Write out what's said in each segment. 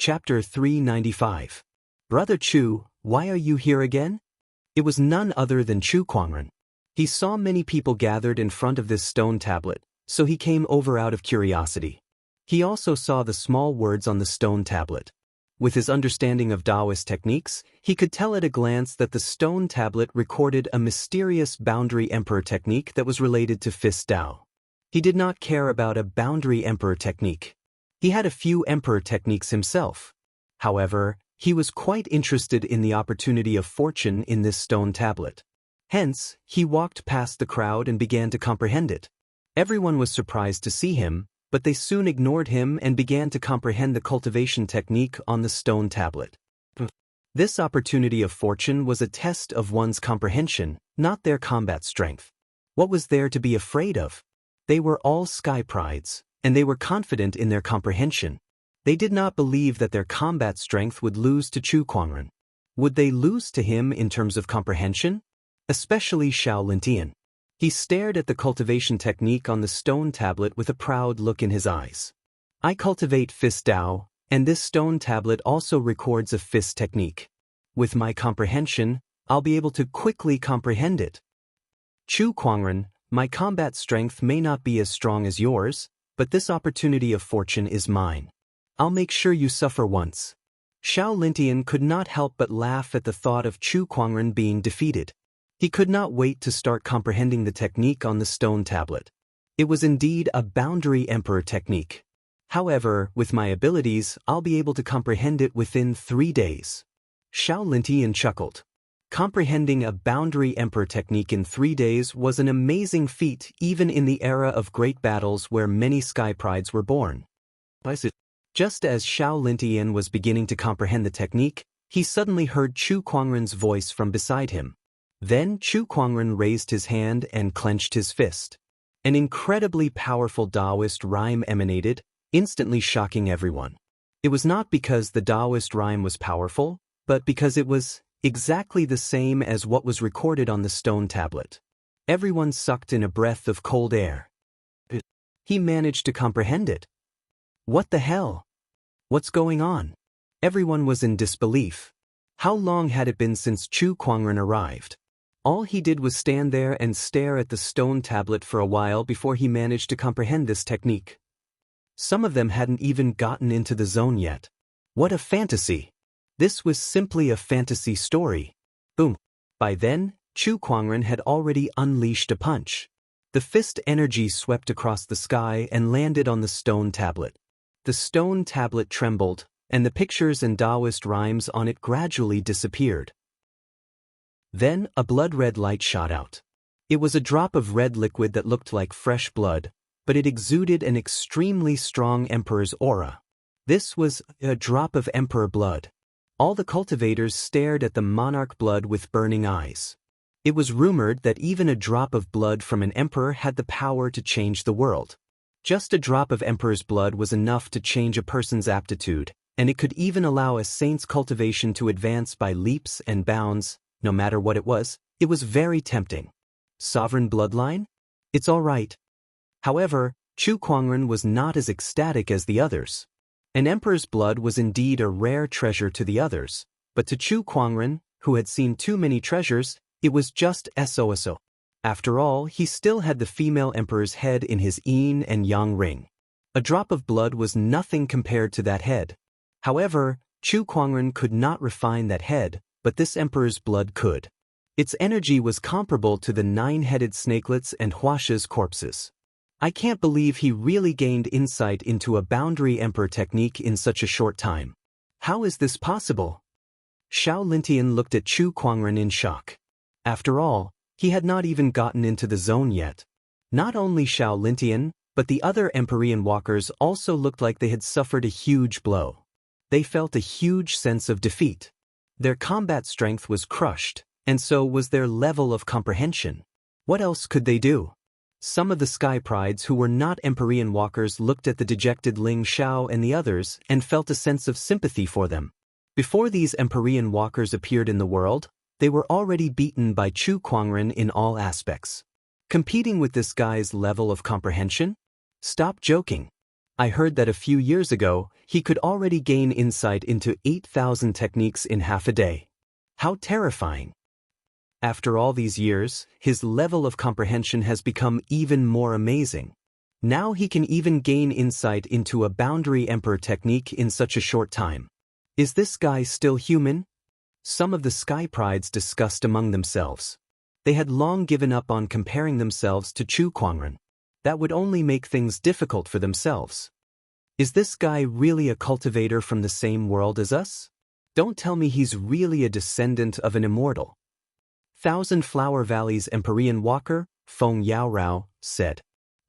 Chapter 395. Brother Chu, why are you here again? It was none other than Chu Kuangren. He saw many people gathered in front of this stone tablet, so he came over out of curiosity. He also saw the small words on the stone tablet. With his understanding of Taoist techniques, he could tell at a glance that the stone tablet recorded a mysterious boundary emperor technique that was related to Fist Tao. He did not care about a boundary emperor technique. He had a few emperor techniques himself. However, he was quite interested in the opportunity of fortune in this stone tablet. Hence, he walked past the crowd and began to comprehend it. Everyone was surprised to see him, but they soon ignored him and began to comprehend the cultivation technique on the stone tablet. This opportunity of fortune was a test of one's comprehension, not their combat strength. What was there to be afraid of? They were all sky prides, and they were confident in their comprehension. They did not believe that their combat strength would lose to Chu Kuangren. Would they lose to him in terms of comprehension? Especially Xianxia. He stared at the cultivation technique on the stone tablet with a proud look in his eyes. I cultivate Fist Tao, and this stone tablet also records a fist technique. With my comprehension, I'll be able to quickly comprehend it. Chu Kuangren, my combat strength may not be as strong as yours, but this opportunity of fortune is mine. I'll make sure you suffer once. Xianxia could not help but laugh at the thought of Chu Kuangren being defeated. He could not wait to start comprehending the technique on the stone tablet. It was indeed a boundary emperor technique. However, with my abilities, I'll be able to comprehend it within 3 days. Xianxia chuckled. Comprehending a boundary emperor technique in 3 days was an amazing feat even in the era of great battles where many sky prides were born. Just as Xianxia was beginning to comprehend the technique, he suddenly heard Chu Kuangren's voice from beside him. Then Chu Kuangren raised his hand and clenched his fist. An incredibly powerful Taoist rhyme emanated, instantly shocking everyone. It was not because the Taoist rhyme was powerful, but because it was exactly the same as what was recorded on the stone tablet. Everyone sucked in a breath of cold air. He managed to comprehend it. What the hell? What's going on? Everyone was in disbelief. How long had it been since Chu Kuangren arrived? All he did was stand there and stare at the stone tablet for a while before he managed to comprehend this technique. Some of them hadn't even gotten into the zone yet. What a fantasy! This was simply a fantasy story. Boom! By then, Chu Kuangren had already unleashed a punch. The fist energy swept across the sky and landed on the stone tablet. The stone tablet trembled, and the pictures and Taoist rhymes on it gradually disappeared. Then a blood-red light shot out. It was a drop of red liquid that looked like fresh blood, but it exuded an extremely strong emperor's aura. This was a drop of emperor blood. All the cultivators stared at the monarch blood with burning eyes. It was rumored that even a drop of blood from an emperor had the power to change the world. Just a drop of emperor's blood was enough to change a person's aptitude, and it could even allow a saint's cultivation to advance by leaps and bounds. No matter what it was very tempting. Sovereign bloodline? It's all right. However, Chu Kuangren was not as ecstatic as the others. An emperor's blood was indeed a rare treasure to the others, but to Chu Kuangren, who had seen too many treasures, it was just so. After all, he still had the female emperor's head in his yin and yang ring. A drop of blood was nothing compared to that head. However, Chu Kuangren could not refine that head, but this emperor's blood could. Its energy was comparable to the 9-headed snakelets and Huasha's corpses. I can't believe he really gained insight into a boundary emperor technique in such a short time. How is this possible? Xianxia looked at Chu Kuangren in shock. After all, he had not even gotten into the zone yet. Not only Xianxia, but the other Empyrean walkers also looked like they had suffered a huge blow. They felt a huge sense of defeat. Their combat strength was crushed, and so was their level of comprehension. What else could they do? Some of the sky prides who were not Empyrean walkers looked at the dejected Ling Xiao and the others and felt a sense of sympathy for them. Before these Empyrean walkers appeared in the world, they were already beaten by Chu Kuangren in all aspects. Competing with this guy's level of comprehension? Stop joking. I heard that a few years ago, he could already gain insight into 8,000 techniques in half a day. How terrifying. After all these years, his level of comprehension has become even more amazing. Now he can even gain insight into a boundary emperor technique in such a short time. Is this guy still human? Some of the Sky Prides discussed among themselves. They had long given up on comparing themselves to Chu Kuangren. That would only make things difficult for themselves. Is this guy really a cultivator from the same world as us? Don't tell me he's really a descendant of an immortal. Thousand Flower Valley's Empyrean Walker, Feng Yaorao, said.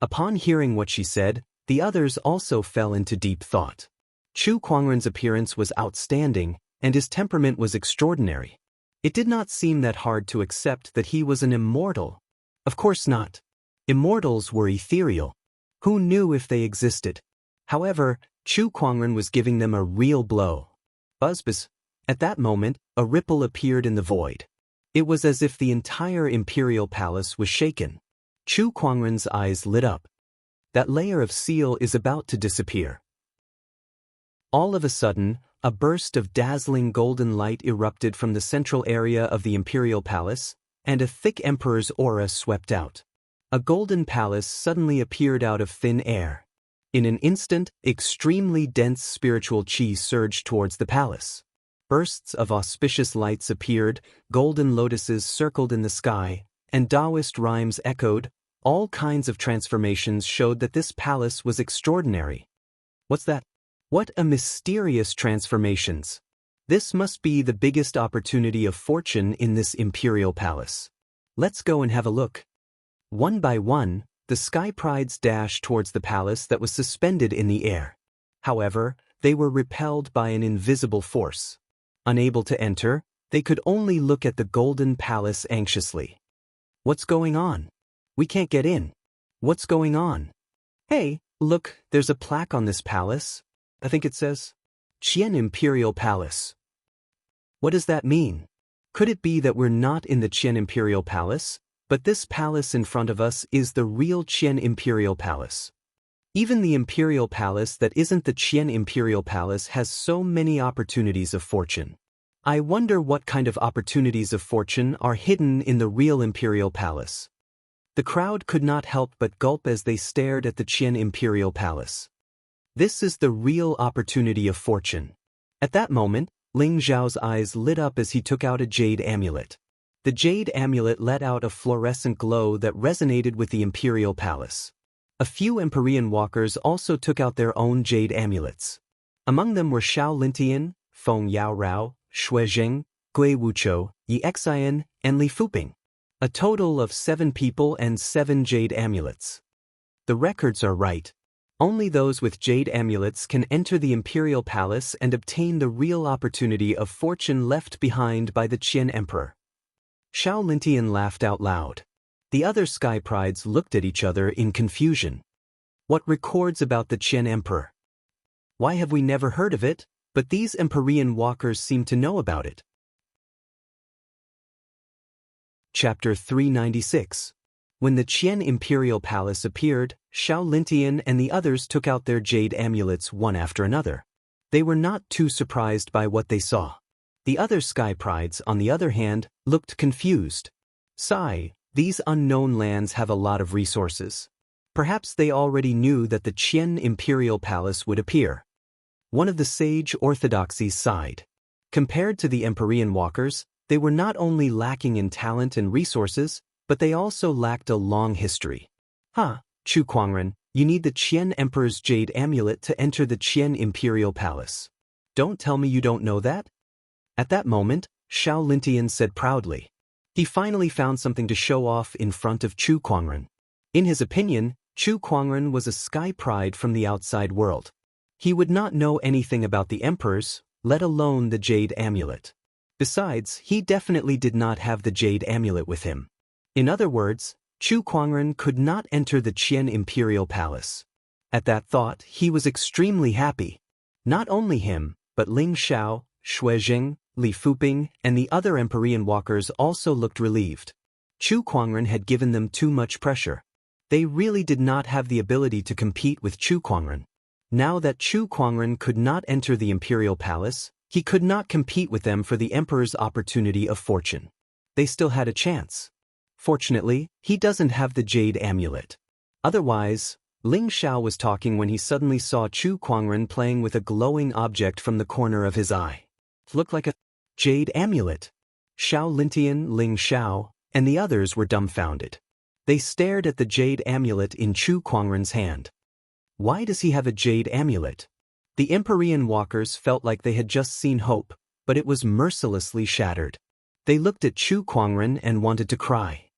Upon hearing what she said, the others also fell into deep thought. Chu Kuangren's appearance was outstanding, and his temperament was extraordinary. It did not seem that hard to accept that he was an immortal. Of course not. Immortals were ethereal. Who knew if they existed? However, Chu Kuangren was giving them a real blow. Buzz. At that moment, a ripple appeared in the void. It was as if the entire imperial palace was shaken. Chu Kuangren's eyes lit up. That layer of seal is about to disappear. All of a sudden, a burst of dazzling golden light erupted from the central area of the imperial palace, and a thick emperor's aura swept out. A golden palace suddenly appeared out of thin air. In an instant, extremely dense spiritual qi surged towards the palace. Bursts of auspicious lights appeared, golden lotuses circled in the sky, and Taoist rhymes echoed. All kinds of transformations showed that this palace was extraordinary. What's that? What a mysterious transformations. This must be the biggest opportunity of fortune in this imperial palace. Let's go and have a look. One by one, the Sky Prides dashed towards the palace that was suspended in the air. However, they were repelled by an invisible force. Unable to enter, they could only look at the golden palace anxiously. What's going on? We can't get in. What's going on? Hey, look, there's a plaque on this palace. I think it says, Qian Imperial Palace. What does that mean? Could it be that we're not in the Qian Imperial Palace, but this palace in front of us is the real Qian Imperial Palace? Even the Imperial Palace that isn't the Qian Imperial Palace has so many opportunities of fortune. I wonder what kind of opportunities of fortune are hidden in the real Imperial Palace. The crowd could not help but gulp as they stared at the Qian Imperial Palace. This is the real opportunity of fortune. At that moment, Ling Zhao's eyes lit up as he took out a jade amulet. The jade amulet let out a fluorescent glow that resonated with the Imperial Palace. A few Empyrean walkers also took out their own jade amulets. Among them were Xiao Lintian, Feng Yaorao, Shui Zheng, Gui Wuchou, Yi Xian, and Li Fuping. A total of 7 people and 7 jade amulets. The records are right. Only those with jade amulets can enter the Imperial Palace and obtain the real opportunity of fortune left behind by the Qian Emperor. Xiao Lintian laughed out loud. The other Sky Prides looked at each other in confusion. What records about the Qian Emperor? Why have we never heard of it, but these Empyrean walkers seem to know about it? Chapter 396. When the Qian Imperial Palace appeared, Xiao Lintian and the others took out their jade amulets one after another. They were not too surprised by what they saw. The other Sky Prides, on the other hand, looked confused. Sigh, these unknown lands have a lot of resources. Perhaps they already knew that the Qian Imperial Palace would appear. One of the sage orthodoxies sighed. Compared to the Empyrean walkers, they were not only lacking in talent and resources, but they also lacked a long history. Chu Kuangren, you need the Qian Emperor's jade amulet to enter the Qian Imperial Palace. Don't tell me you don't know that? At that moment, Xiao Lintian said proudly. He finally found something to show off in front of Chu Kuangren. In his opinion, Chu Kuangren was a Sky Pride from the outside world. He would not know anything about the emperors, let alone the jade amulet. Besides, he definitely did not have the jade amulet with him. In other words, Chu Kuangren could not enter the Qian Imperial Palace. At that thought, he was extremely happy. Not only him, but Ling Xiao, Shui Zheng, Li Fuping, and the other Empyrean walkers also looked relieved. Chu Kuangren had given them too much pressure. They really did not have the ability to compete with Chu Kuangren. Now that Chu Kuangren could not enter the imperial palace, he could not compete with them for the emperor's opportunity of fortune. They still had a chance. Fortunately, he doesn't have the jade amulet. Otherwise, Ling Xiao was talking when he suddenly saw Chu Kuangren playing with a glowing object from the corner of his eye. Looked like a jade amulet. Xiao Lintian, Ling Xiao, and the others were dumbfounded. They stared at the jade amulet in Chu Kuangren's hand. Why does he have a jade amulet? The Empyrean walkers felt like they had just seen hope, but it was mercilessly shattered. They looked at Chu Kuangren and wanted to cry.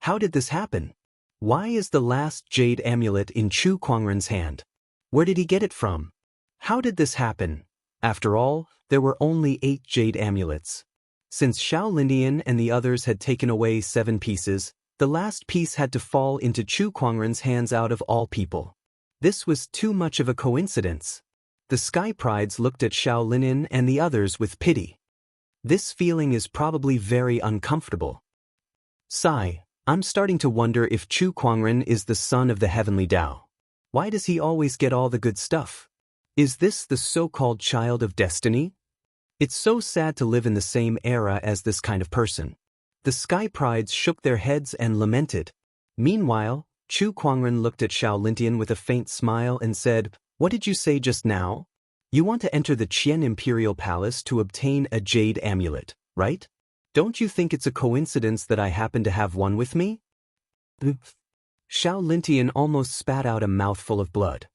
How did this happen? Why is the last jade amulet in Chu Kuangren's hand? Where did he get it from? How did this happen? After all, there were only 8 jade amulets. Since Xiao Lindian and the others had taken away 7 pieces, the last piece had to fall into Chu Kuangren's hands out of all people. This was too much of a coincidence. The Sky Prides looked at Xiao Lindian and the others with pity. This feeling is probably very uncomfortable. Sigh. I'm starting to wonder if Chu Kuangren is the son of the heavenly Tao. Why does he always get all the good stuff? Is this the so-called child of destiny? It's so sad to live in the same era as this kind of person. The Sky Prides shook their heads and lamented. Meanwhile, Chu Kuangren looked at Xiao Lintian with a faint smile and said, "What did you say just now? You want to enter the Qian Imperial Palace to obtain a jade amulet, right? Don't you think it's a coincidence that I happen to have one with me?" Xiao Lintian almost spat out a mouthful of blood.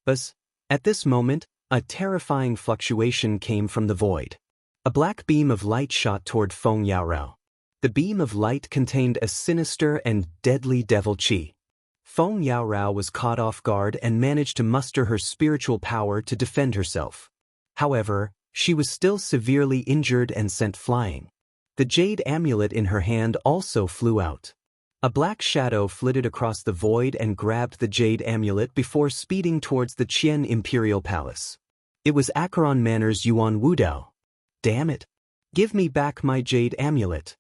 But at this moment, a terrifying fluctuation came from the void. A black beam of light shot toward Feng Yaorao. The beam of light contained a sinister and deadly devil qi. Feng Yaorao was caught off guard and managed to muster her spiritual power to defend herself. However, she was still severely injured and sent flying. The jade amulet in her hand also flew out. A black shadow flitted across the void and grabbed the jade amulet before speeding towards the Qian Imperial Palace. It was Acheron Manor's Yuan Wudao. Damn it! Give me back my jade amulet.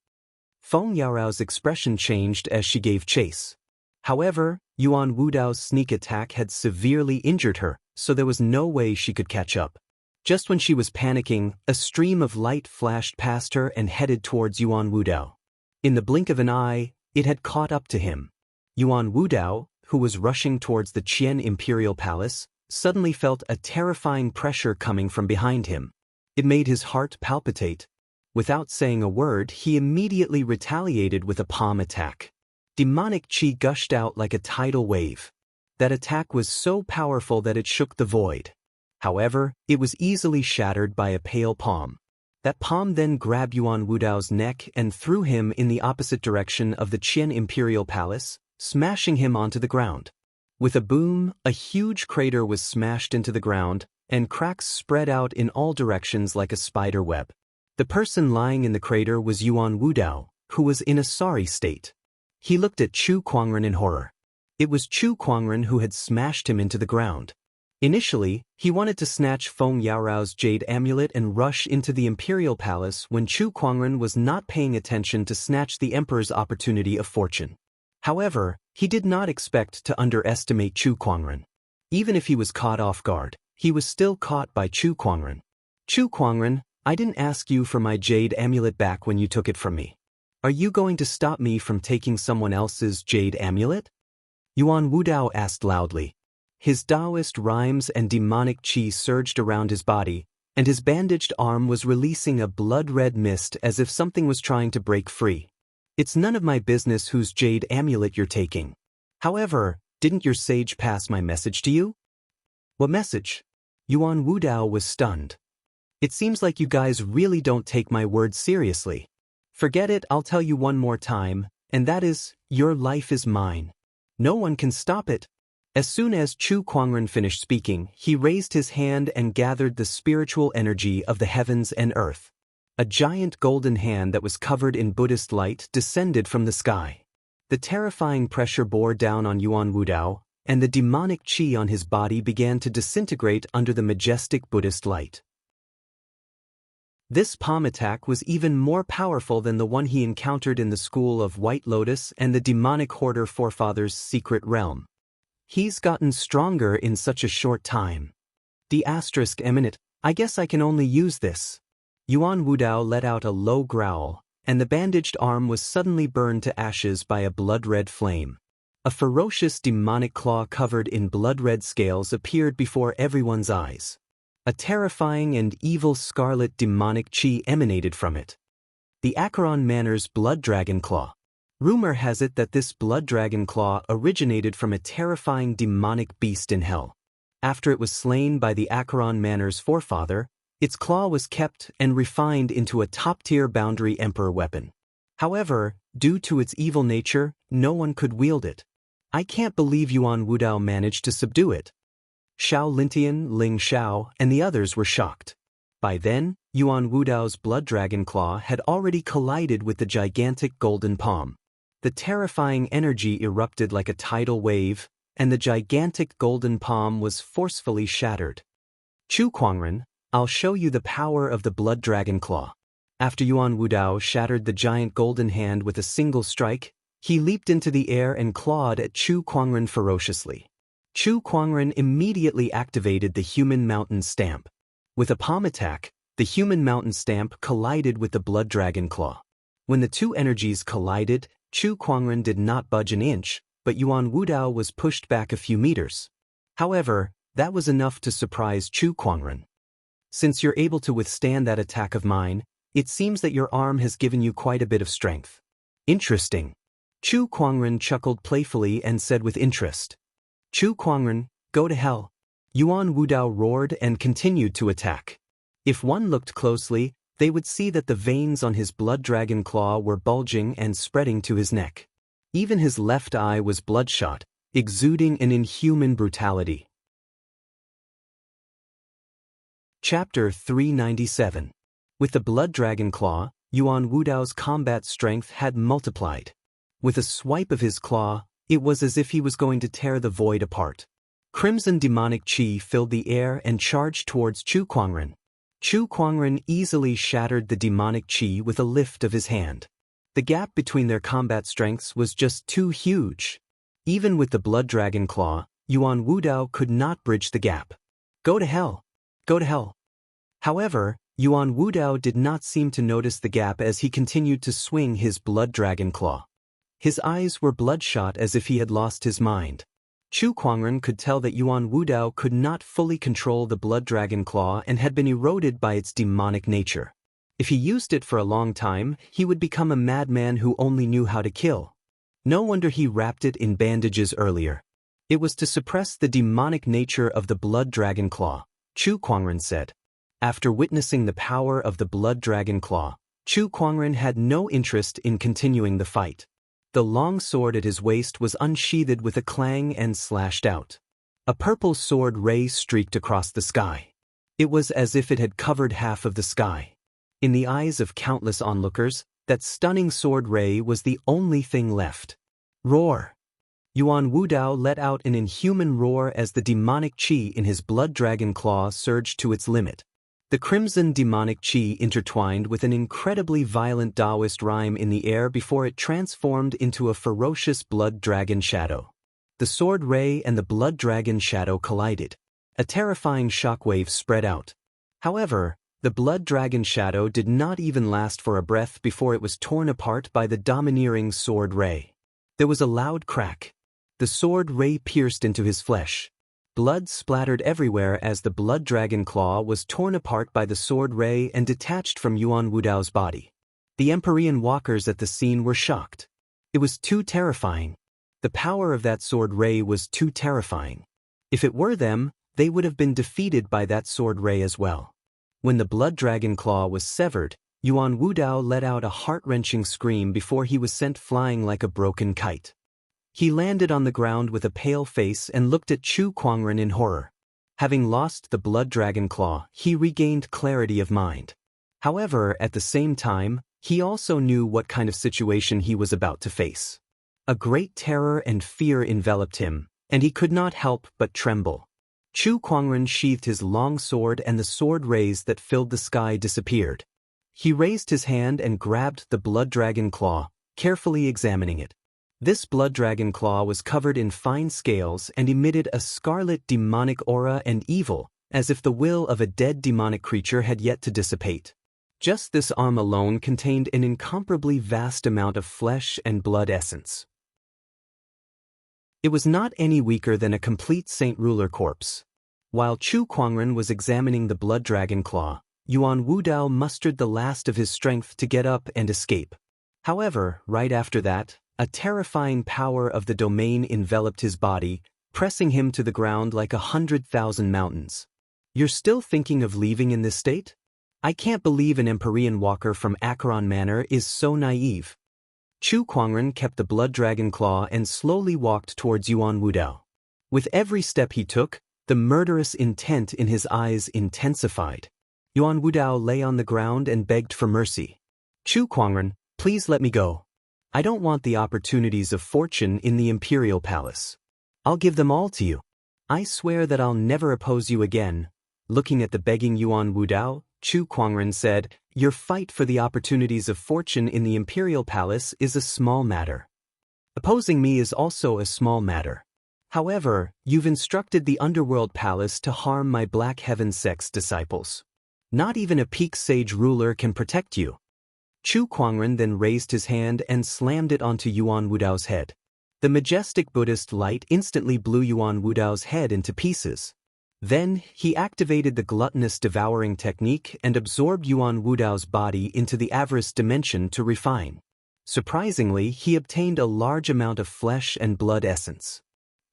Feng Yaorao's expression changed as she gave chase. However, Yuan Wudao's sneak attack had severely injured her, so there was no way she could catch up. Just when she was panicking, a stream of light flashed past her and headed towards Yuan Wudao. In the blink of an eye, it had caught up to him. Yuan Wudao, who was rushing towards the Qian Imperial Palace, suddenly felt a terrifying pressure coming from behind him. It made his heart palpitate. Without saying a word, he immediately retaliated with a palm attack. Demonic qi gushed out like a tidal wave. That attack was so powerful that it shook the void. However, it was easily shattered by a pale palm. That palm then grabbed Yuan Wudao's neck and threw him in the opposite direction of the Qian Imperial Palace, smashing him onto the ground. With a boom, a huge crater was smashed into the ground, and cracks spread out in all directions like a spider web. The person lying in the crater was Yuan Wudao, who was in a sorry state. He looked at Chu Kuangren in horror. It was Chu Kuangren who had smashed him into the ground. Initially, he wanted to snatch Feng Yaorao's jade amulet and rush into the imperial palace when Chu Kuangren was not paying attention to snatch the emperor's opportunity of fortune. However, he did not expect to underestimate Chu Kuangren. Even if he was caught off guard, he was still caught by Chu Kuangren. "Chu Kuangren, I didn't ask you for my jade amulet back when you took it from me. Are you going to stop me from taking someone else's jade amulet?" Yuan Wudao asked loudly. His Taoist rhymes and demonic qi surged around his body, and his bandaged arm was releasing a blood-red mist as if something was trying to break free. "It's none of my business whose jade amulet you're taking. However, didn't your sage pass my message to you?" "What message?" Yuan Wudao was stunned. "It seems like you guys really don't take my words seriously. Forget it, I'll tell you one more time, and that is, your life is mine. No one can stop it." As soon as Chu Kuangren finished speaking, he raised his hand and gathered the spiritual energy of the heavens and earth. A giant golden hand that was covered in Buddhist light descended from the sky. The terrifying pressure bore down on Yuan Wudao, and the demonic qi on his body began to disintegrate under the majestic Buddhist light. This palm attack was even more powerful than the one he encountered in the school of White Lotus and the demonic hoarder forefathers' secret realm. He's gotten stronger in such a short time. The asterisk eminent, I guess I can only use this. Yuan Wudao let out a low growl, and the bandaged arm was suddenly burned to ashes by a blood-red flame. A ferocious demonic claw covered in blood-red scales appeared before everyone's eyes. A terrifying and evil scarlet demonic chi emanated from it. The Acheron Manor's blood dragon claw. Rumor has it that this blood dragon claw originated from a terrifying demonic beast in hell. After it was slain by the Acheron Manor's forefather, its claw was kept and refined into a top-tier boundary emperor weapon. However, due to its evil nature, no one could wield it. I can't believe Yuan Wudao managed to subdue it. Xiao Lintian, Ling Xiao, and the others were shocked. By then, Yuan Wudao's blood dragon claw had already collided with the gigantic golden palm. The terrifying energy erupted like a tidal wave, and the gigantic golden palm was forcefully shattered. Chu Kuangren, I'll show you the power of the blood dragon claw. After Yuan Wudao shattered the giant golden hand with a single strike, he leaped into the air and clawed at Chu Kuangren ferociously. Chu Kuangren immediately activated the human mountain stamp. With a palm attack, the human mountain stamp collided with the blood dragon claw. When the two energies collided, Chu Kuangren did not budge an inch, but Yuan Wudao was pushed back a few meters. However, that was enough to surprise Chu Kuangren. Since you're able to withstand that attack of mine, it seems that your arm has given you quite a bit of strength. Interesting. Chu Kuangren chuckled playfully and said with interest. Chu Kuangren, go to hell. Yuan Wudao roared and continued to attack. If one looked closely, they would see that the veins on his blood dragon claw were bulging and spreading to his neck. Even his left eye was bloodshot, exuding an inhuman brutality. Chapter 397. With the blood dragon claw, Yuan Wudao's combat strength had multiplied. With a swipe of his claw, it was as if he was going to tear the void apart. Crimson demonic chi filled the air and charged towards Chu Kuangren. Chu Kuangren easily shattered the demonic chi with a lift of his hand. The gap between their combat strengths was just too huge. Even with the blood dragon claw, Yuan Wudao could not bridge the gap. Go to hell. Go to hell. However, Yuan Wudao did not seem to notice the gap as he continued to swing his blood dragon claw. His eyes were bloodshot as if he had lost his mind. Chu Kuangren could tell that Yuan Wudao could not fully control the blood dragon claw and had been eroded by its demonic nature. If he used it for a long time, he would become a madman who only knew how to kill. No wonder he wrapped it in bandages earlier. It was to suppress the demonic nature of the blood dragon claw, Chu Kuangren said. After witnessing the power of the blood dragon claw, Chu Kuangren had no interest in continuing the fight. The long sword at his waist was unsheathed with a clang and slashed out. A purple sword ray streaked across the sky. It was as if it had covered half of the sky. In the eyes of countless onlookers, that stunning sword ray was the only thing left. Roar! Yuan Wudao let out an inhuman roar as the demonic chi in his blood dragon claw surged to its limit. The crimson demonic chi intertwined with an incredibly violent Taoist rhyme in the air before it transformed into a ferocious blood dragon shadow. The sword ray and the blood dragon shadow collided. A terrifying shockwave spread out. However, the blood dragon shadow did not even last for a breath before it was torn apart by the domineering sword ray. There was a loud crack. The sword ray pierced into his flesh. Blood splattered everywhere as the blood dragon claw was torn apart by the sword ray and detached from Yuan Wudao's body. The Empyrean walkers at the scene were shocked. It was too terrifying. The power of that sword ray was too terrifying. If it were them, they would have been defeated by that sword ray as well. When the blood dragon claw was severed, Yuan Wudao let out a heart-wrenching scream before he was sent flying like a broken kite. He landed on the ground with a pale face and looked at Chu Kuangren in horror. Having lost the blood dragon claw, he regained clarity of mind. However, at the same time, he also knew what kind of situation he was about to face. A great terror and fear enveloped him, and he could not help but tremble. Chu Kuangren sheathed his long sword and the sword rays that filled the sky disappeared. He raised his hand and grabbed the blood dragon claw, carefully examining it. This blood dragon claw was covered in fine scales and emitted a scarlet demonic aura and evil, as if the will of a dead demonic creature had yet to dissipate. Just this arm alone contained an incomparably vast amount of flesh and blood essence. It was not any weaker than a complete Saint Ruler corpse. While Chu Kuangren was examining the blood dragon claw, Yuan Wudao mustered the last of his strength to get up and escape. However, right after that, a terrifying power of the domain enveloped his body, pressing him to the ground like 100,000 mountains. You're still thinking of leaving in this state? I can't believe an Empyrean walker from Acheron Manor is so naive. Chu Kuangren kept the blood dragon claw and slowly walked towards Yuan Wudao. With every step he took, the murderous intent in his eyes intensified. Yuan Wudao lay on the ground and begged for mercy. Chu Kuangren, please let me go. I don't want the opportunities of fortune in the Imperial Palace. I'll give them all to you. I swear that I'll never oppose you again. Looking at the begging Yuan Wudao, Chu Kuangren said, Your fight for the opportunities of fortune in the Imperial Palace is a small matter. Opposing me is also a small matter. However, you've instructed the Underworld Palace to harm my Black Heaven sect's disciples. Not even a peak sage ruler can protect you. Chu Kuangren then raised his hand and slammed it onto Yuan Wudao's head. The majestic Buddhist light instantly blew Yuan Wudao's head into pieces. Then, he activated the gluttonous devouring technique and absorbed Yuan Wudao's body into the avarice dimension to refine. Surprisingly, he obtained a large amount of flesh and blood essence.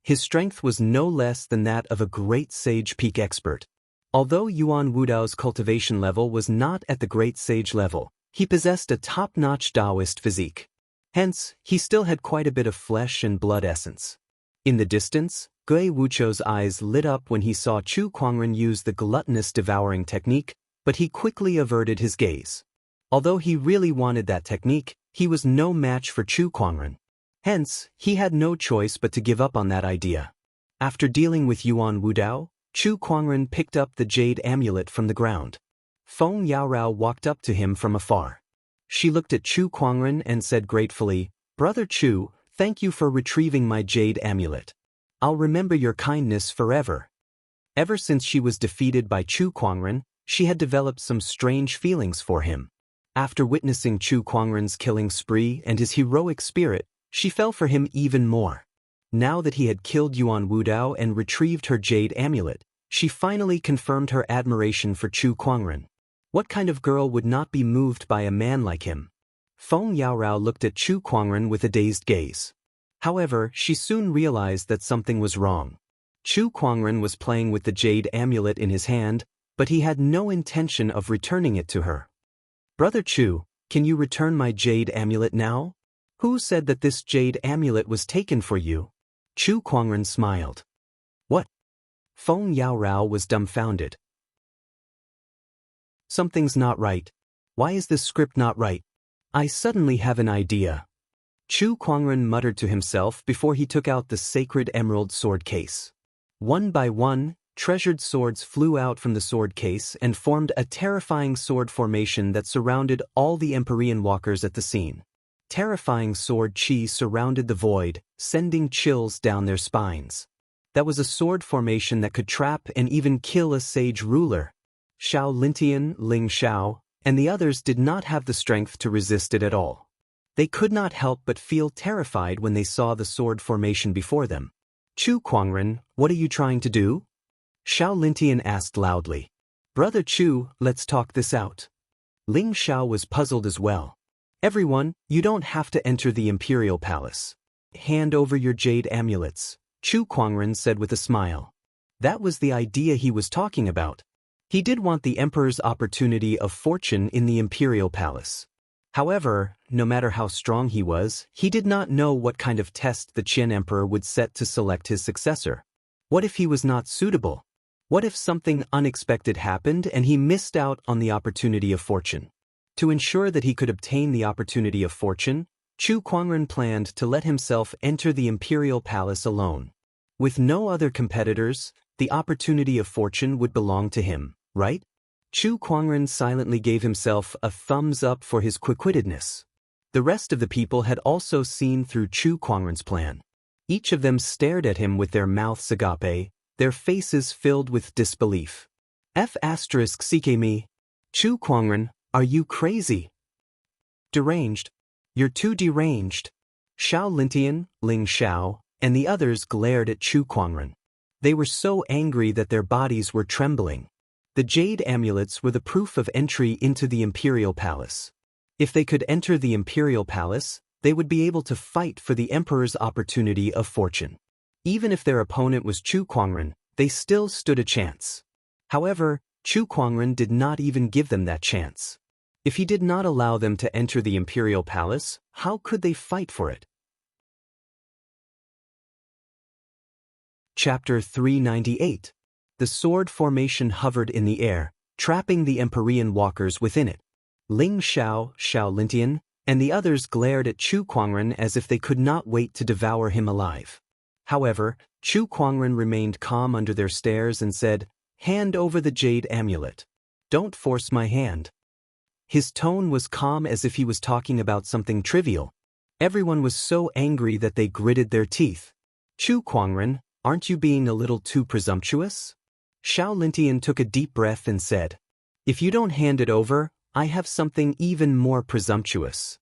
His strength was no less than that of a great sage peak expert. Although Yuan Wudao's cultivation level was not at the great sage level, he possessed a top-notch Taoist physique. Hence, he still had quite a bit of flesh and blood essence. In the distance, Gui Wuchou's eyes lit up when he saw Chu Kuangren use the gluttonous devouring technique, but he quickly averted his gaze. Although he really wanted that technique, he was no match for Chu Kuangren. Hence, he had no choice but to give up on that idea. After dealing with Yuan Wudao, Chu Kuangren picked up the jade amulet from the ground. Feng Yaorao walked up to him from afar. She looked at Chu Kuangren and said gratefully, Brother Chu, thank you for retrieving my jade amulet. I'll remember your kindness forever. Ever since she was defeated by Chu Kuangren, she had developed some strange feelings for him. After witnessing Chu Kuangren's killing spree and his heroic spirit, she fell for him even more. Now that he had killed Yuan Wudao and retrieved her jade amulet, she finally confirmed her admiration for Chu Kuangren. What kind of girl would not be moved by a man like him? Feng Yaorao looked at Chu Kuangren with a dazed gaze. However, she soon realized that something was wrong. Chu Kuangren was playing with the jade amulet in his hand, but he had no intention of returning it to her. Brother Chu, can you return my jade amulet now? Who said that this jade amulet was taken for you? Chu Kuangren smiled. What? Feng Yaorao was dumbfounded. Something's not right. Why is this script not right? I suddenly have an idea. Chu Kuangren muttered to himself before he took out the sacred emerald sword case. One by one, treasured swords flew out from the sword case and formed a terrifying sword formation that surrounded all the Empyrean walkers at the scene. Terrifying sword chi surrounded the void, sending chills down their spines. That was a sword formation that could trap and even kill a sage ruler. Xiao Lintian, Ling Xiao, and the others did not have the strength to resist it at all. They could not help but feel terrified when they saw the sword formation before them. Chu Kuangren, what are you trying to do? Xiao Lintian asked loudly. Brother Chu, let's talk this out. Ling Xiao was puzzled as well. Everyone, you don't have to enter the Imperial Palace. Hand over your jade amulets, Chu Kuangren said with a smile. That was the idea he was talking about. He did want the Emperor's opportunity of fortune in the Imperial Palace. However, no matter how strong he was, he did not know what kind of test the Qian Emperor would set to select his successor. What if he was not suitable? What if something unexpected happened and he missed out on the opportunity of fortune? To ensure that he could obtain the opportunity of fortune, Chu Kuangren planned to let himself enter the Imperial Palace alone. With no other competitors, the opportunity of fortune would belong to him, right? Chu Kuangren silently gave himself a thumbs up for his quick-wittedness. The rest of the people had also seen through Chu Kuangren's plan. Each of them stared at him with their mouths agape, their faces filled with disbelief. F*** me. Chu Kuangren, are you crazy? Deranged. You're too deranged. Xiao Lintian, Ling Xiao, and the others glared at Chu Kuangren. They were so angry that their bodies were trembling. The jade amulets were the proof of entry into the imperial palace. If they could enter the imperial palace, they would be able to fight for the emperor's opportunity of fortune. Even if their opponent was Chu Kuangren, they still stood a chance. However, Chu Kuangren did not even give them that chance. If he did not allow them to enter the imperial palace, how could they fight for it? Chapter 398. The sword formation hovered in the air, trapping the Empyrean walkers within it. Ling Xiao, Xiao Lintian, and the others glared at Chu Kuangren as if they could not wait to devour him alive. However, Chu Kuangren remained calm under their stares and said, "Hand over the jade amulet. Don't force my hand." His tone was calm as if he was talking about something trivial. Everyone was so angry that they gritted their teeth. "Chu Kuangren, aren't you being a little too presumptuous?" Xiao Lintian took a deep breath and said, "If you don't hand it over, I have something even more presumptuous."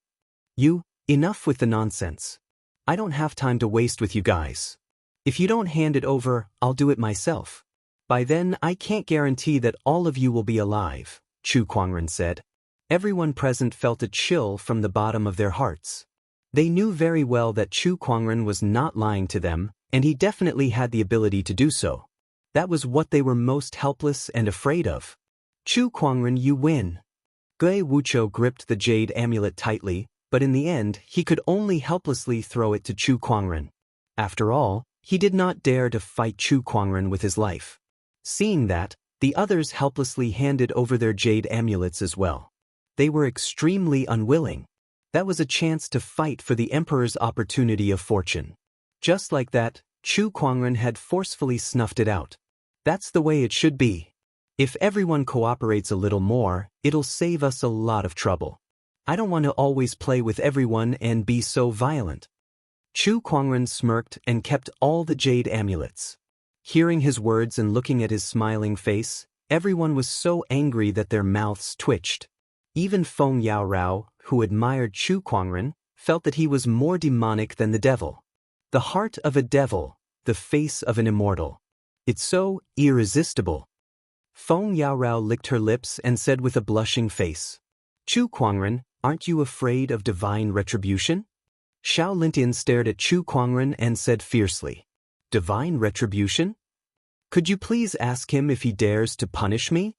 Enough with the nonsense. I don't have time to waste with you guys. If you don't hand it over, I'll do it myself. By then I can't guarantee that all of you will be alive, Chu Kuangren said. Everyone present felt a chill from the bottom of their hearts. They knew very well that Chu Kuangren was not lying to them, and he definitely had the ability to do so. That was what they were most helpless and afraid of. "Chu Kuangren, you win." Gui Wuchou gripped the jade amulet tightly, but in the end he could only helplessly throw it to Chu Kuangren. After all, he did not dare to fight Chu Kuangren with his life. Seeing that, the others helplessly handed over their jade amulets as well. They were extremely unwilling. That was a chance to fight for the emperor's opportunity of fortune. Just like that, Chu Kuangren had forcefully snuffed it out. That's the way it should be. If everyone cooperates a little more, it'll save us a lot of trouble. I don't want to always play with everyone and be so violent. Chu Kuangren smirked and kept all the jade amulets. Hearing his words and looking at his smiling face, everyone was so angry that their mouths twitched. Even Feng Yaorao, who admired Chu Kuangren, felt that he was more demonic than the devil. The heart of a devil, the face of an immortal. It's so irresistible. Feng Yaorao licked her lips and said with a blushing face, "Chu Kuangren, aren't you afraid of divine retribution?" Xiao Lintian stared at Chu Kuangren and said fiercely, "Divine retribution? Could you please ask him if he dares to punish me?"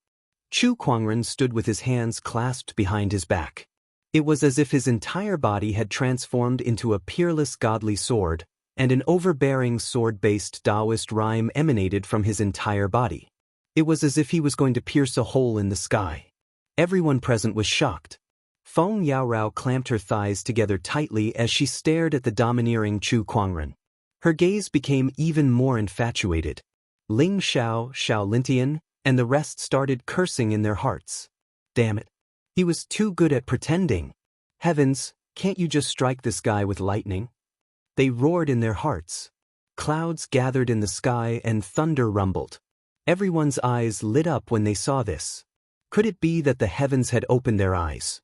Chu Kuangren stood with his hands clasped behind his back. It was as if his entire body had transformed into a peerless godly sword, and an overbearing sword-based Taoist rhyme emanated from his entire body. It was as if he was going to pierce a hole in the sky. Everyone present was shocked. Feng Yaorao clamped her thighs together tightly as she stared at the domineering Chu Kuangren. Her gaze became even more infatuated. Ling Xiao, Xiao Lintian, and the rest started cursing in their hearts. Damn it. He was too good at pretending. Heavens, can't you just strike this guy with lightning? They roared in their hearts. Clouds gathered in the sky and thunder rumbled. Everyone's eyes lit up when they saw this. Could it be that the heavens had opened their eyes?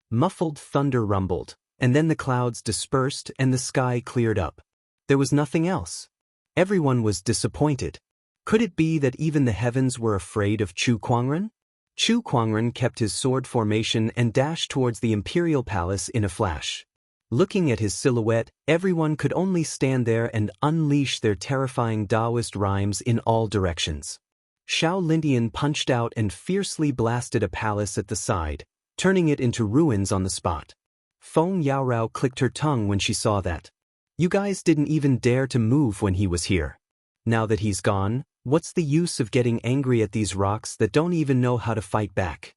Muffled thunder rumbled, and then the clouds dispersed and the sky cleared up. There was nothing else. Everyone was disappointed. Could it be that even the heavens were afraid of Chu Kuangren? Chu Kuangren kept his sword formation and dashed towards the imperial palace in a flash. Looking at his silhouette, everyone could only stand there and unleash their terrifying Taoist rhymes in all directions. Xiao Lintian punched out and fiercely blasted a palace at the side, turning it into ruins on the spot. Feng Yaorao clicked her tongue when she saw that. You guys didn't even dare to move when he was here. Now that he's gone, what's the use of getting angry at these rocks that don't even know how to fight back?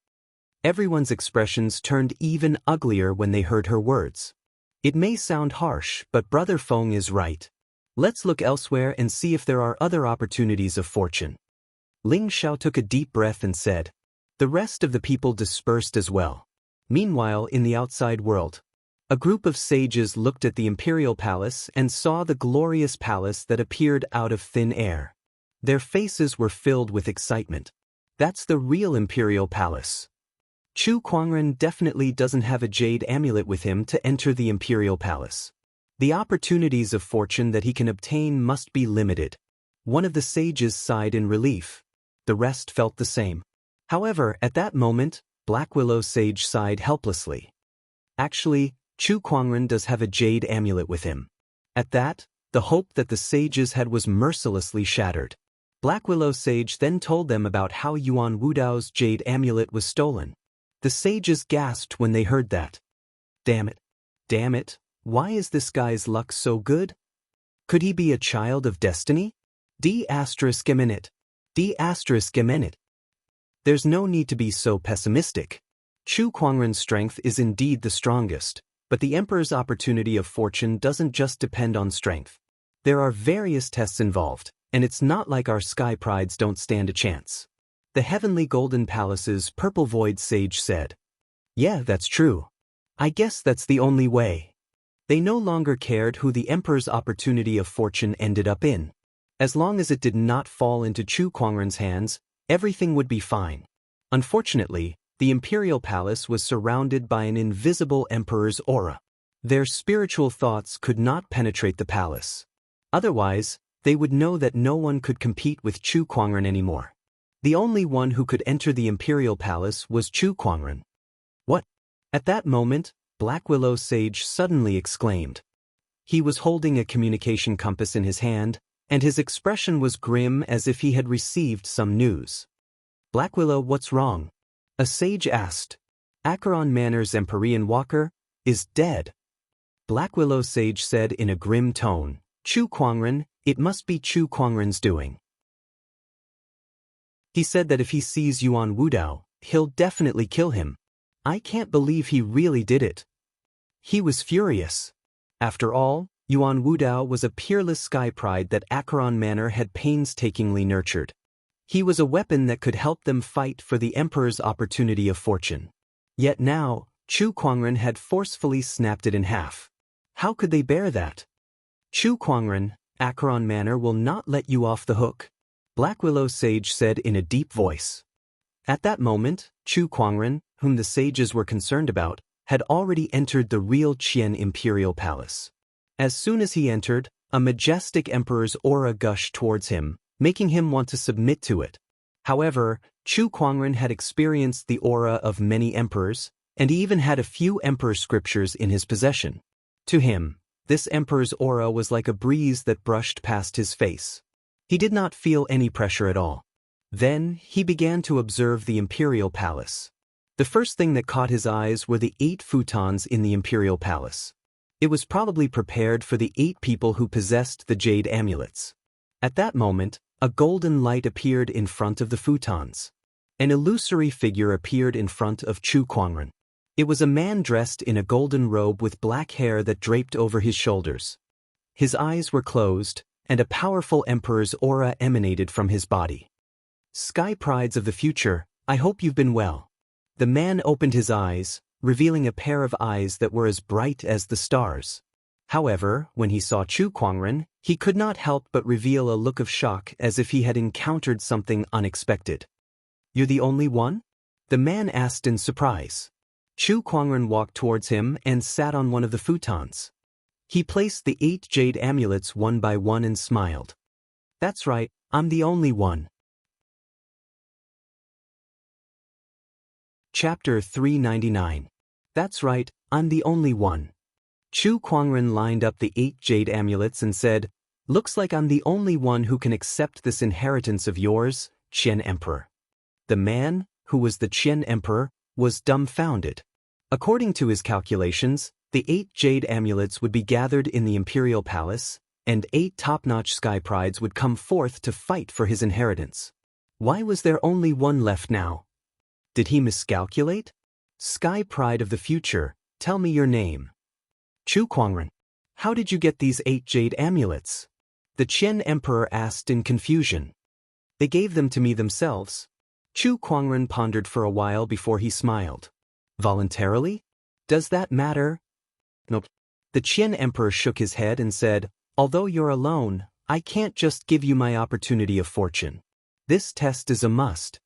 Everyone's expressions turned even uglier when they heard her words. It may sound harsh, but Brother Feng is right. Let's look elsewhere and see if there are other opportunities of fortune. Ling Xiao took a deep breath and said. The rest of the people dispersed as well. Meanwhile, in the outside world, a group of sages looked at the imperial palace and saw the glorious palace that appeared out of thin air. Their faces were filled with excitement. That's the real imperial palace. Chu Kuangren definitely doesn't have a jade amulet with him to enter the imperial palace. The opportunities of fortune that he can obtain must be limited. One of the sages sighed in relief. The rest felt the same. However, at that moment, Black Willow Sage sighed helplessly. Actually, Chu Kuangren does have a jade amulet with him. At that, the hope that the sages had was mercilessly shattered. Black Willow Sage then told them about how Yuan Wudao's jade amulet was stolen. The sages gasped when they heard that. Damn it. Damn it, why is this guy's luck so good? Could he be a child of destiny? D****. There's no need to be so pessimistic. Chu Kuangren's strength is indeed the strongest, but the Emperor's opportunity of fortune doesn't just depend on strength. There are various tests involved, and it's not like our sky prides don't stand a chance. The Heavenly Golden Palace's Purple Void Sage said. Yeah, that's true. I guess that's the only way. They no longer cared who the Emperor's opportunity of fortune ended up in. As long as it did not fall into Chu Kuangren's hands, everything would be fine. Unfortunately, the Imperial Palace was surrounded by an invisible Emperor's aura. Their spiritual thoughts could not penetrate the palace. Otherwise, they would know that no one could compete with Chu Kuangren anymore. The only one who could enter the Imperial Palace was Chu Kuangren. What? At that moment, Black Willow Sage suddenly exclaimed. He was holding a communication compass in his hand, and his expression was grim as if he had received some news. Black Willow, what's wrong? A sage asked. Acheron Manor's Empyrean Walker is dead. Black Willow Sage said in a grim tone, Chu Kuangren, it must be Chu Kuangren's doing. He said that if he sees Yuan Wudao, he'll definitely kill him. I can't believe he really did it. He was furious. After all, Yuan Wudao was a peerless sky pride that Acheron Manor had painstakingly nurtured. He was a weapon that could help them fight for the Emperor's opportunity of fortune. Yet now, Chu Kuangren had forcefully snapped it in half. How could they bear that? Chu Kuangren, Acheron Manor will not let you off the hook, Black Willow Sage said in a deep voice. At that moment, Chu Kuangren, whom the sages were concerned about, had already entered the real Qian Imperial Palace. As soon as he entered, a majestic emperor's aura gushed towards him, making him want to submit to it. However, Chu Kuangren had experienced the aura of many emperors, and he even had a few emperor scriptures in his possession. To him, this emperor's aura was like a breeze that brushed past his face. He did not feel any pressure at all. Then, he began to observe the imperial palace. The first thing that caught his eyes were the 8 futons in the imperial palace. It was probably prepared for the 8 people who possessed the jade amulets. At that moment, a golden light appeared in front of the futons. An illusory figure appeared in front of Chu Kuangren. It was a man dressed in a golden robe with black hair that draped over his shoulders. His eyes were closed, and a powerful emperor's aura emanated from his body. Sky prides of the future, I hope you've been well. The man opened his eyes, revealing a pair of eyes that were as bright as the stars. However, when he saw Chu Kuangren, he could not help but reveal a look of shock as if he had encountered something unexpected. You're the only one? The man asked in surprise. Chu Kuangren walked towards him and sat on one of the futons. He placed the 8 jade amulets one by one and smiled. That's right, I'm the only one. Chapter 399. That's right, I'm the only one. Chu Kuangren lined up the 8 jade amulets and said, Looks like I'm the only one who can accept this inheritance of yours, Qian Emperor. The man, who was the Qian Emperor, was dumbfounded. According to his calculations, the 8 jade amulets would be gathered in the imperial palace, and 8 top-notch sky prides would come forth to fight for his inheritance. Why was there only one left now? Did he miscalculate? Sky pride of the future, tell me your name. Chu Kuangren. How did you get these 8 jade amulets? The Qian Emperor asked in confusion. They gave them to me themselves. Chu Kuangren pondered for a while before he smiled. Voluntarily? Does that matter? Nope. The Qian Emperor shook his head and said, although you're alone, I can't just give you my opportunity of fortune. This test is a must.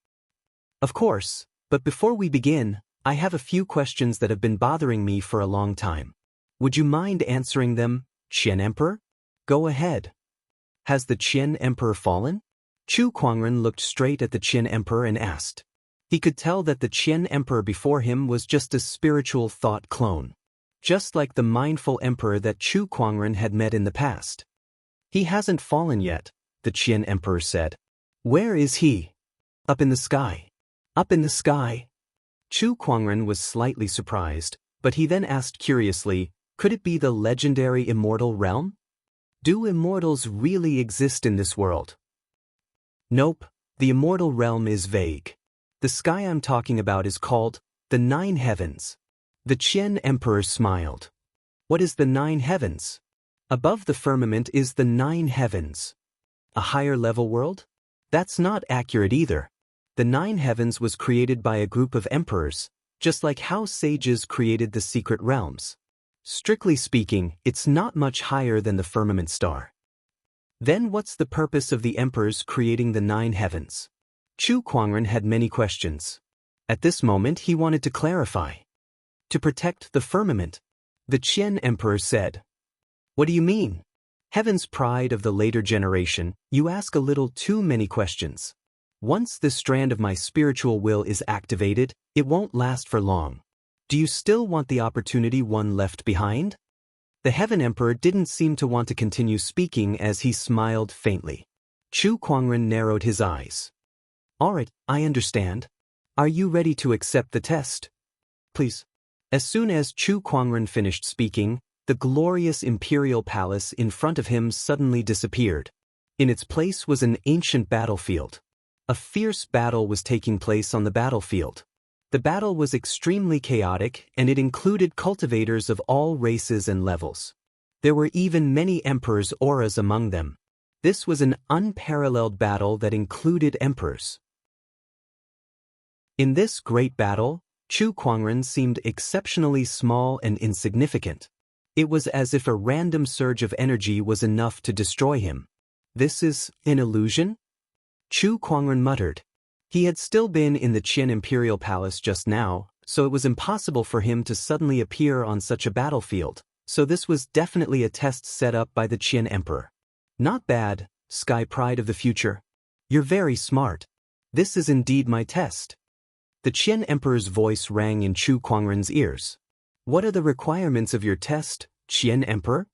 Of course, but before we begin, I have a few questions that have been bothering me for a long time. Would you mind answering them, Qian Emperor? Go ahead. Has the Qian Emperor fallen? Chu Kuangren looked straight at the Qian Emperor and asked. He could tell that the Qian Emperor before him was just a spiritual thought clone, just like the mindful emperor that Chu Kuangren had met in the past. He hasn't fallen yet, the Qian Emperor said. Where is he? Up in the sky. Up in the sky? Chu Kuangren was slightly surprised, but he then asked curiously, could it be the legendary immortal realm? Do immortals really exist in this world? Nope, the immortal realm is vague. The sky I'm talking about is called the Nine Heavens. The Qian Emperor smiled. What is the Nine Heavens? Above the firmament is the Nine Heavens. A higher level world? That's not accurate either. The Nine Heavens was created by a group of emperors, just like how sages created the secret realms. Strictly speaking, it's not much higher than the firmament star. Then what's the purpose of the emperors creating the Nine Heavens? Chu Kuangren had many questions. At this moment he wanted to clarify. To protect the firmament, the Qian Emperor said. What do you mean? Heaven's pride of the later generation, you ask a little too many questions. Once this strand of my spiritual will is activated, it won't last for long. Do you still want the opportunity one left behind? The Heaven Emperor didn't seem to want to continue speaking as he smiled faintly. Chu Kuangren narrowed his eyes. Alright, I understand. Are you ready to accept the test? Please. As soon as Chu Kuangren finished speaking, the glorious imperial palace in front of him suddenly disappeared. In its place was an ancient battlefield. A fierce battle was taking place on the battlefield. The battle was extremely chaotic, and it included cultivators of all races and levels. There were even many emperors' auras among them. This was an unparalleled battle that included emperors. In this great battle, Chu Kuangren seemed exceptionally small and insignificant. It was as if a random surge of energy was enough to destroy him. This is an illusion? Chu Kuangren muttered. He had still been in the Qian Imperial Palace just now, so it was impossible for him to suddenly appear on such a battlefield, so this was definitely a test set up by the Qian Emperor. Not bad, Sky Pride of the future. You're very smart. This is indeed my test. The Qian Emperor's voice rang in Chu Kuangren's ears. What are the requirements of your test, Qian Emperor?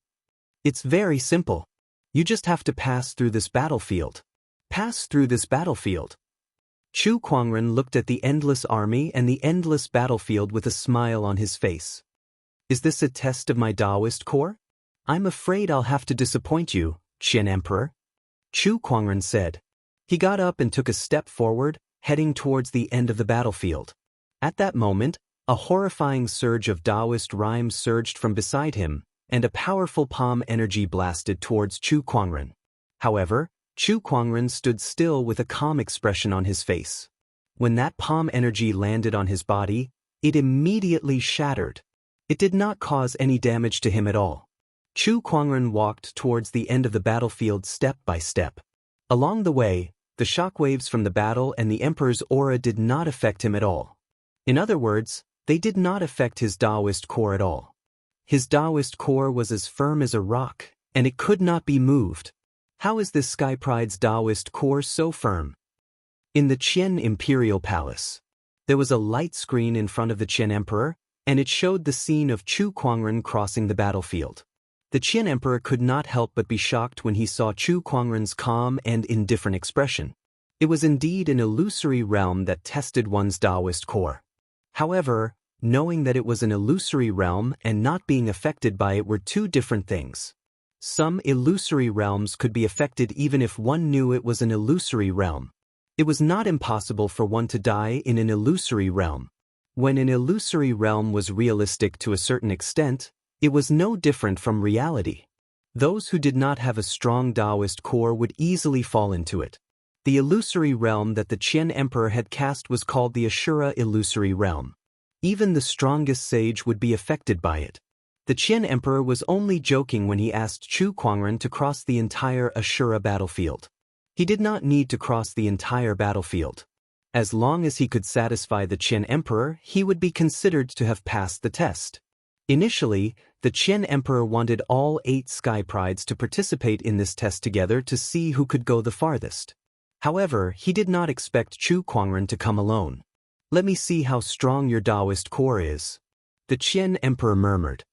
It's very simple. You just have to pass through this battlefield. Pass through this battlefield. Chu Kuangren looked at the endless army and the endless battlefield with a smile on his face. Is this a test of my Taoist core? I'm afraid I'll have to disappoint you, Qian Emperor. Chu Kuangren said. He got up and took a step forward, heading towards the end of the battlefield. At that moment, a horrifying surge of Taoist rhymes surged from beside him, and a powerful palm energy blasted towards Chu Kuangren. However, Chu Kuangren stood still with a calm expression on his face. When that palm energy landed on his body, it immediately shattered. It did not cause any damage to him at all. Chu Kuangren walked towards the end of the battlefield step by step. Along the way, the shockwaves from the battle and the Emperor's aura did not affect him at all. In other words, they did not affect his Taoist core at all. His Taoist core was as firm as a rock, and it could not be moved. How is this Sky Pride's Taoist core so firm? In the Qian Imperial Palace, there was a light screen in front of the Qian Emperor, and it showed the scene of Chu Kuangren crossing the battlefield. The Qian Emperor could not help but be shocked when he saw Chu Kuangren's calm and indifferent expression. It was indeed an illusory realm that tested one's Taoist core. However, knowing that it was an illusory realm and not being affected by it were two different things. Some illusory realms could be affected even if one knew it was an illusory realm. It was not impossible for one to die in an illusory realm. When an illusory realm was realistic to a certain extent, it was no different from reality. Those who did not have a strong Taoist core would easily fall into it. The illusory realm that the Qian Emperor had cast was called the Ashura illusory realm. Even the strongest sage would be affected by it. The Qian Emperor was only joking when he asked Chu Kuangren to cross the entire Ashura battlefield. He did not need to cross the entire battlefield. As long as he could satisfy the Qian Emperor, he would be considered to have passed the test. Initially, the Qian Emperor wanted all 8 Sky Prides to participate in this test together to see who could go the farthest. However, he did not expect Chu Kuangren to come alone. "Let me see how strong your Taoist core is," the Qian Emperor murmured.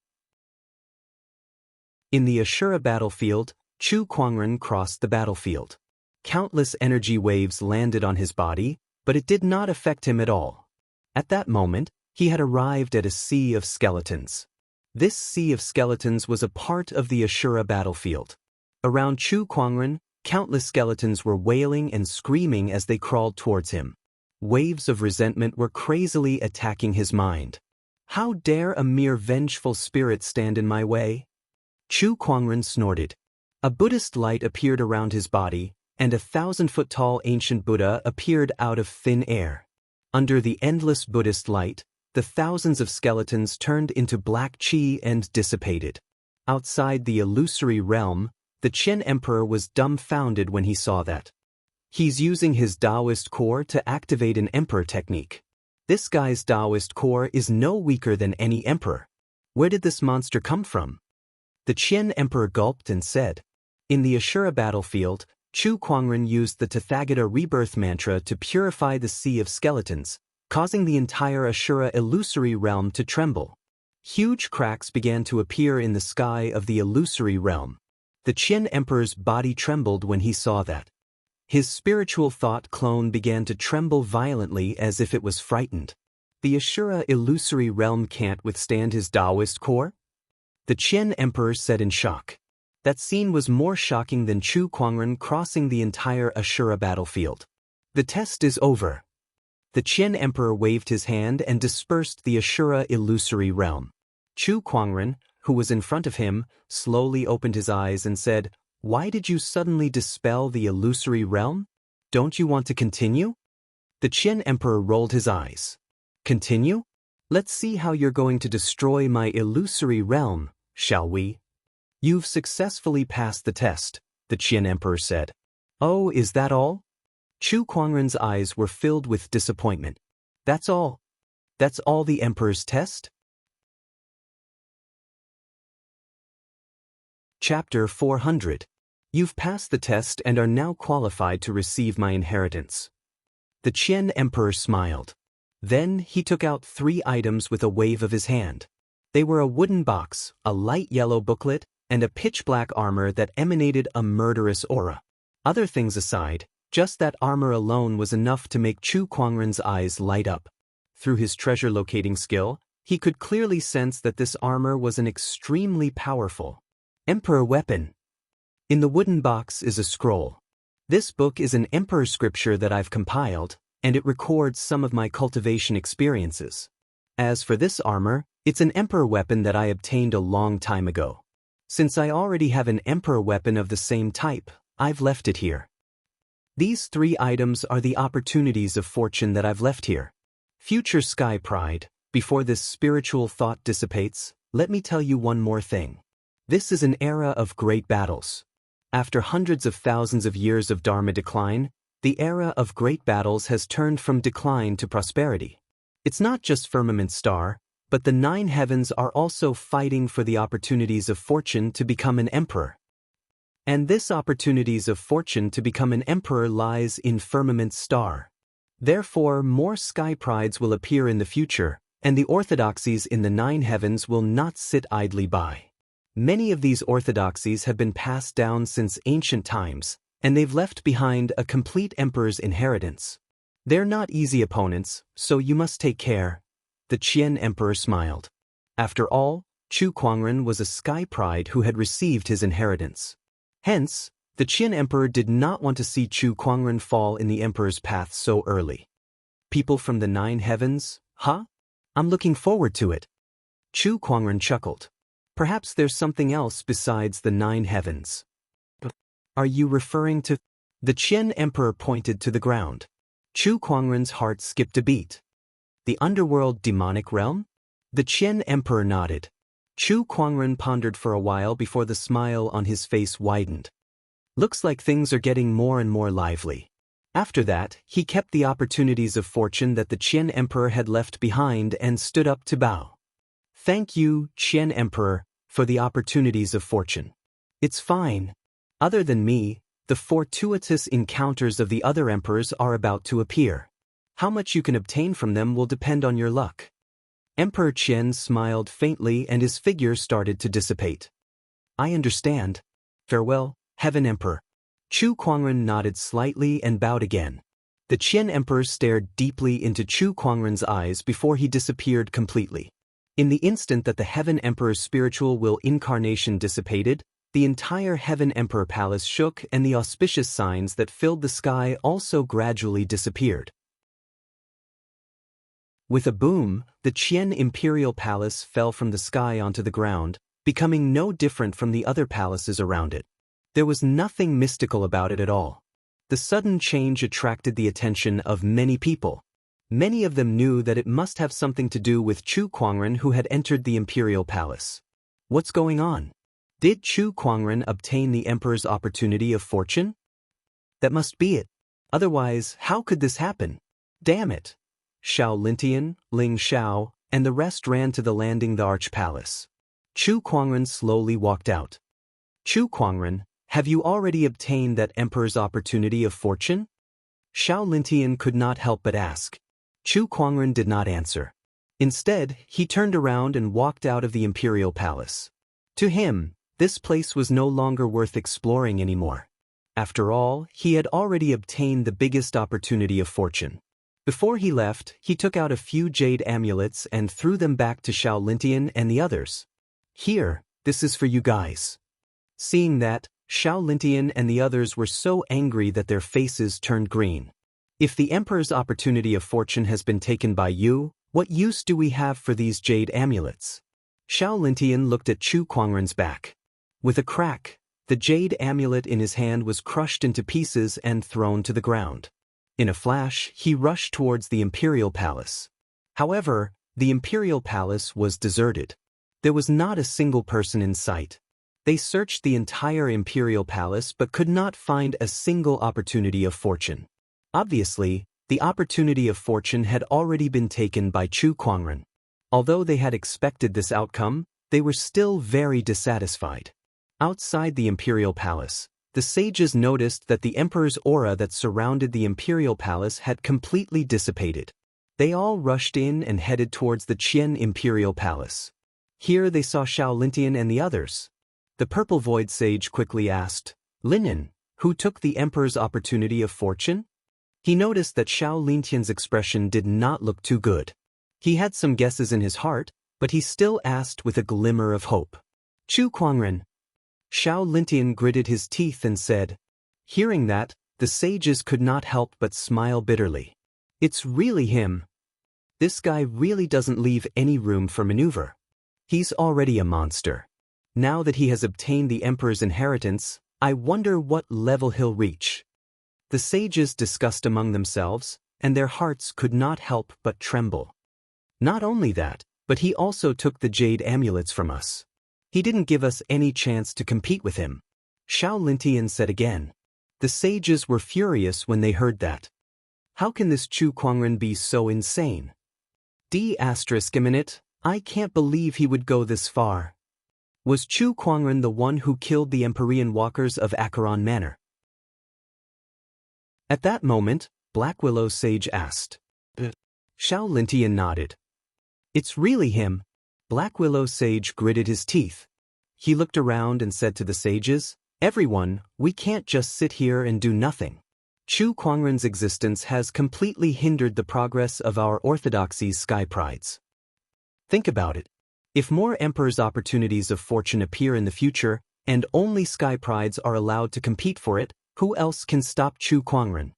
In the Ashura battlefield, Chu Kuangren crossed the battlefield. Countless energy waves landed on his body, but it did not affect him at all. At that moment, he had arrived at a sea of skeletons. This sea of skeletons was a part of the Ashura battlefield. Around Chu Kuangren, countless skeletons were wailing and screaming as they crawled towards him. Waves of resentment were crazily attacking his mind. "How dare a mere vengeful spirit stand in my way?" Chu Kuangren snorted. A Buddhist light appeared around his body, and a 1,000-foot-tall ancient Buddha appeared out of thin air. Under the endless Buddhist light, the thousands of skeletons turned into black qi and dissipated. Outside the illusory realm, the Qian Emperor was dumbfounded when he saw that. He's using his Taoist core to activate an emperor technique. This guy's Taoist core is no weaker than any emperor. Where did this monster come from? The Qian Emperor gulped and said, "In the Ashura battlefield, Chu Kuangren used the Tathagata rebirth mantra to purify the sea of skeletons, causing the entire Ashura illusory realm to tremble. Huge cracks began to appear in the sky of the illusory realm. The Qian Emperor's body trembled when he saw that. His spiritual thought clone began to tremble violently as if it was frightened. The Ashura illusory realm can't withstand his Taoist core?" The Qian Emperor said in shock. That scene was more shocking than Chu Kuangren crossing the entire Ashura battlefield. "The test is over." The Qian Emperor waved his hand and dispersed the Ashura illusory realm. Chu Kuangren, who was in front of him, slowly opened his eyes and said, "Why did you suddenly dispel the illusory realm? Don't you want to continue?" The Qian Emperor rolled his eyes. "Continue? Let's see how you're going to destroy my illusory realm, shall we?" "You've successfully passed the test," the Qian Emperor said. "Oh, is that all?" Chu Kuangren's eyes were filled with disappointment. "That's all? That's all the Emperor's test?" Chapter 400. You've passed the test and are now qualified to receive my inheritance. The Qian Emperor smiled. Then he took out 3 items with a wave of his hand. They were a wooden box, a light yellow booklet, and a pitch-black armor that emanated a murderous aura. Other things aside, just that armor alone was enough to make Chu Kuangren's eyes light up. Through his treasure-locating skill, he could clearly sense that this armor was an extremely powerful emperor weapon. In the wooden box is a scroll. This book is an emperor scripture that I've compiled, and it records some of my cultivation experiences. As for this armor, it's an emperor weapon that I obtained a long time ago. Since I already have an emperor weapon of the same type, I've left it here. These 3 items are the opportunities of fortune that I've left here. Future Sky Pride, before this spiritual thought dissipates, let me tell you one more thing. This is an era of great battles. After hundreds of thousands of years of Dharma decline, the era of great battles has turned from decline to prosperity. It's not just Firmament Star, but the 9 heavens are also fighting for the opportunities of fortune to become an emperor. And this opportunities of fortune to become an emperor lies in Firmament Star. Therefore, more Sky Prides will appear in the future, and the orthodoxies in the 9 heavens will not sit idly by. Many of these orthodoxies have been passed down since ancient times, and they've left behind a complete emperor's inheritance. They're not easy opponents, so you must take care. The Qian Emperor smiled. After all, Chu Kuangren was a Sky Pride who had received his inheritance. Hence, the Qian Emperor did not want to see Chu Kuangren fall in the Emperor's path so early. People from the 9 heavens, huh? I'm looking forward to it. Chu Kuangren chuckled. Perhaps there's something else besides the 9 heavens. Are you referring to? The Qian Emperor pointed to the ground. Chu Kuangren's heart skipped a beat. The underworld demonic realm? The Qian Emperor nodded. Chu Kuangren pondered for a while before the smile on his face widened. Looks like things are getting more and more lively. After that, he kept the opportunities of fortune that the Qian Emperor had left behind and stood up to bow. Thank you, Qian Emperor, for the opportunities of fortune. It's fine. Other than me, the fortuitous encounters of the other emperors are about to appear. How much you can obtain from them will depend on your luck. Emperor Qian smiled faintly and his figure started to dissipate. I understand. Farewell, Heaven Emperor. Chu Kuangren nodded slightly and bowed again. The Qian Emperor stared deeply into Chu Kuangren's eyes before he disappeared completely. In the instant that the Heaven Emperor's spiritual will incarnation dissipated, the entire Heaven Emperor Palace shook and the auspicious signs that filled the sky also gradually disappeared. With a boom, the Qian Imperial Palace fell from the sky onto the ground, becoming no different from the other palaces around it. There was nothing mystical about it at all. The sudden change attracted the attention of many people. Many of them knew that it must have something to do with Chu Kuangren who had entered the Imperial Palace. What's going on? Did Chu Kuangren obtain the Emperor's opportunity of fortune? That must be it. Otherwise, how could this happen? Damn it. Xiao Lintian, Ling Xiao, and the rest ran to the landing the Arch Palace. Chu Kuangren slowly walked out. Chu Kuangren, have you already obtained that Emperor's opportunity of fortune? Xiao Lintian could not help but ask. Chu Kuangren did not answer. Instead, he turned around and walked out of the Imperial Palace. To him, this place was no longer worth exploring anymore. After all, he had already obtained the biggest opportunity of fortune. Before he left, he took out a few jade amulets and threw them back to Xiao Lintian and the others. Here, this is for you guys. Seeing that, Xiao Lintian and the others were so angry that their faces turned green. If the Emperor's opportunity of fortune has been taken by you, what use do we have for these jade amulets? Xiao Lintian looked at Chu Kuangren's back. With a crack, the jade amulet in his hand was crushed into pieces and thrown to the ground. In a flash, he rushed towards the Imperial Palace. However, the Imperial Palace was deserted. There was not a single person in sight. They searched the entire Imperial Palace but could not find a single opportunity of fortune. Obviously, the opportunity of fortune had already been taken by Chu Kuangren. Although they had expected this outcome, they were still very dissatisfied. Outside the Imperial Palace, the sages noticed that the Emperor's aura that surrounded the Imperial Palace had completely dissipated. They all rushed in and headed towards the Qian Imperial Palace. Here they saw Xiao Lintian and the others. The Purple Void Sage quickly asked, Linen, who took the Emperor's opportunity of fortune? He noticed that Xiao Lintian's expression did not look too good. He had some guesses in his heart, but he still asked with a glimmer of hope. Chu Kuangren. Xiao Lintian gritted his teeth and said. Hearing that, the sages could not help but smile bitterly. It's really him. This guy really doesn't leave any room for maneuver. He's already a monster. Now that he has obtained the Emperor's inheritance, I wonder what level he'll reach. The sages discussed among themselves, and their hearts could not help but tremble. Not only that, but he also took the jade amulets from us. He didn't give us any chance to compete with him. Xiao Lintian said again. The sages were furious when they heard that. How can this Chu Kuangren be so insane? D***minute, I can't believe he would go this far. Was Chu Kuangren the one who killed the Empyrean walkers of Acheron Manor? At that moment, Black Willow Sage asked. Xiao Lintian nodded. It's really him. Black Willow Sage gritted his teeth. He looked around and said to the sages, Everyone, we can't just sit here and do nothing. Chu Kuangren's existence has completely hindered the progress of our orthodoxy's sky prides. Think about it. If more Emperor's opportunities of fortune appear in the future, and only sky prides are allowed to compete for it, who else can stop Chu Kuangren?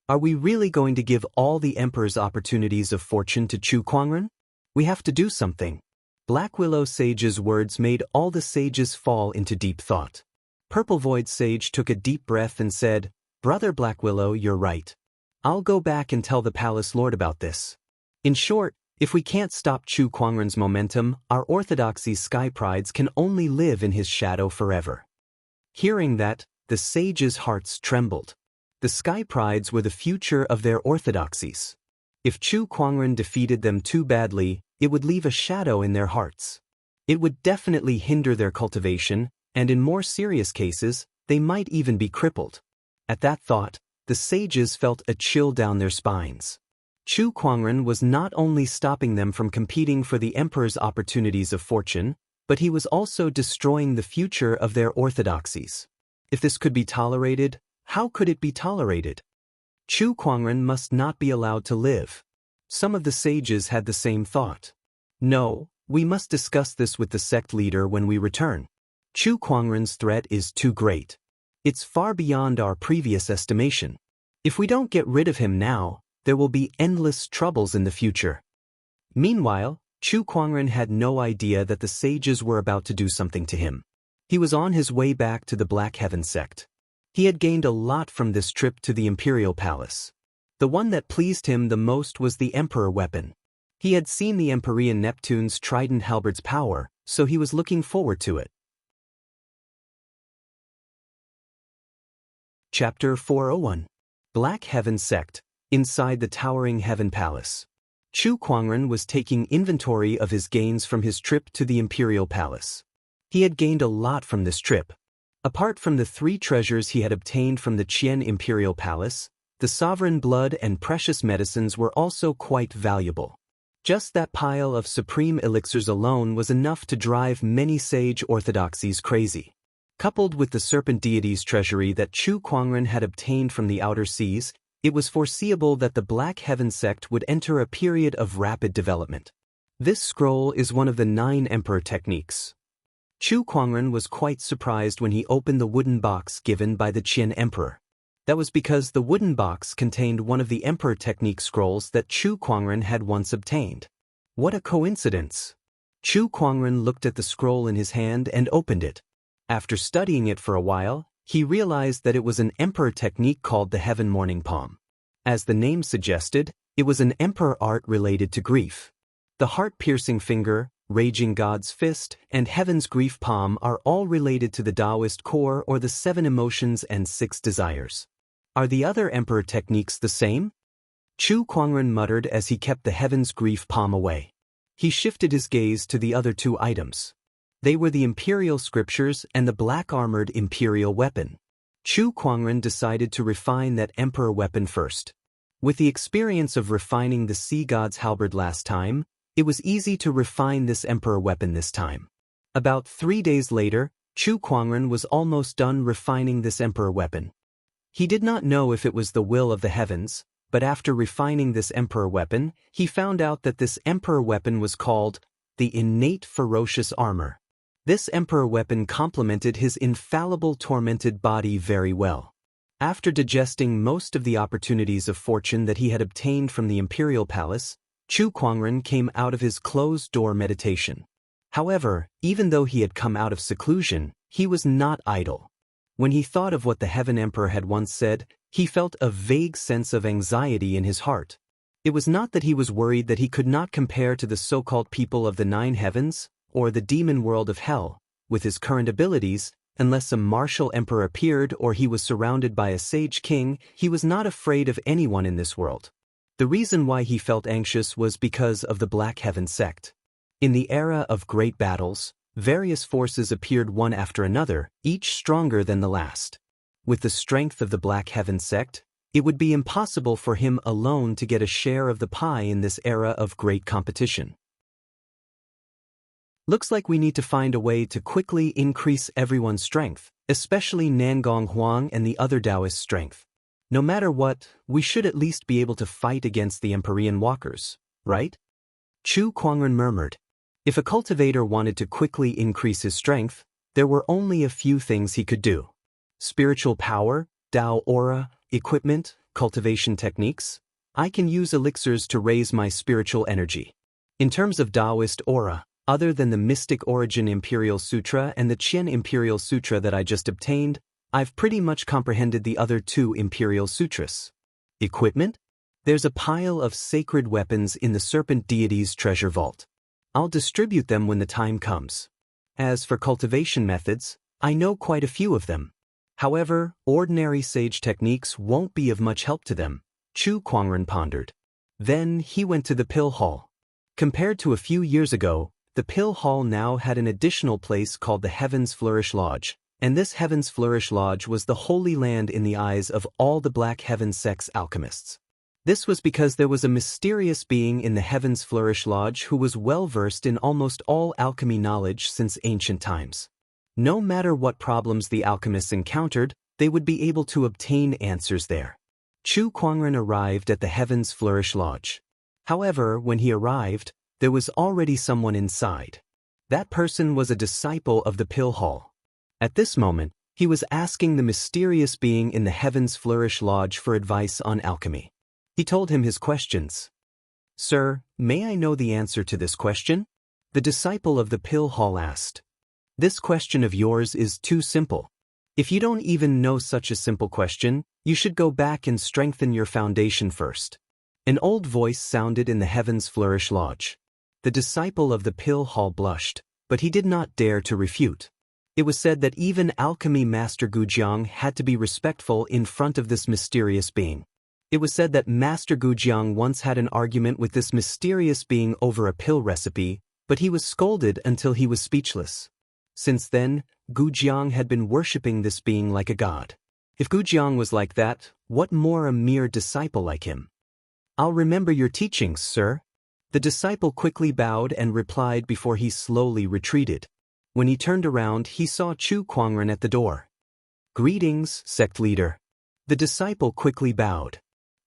Are we really going to give all the Emperor's opportunities of fortune to Chu Kuangren? We have to do something. Black Willow Sage's words made all the sages fall into deep thought. Purple Void Sage took a deep breath and said, Brother Black Willow, you're right. I'll go back and tell the Palace Lord about this. In short, If we can't stop Chu Kuangren's momentum, our orthodoxy's sky prides can only live in his shadow forever. Hearing that, the sages' hearts trembled. The sky prides were the future of their orthodoxies. If Chu Kuangren defeated them too badly, it would leave a shadow in their hearts. It would definitely hinder their cultivation, and in more serious cases, they might even be crippled. At that thought, the sages felt a chill down their spines. Chu Kuangren was not only stopping them from competing for the emperor's opportunities of fortune, but he was also destroying the future of their orthodoxies. If this could be tolerated, how could it be tolerated? Chu Kuangren must not be allowed to live. Some of the sages had the same thought. No, we must discuss this with the sect leader when we return. Chu Kuangren's threat is too great. It's far beyond our previous estimation. If we don't get rid of him now, there will be endless troubles in the future. Meanwhile, Chu Kuangren had no idea that the sages were about to do something to him. He was on his way back to the Black Heaven sect. He had gained a lot from this trip to the Imperial Palace. The one that pleased him the most was the Emperor weapon. He had seen the Empyrean Neptune's trident halberd's power, so he was looking forward to it. Chapter 401. Black Heaven Sect. Inside the towering Heaven Palace. Chu Kuangren was taking inventory of his gains from his trip to the Imperial Palace. He had gained a lot from this trip. Apart from the 3 treasures he had obtained from the Qian Imperial Palace, the sovereign blood and precious medicines were also quite valuable. Just that pile of supreme elixirs alone was enough to drive many sage orthodoxies crazy. Coupled with the serpent deity's treasury that Chu Kuangren had obtained from the outer seas, it was foreseeable that the Black Heaven sect would enter a period of rapid development. This scroll is one of the 9 emperor techniques. Chu Kuangren was quite surprised when he opened the wooden box given by the Qian emperor. That was because the wooden box contained one of the emperor technique scrolls that Chu Kuangren had once obtained. What a coincidence! Chu Kuangren looked at the scroll in his hand and opened it. After studying it for a while, he realized that it was an emperor technique called the Heaven Morning Palm. As the name suggested, it was an emperor art related to grief. The heart-piercing finger, raging God's fist, and Heaven's grief palm are all related to the Taoist core or the 7 emotions and 6 desires. Are the other emperor techniques the same? Chu Kuangren muttered as he kept the Heaven's grief palm away. He shifted his gaze to the other 2 items. They were the imperial scriptures and the black-armored imperial weapon. Chu Kuangren decided to refine that emperor weapon first. With the experience of refining the sea god's halberd last time, it was easy to refine this emperor weapon this time. About 3 days later, Chu Kuangren was almost done refining this emperor weapon. He did not know if it was the will of the heavens, but after refining this emperor weapon, he found out that this emperor weapon was called the innate ferocious armor. This emperor weapon complemented his infallible tormented body very well. After digesting most of the opportunities of fortune that he had obtained from the imperial palace, Chu Kuangren came out of his closed-door meditation. However, even though he had come out of seclusion, he was not idle. When he thought of what the Heaven Emperor had once said, he felt a vague sense of anxiety in his heart. It was not that he was worried that he could not compare to the so-called people of the 9 heavens, or the demon world of hell, with his current abilities. Unless a martial emperor appeared or he was surrounded by a sage king, he was not afraid of anyone in this world. The reason why he felt anxious was because of the Black Heaven sect. In the era of great battles, various forces appeared one after another, each stronger than the last. With the strength of the Black Heaven sect, it would be impossible for him alone to get a share of the pie in this era of great competition. Looks like we need to find a way to quickly increase everyone's strength, especially Nangong Huang and the other Taoist strength. No matter what, we should at least be able to fight against the Empyrean walkers, right? Chu Kuangren murmured. If a cultivator wanted to quickly increase his strength, there were only a few things he could do. Spiritual power, Tao aura, equipment, cultivation techniques. I can use elixirs to raise my spiritual energy. In terms of Taoist aura, other than the Mystic Origin Imperial Sutra and the Qian Imperial Sutra that I just obtained, I've pretty much comprehended the other 2 Imperial Sutras. Equipment? There's a pile of sacred weapons in the serpent deity's treasure vault. I'll distribute them when the time comes. As for cultivation methods, I know quite a few of them. However, ordinary sage techniques won't be of much help to them, Chu Kuangren pondered. Then he went to the pill hall. Compared to a few years ago, the pill hall now had an additional place called the Heavens Flourish Lodge, and this Heavens Flourish Lodge was the holy land in the eyes of all the Black Heaven sects alchemists. This was because there was a mysterious being in the Heavens Flourish Lodge who was well versed in almost all alchemy knowledge since ancient times. No matter what problems the alchemists encountered, they would be able to obtain answers there. Chu Kuangren arrived at the Heavens Flourish Lodge. However, when he arrived, there was already someone inside. That person was a disciple of the pill hall. At this moment, he was asking the mysterious being in the Heavens Flourish Lodge for advice on alchemy. He told him his questions. "Sir, may I know the answer to this question?" The disciple of the pill hall asked. "This question of yours is too simple. If you don't even know such a simple question, you should go back and strengthen your foundation first." An old voice sounded in the Heavens Flourish Lodge. The disciple of the pill hall blushed, but he did not dare to refute. It was said that even alchemy master Gujiang had to be respectful in front of this mysterious being. It was said that Master Gujiang once had an argument with this mysterious being over a pill recipe, but he was scolded until he was speechless. Since then, Gujiang had been worshipping this being like a god. If Gujiang was like that, what more a mere disciple like him? "I'll remember your teachings, sir." The disciple quickly bowed and replied before he slowly retreated. When he turned around, he saw Chu Kuangren at the door. "Greetings, sect leader." The disciple quickly bowed.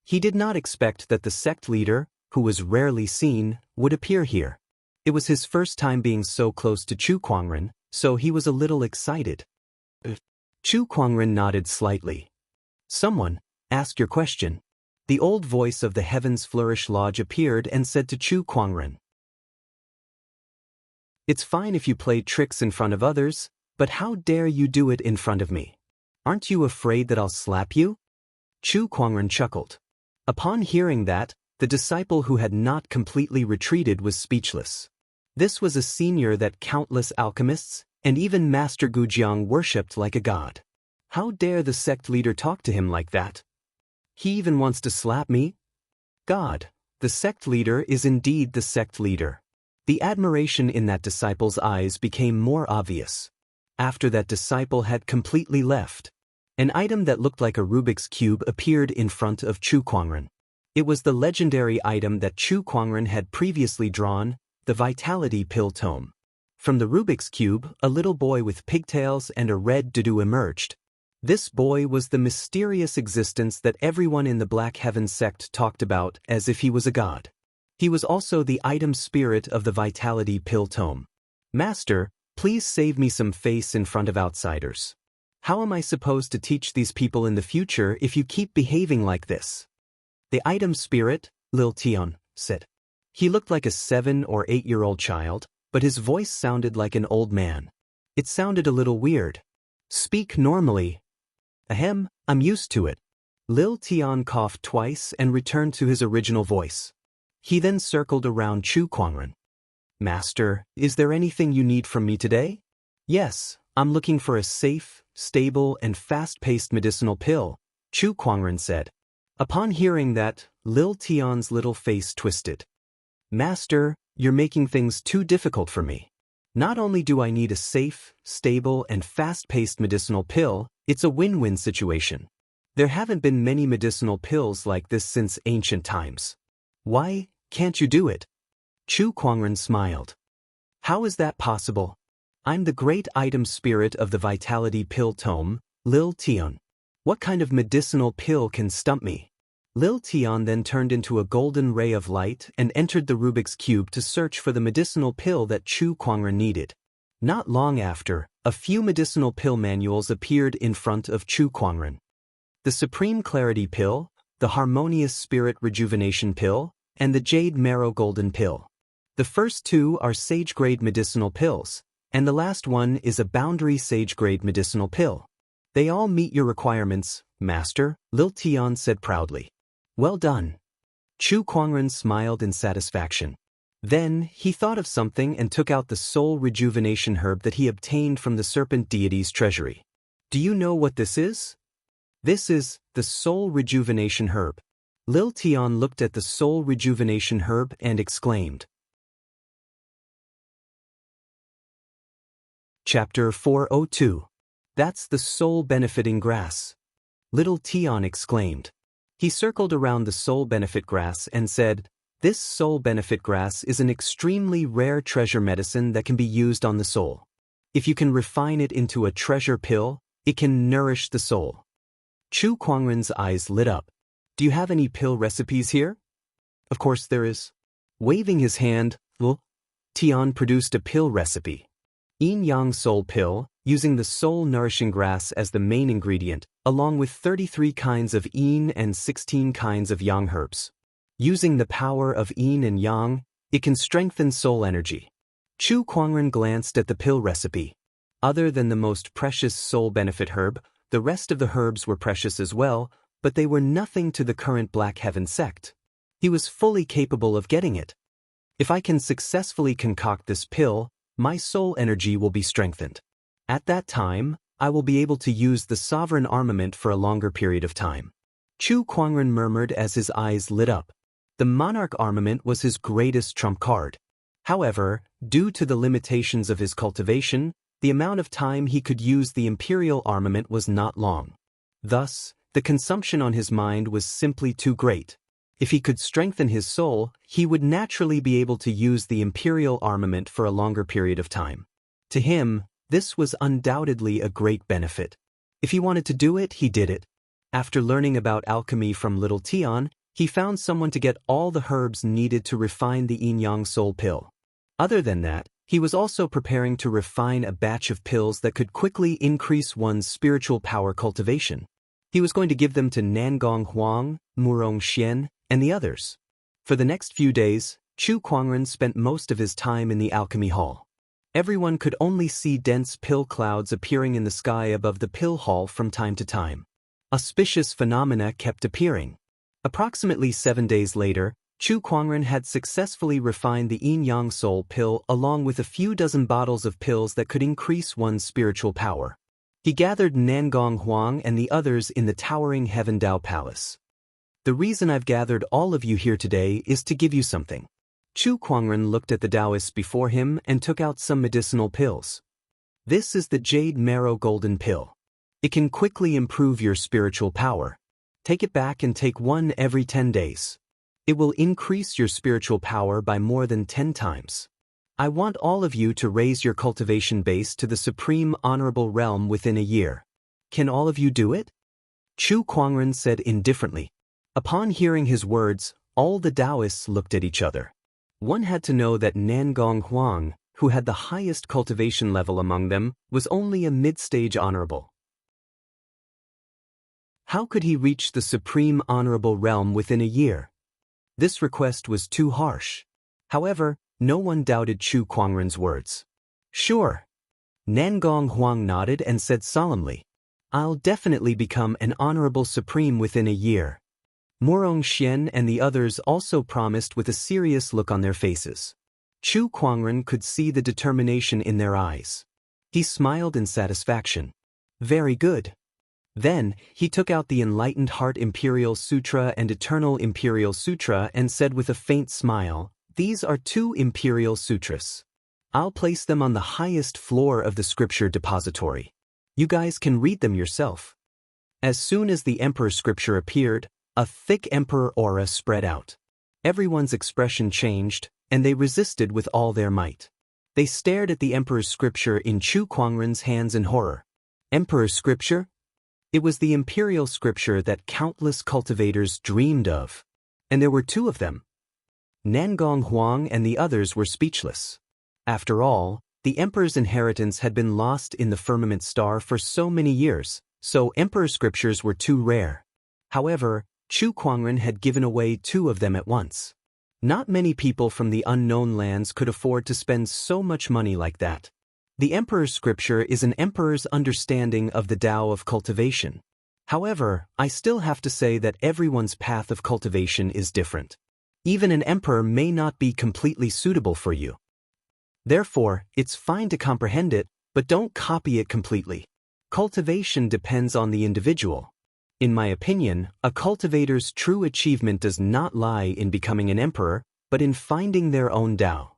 He did not expect that the sect leader, who was rarely seen, would appear here. It was his first time being so close to Chu Kuangren, so he was a little excited. Chu Kuangren nodded slightly. "Someone, ask your question." The old voice of the Heavens Flourish Lodge appeared and said to Chu Kuangren, "It's fine if you play tricks in front of others, but how dare you do it in front of me? Aren't you afraid that I'll slap you?" Chu Kuangren chuckled. Upon hearing that, the disciple who had not completely retreated was speechless. This was a senior that countless alchemists, and even Master Gujiang worshipped like a god. How dare the sect leader talk to him like that? He even wants to slap me? God, the sect leader is indeed the sect leader. The admiration in that disciple's eyes became more obvious. After that disciple had completely left, an item that looked like a Rubik's Cube appeared in front of Chu Kuangren. It was the legendary item that Chu Kuangren had previously drawn, the Vitality Pill Tome. From the Rubik's Cube, a little boy with pigtails and a red doo emerged. This boy was the mysterious existence that everyone in the Black Heaven sect talked about as if he was a god. He was also the item spirit of the Vitality Pill Tome. "Master, please save me some face in front of outsiders. How am I supposed to teach these people in the future if you keep behaving like this?" The item spirit, Lil Tion, said. He looked like a 7 or 8-year-old child, but his voice sounded like an old man. It sounded a little weird. "Speak normally." "Ahem, I'm used to it." Lil Tion coughed twice and returned to his original voice. He then circled around Chu Kuangren. "Master, is there anything you need from me today?" "Yes, I'm looking for a safe, stable, and fast-paced medicinal pill," Chu Kuangren said. Upon hearing that, Lil Tion's little face twisted. "Master, you're making things too difficult for me. Not only do I need a safe, stable, and fast-paced medicinal pill, it's a win-win situation. There haven't been many medicinal pills like this since ancient times. Why can't you do it?" Chu Kuangren smiled. "How is that possible? I'm the great item spirit of the Vitality Pill Tome, Lil Tion. What kind of medicinal pill can stump me?" Lil Tion then turned into a golden ray of light and entered the Rubik's Cube to search for the medicinal pill that Chu Kuangren needed. Not long after, a few medicinal pill manuals appeared in front of Chu Kuangren. The Supreme Clarity Pill, the Harmonious Spirit Rejuvenation Pill, and the Jade Marrow Golden Pill. The first two are Sage-grade medicinal pills, and the last one is a Boundary Sage-grade medicinal pill. They all meet your requirements, Master, Lil Tion said proudly. "Well done. Chu Kuangren smiled in satisfaction. Then, he thought of something and took out the soul rejuvenation herb that he obtained from the serpent deity's treasury. Do you know what this is? This is the soul rejuvenation herb. Lil Tian looked at the soul rejuvenation herb and exclaimed. Chapter 402. That's the soul-benefiting grass. Little Tian exclaimed. He circled around the soul-benefit grass and said, "This soul-benefit grass is an extremely rare treasure medicine that can be used on the soul. If you can refine it into a treasure pill, it can nourish the soul." Chu Kuangren's eyes lit up. "Do you have any pill recipes here?" "Of course there is." Waving his hand, Lil Tian produced a pill recipe. Yin Yang Soul Pill, using the soul-nourishing grass as the main ingredient, along with 33 kinds of yin and 16 kinds of yang herbs. Using the power of yin and yang, it can strengthen soul energy. Chu Kuangren glanced at the pill recipe. Other than the most precious soul benefit herb, the rest of the herbs were precious as well, but they were nothing to the current Black Heaven sect. He was fully capable of getting it. If I can successfully concoct this pill, my soul energy will be strengthened. At that time, I will be able to use the sovereign armament for a longer period of time. Chu Kuangren murmured as his eyes lit up. The monarch armament was his greatest trump card. However, due to the limitations of his cultivation, the amount of time he could use the imperial armament was not long. Thus, the consumption on his mind was simply too great. If he could strengthen his soul, he would naturally be able to use the imperial armament for a longer period of time. To him, this was undoubtedly a great benefit. If he wanted to do it, he did it. After learning about alchemy from Little Tian, he found someone to get all the herbs needed to refine the Yin Yang Soul Pill. Other than that, he was also preparing to refine a batch of pills that could quickly increase one's spiritual power cultivation. He was going to give them to Nangong Huang, Murong Xian, and the others. For the next few days, Chu Kuangren spent most of his time in the alchemy hall. Everyone could only see dense pill clouds appearing in the sky above the pill hall from time to time. Auspicious phenomena kept appearing. Approximately 7 days later, Chu Kuangren had successfully refined the Yin Yang Soul Pill along with a few dozen bottles of pills that could increase one's spiritual power. He gathered Nangong Huang and the others in the towering Heaven Dao Palace. "The reason I've gathered all of you here today is to give you something." Chu Kuangren looked at the Taoists before him and took out some medicinal pills. "This is the Jade Marrow Golden Pill. It can quickly improve your spiritual power. Take it back and take one every 10 days. It will increase your spiritual power by more than 10 times. I want all of you to raise your cultivation base to the supreme honorable realm within a year. Can all of you do it?" Chu Kuangren said indifferently. Upon hearing his words, all the Taoists looked at each other. One had to know that Nangong Huang, who had the highest cultivation level among them, was only a mid-stage honorable. How could he reach the supreme honorable realm within a year? This request was too harsh. However, no one doubted Chu Kuangren's words. "Sure." Nangong Huang nodded and said solemnly, "I'll definitely become an honorable supreme within a year." Murong Xian and the others also promised with a serious look on their faces. Chu Kuangren could see the determination in their eyes. He smiled in satisfaction. "Very good." Then, he took out the Enlightened Heart Imperial Sutra and Eternal Imperial Sutra and said with a faint smile, "These are 2 Imperial Sutras. I'll place them on the highest floor of the scripture depository. You guys can read them yourself." As soon as the Emperor scripture appeared, a thick Emperor aura spread out. Everyone's expression changed, and they resisted with all their might. They stared at the Emperor's scripture in Chu Kuangren's hands in horror. Emperor's scripture? It was the imperial scripture that countless cultivators dreamed of. And there were 2 of them. Nangong Huang and the others were speechless. After all, the Emperor's inheritance had been lost in the firmament star for so many years, so Emperor scriptures were too rare. However, Chu Kuangren had given away 2 of them at once. Not many people from the unknown lands could afford to spend so much money like that. The Emperor's scripture is an emperor's understanding of the Tao of cultivation. However, I still have to say that everyone's path of cultivation is different. Even an emperor may not be completely suitable for you. Therefore, it's fine to comprehend it, but don't copy it completely. Cultivation depends on the individual. In my opinion, a cultivator's true achievement does not lie in becoming an emperor, but in finding their own Tao.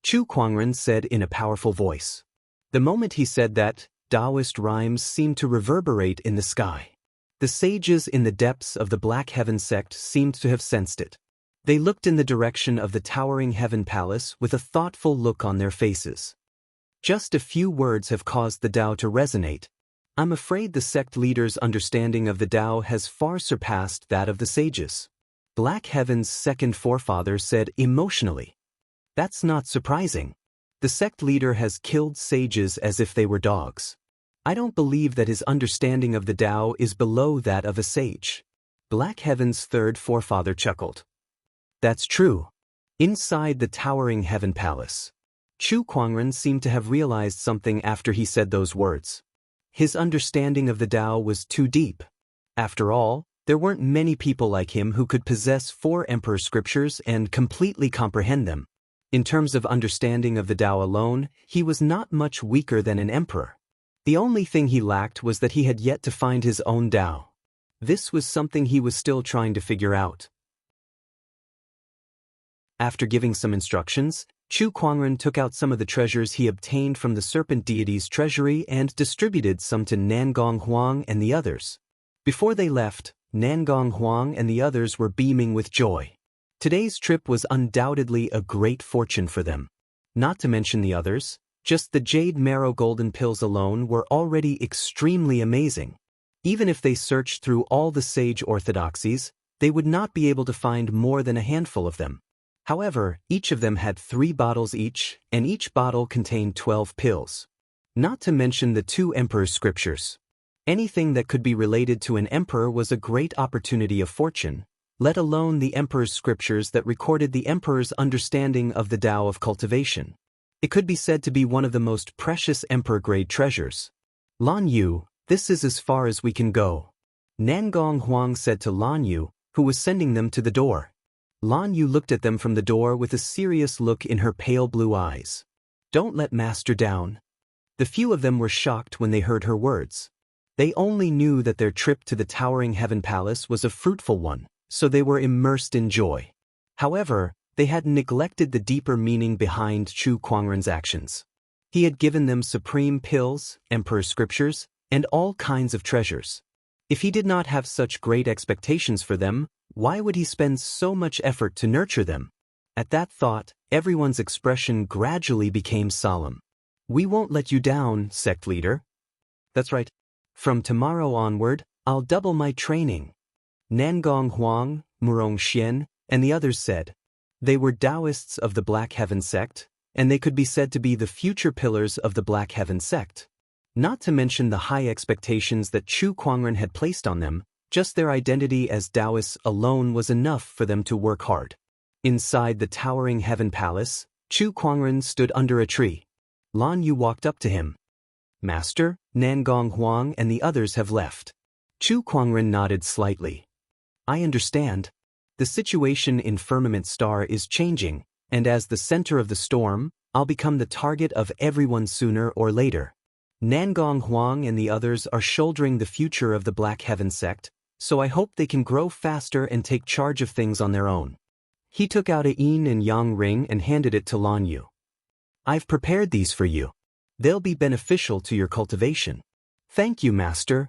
Chu Kuangren said in a powerful voice. The moment he said that, Taoist rhymes seemed to reverberate in the sky. The sages in the depths of the Black Heaven sect seemed to have sensed it. They looked in the direction of the towering heaven palace with a thoughtful look on their faces. Just a few words have caused the Tao to resonate. I'm afraid the sect leader's understanding of the Tao has far surpassed that of the sages. Black Heaven's second forefather said emotionally. That's not surprising. The sect leader has killed sages as if they were dogs. I don't believe that his understanding of the Tao is below that of a sage. Black Heaven's third forefather chuckled. That's true. Inside the towering heaven palace, Chu Kuangren seemed to have realized something after he said those words. His understanding of the Tao was too deep. After all, there weren't many people like him who could possess 4 emperor scriptures and completely comprehend them. In terms of understanding of the Tao alone, he was not much weaker than an emperor. The only thing he lacked was that he had yet to find his own Tao. This was something he was still trying to figure out. After giving some instructions, Chu Kuangren took out some of the treasures he obtained from the serpent deity's treasury and distributed some to Nangong Huang and the others. Before they left, Nangong Huang and the others were beaming with joy. Today's trip was undoubtedly a great fortune for them. Not to mention the others, just the jade marrow golden pills alone were already extremely amazing. Even if they searched through all the sage orthodoxies, they would not be able to find more than a handful of them. However, each of them had 3 bottles each, and each bottle contained 12 pills. Not to mention the 2 emperor's scriptures. Anything that could be related to an emperor was a great opportunity of fortune, let alone the emperor's scriptures that recorded the emperor's understanding of the Tao of cultivation. It could be said to be one of the most precious emperor-grade treasures. Lan Yu, this is as far as we can go. Nangong Huang said to Lan Yu, who was sending them to the door. Lan Yu looked at them from the door with a serious look in her pale blue eyes. Don't let Master down. The few of them were shocked when they heard her words. They only knew that their trip to the towering heaven palace was a fruitful one, so they were immersed in joy. However, they had neglected the deeper meaning behind Chu Kuangren's actions. He had given them supreme pills, emperor scriptures, and all kinds of treasures. If he did not have such great expectations for them, why would he spend so much effort to nurture them? At that thought, everyone's expression gradually became solemn. We won't let you down, sect leader. That's right. From tomorrow onward, I'll double my training. Nangong Huang, Murong Xian, and the others said. They were Taoists of the Black Heaven sect, and they could be said to be the future pillars of the Black Heaven sect. Not to mention the high expectations that Chu Kuangren had placed on them, just their identity as Taoists alone was enough for them to work hard. Inside the towering heaven palace, Chu Kuangren stood under a tree. Lan Yu walked up to him. Master, Nangong Huang and the others have left. Chu Kuangren nodded slightly. I understand. The situation in Firmament Star is changing, and as the center of the storm, I'll become the target of everyone sooner or later. Nangong Huang and the others are shouldering the future of the Black Heaven sect, so I hope they can grow faster and take charge of things on their own. He took out a yin and yang ring and handed it to Lan Yu. I've prepared these for you. They'll be beneficial to your cultivation. Thank you, Master.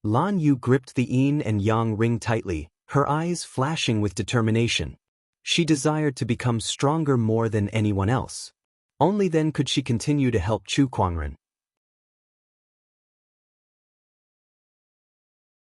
Lan Yu gripped the yin and yang ring tightly, her eyes flashing with determination. She desired to become stronger more than anyone else. Only then could she continue to help Chu Kuangren.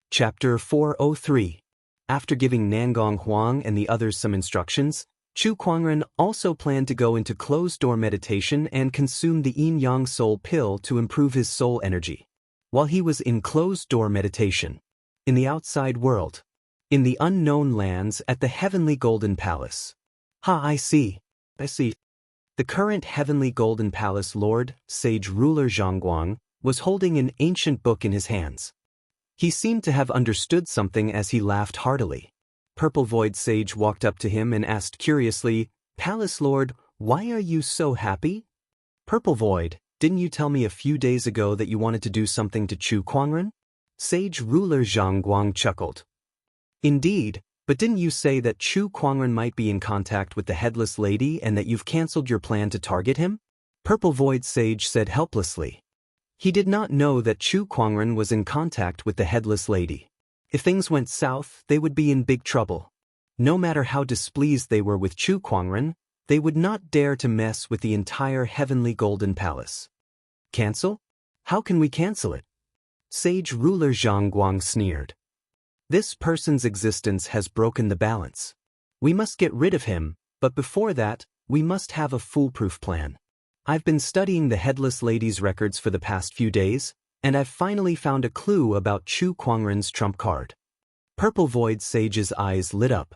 Chapter 403. After giving Nangong Huang and the others some instructions, Chu Kuangren also planned to go into closed-door meditation and consume the yin-yang soul pill to improve his soul energy. While he was in closed-door meditation, in the outside world, in the unknown lands at the Heavenly Golden Palace. I see. The current Heavenly Golden Palace Lord, Sage Ruler Zhangguang, was holding an ancient book in his hands. He seemed to have understood something as he laughed heartily. Purple Void Sage walked up to him and asked curiously, "Palace Lord, why are you so happy?" "Purple Void, didn't you tell me a few days ago that you wanted to do something to Chu Kuangren?" Sage ruler Zhang Guang chuckled. "Indeed, but didn't you say that Chu Kuangren might be in contact with the Headless Lady and that you've cancelled your plan to target him?" Purple Void Sage said helplessly. He did not know that Chu Kuangren was in contact with the Headless Lady. If things went south, they would be in big trouble. No matter how displeased they were with Chu Kuangren, they would not dare to mess with the entire Heavenly Golden Palace. "Cancel? How can we cancel it?" Sage ruler Zhang Guang sneered. "This person's existence has broken the balance. We must get rid of him, but before that, we must have a foolproof plan. I've been studying the Headless Lady's records for the past few days, and I've finally found a clue about Chu Kuangren's trump card." Purple Void Sage's eyes lit up.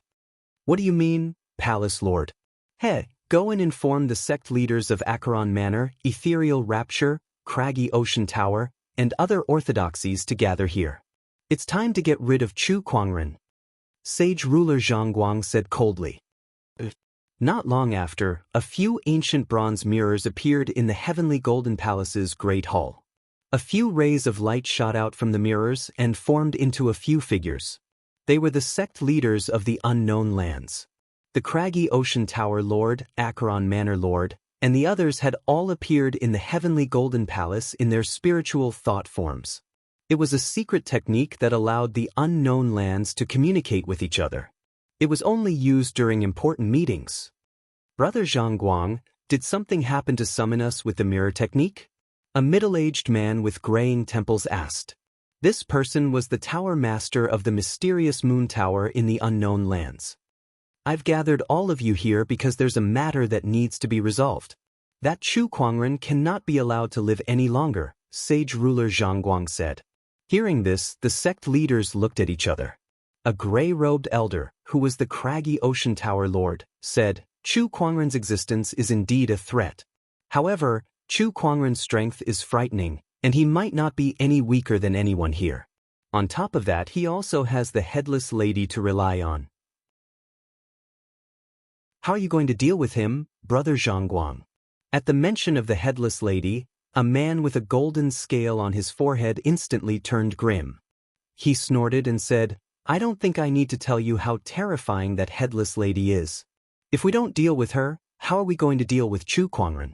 "What do you mean, Palace Lord?" "Hey, go and inform the sect leaders of Acheron Manor, Ethereal Rapture, Craggy Ocean Tower, and other orthodoxies to gather here. It's time to get rid of Chu Kuangren." Sage ruler Zhang Guang said coldly. Not long after, a few ancient bronze mirrors appeared in the Heavenly Golden Palace's Great Hall. A few rays of light shot out from the mirrors and formed into a few figures. They were the sect leaders of the Unknown Lands. The Craggy Ocean Tower Lord, Acheron Manor Lord, and the others had all appeared in the Heavenly Golden Palace in their spiritual thought forms. It was a secret technique that allowed the Unknown Lands to communicate with each other. It was only used during important meetings. "Brother Zhang Guang, did something happen to summon us with the mirror technique?" A middle-aged man with graying temples asked. This person was the tower master of the mysterious moon tower in the Unknown Lands. "I've gathered all of you here because there's a matter that needs to be resolved. That Chu Kuangren cannot be allowed to live any longer," Sage ruler Zhang Guang said. Hearing this, the sect leaders looked at each other. A gray-robed elder, who was the Craggy Ocean Tower Lord, said, "Chu Kuangren's existence is indeed a threat. However, Chu Kuangren's strength is frightening, and he might not be any weaker than anyone here. On top of that, he also has the Headless Lady to rely on. How are you going to deal with him, Brother Zhang Guang?" At the mention of the Headless Lady, a man with a golden scale on his forehead instantly turned grim. He snorted and said, "I don't think I need to tell you how terrifying that Headless Lady is. If we don't deal with her, how are we going to deal with Chu Kuangren?"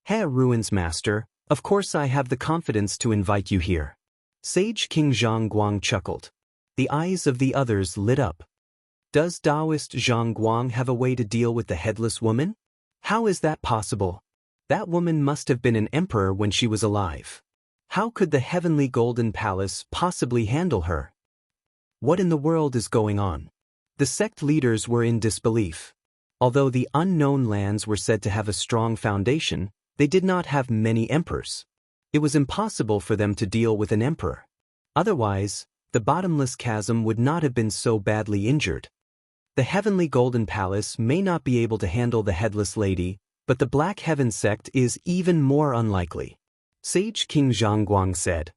"Hey, Ruins Master, of course I have the confidence to invite you here." Sage King Zhang Guang chuckled. The eyes of the others lit up. "Does Taoist Zhang Guang have a way to deal with the Headless Woman? How is that possible? That woman must have been an emperor when she was alive. How could the Heavenly Golden Palace possibly handle her? What in the world is going on?" The sect leaders were in disbelief. Although the Unknown Lands were said to have a strong foundation, they did not have many emperors. It was impossible for them to deal with an emperor. Otherwise, the bottomless chasm would not have been so badly injured. The Heavenly Golden Palace may not be able to handle the Headless Lady, but the Black Heaven sect is even more unlikely. Sage King Zhang Guang said.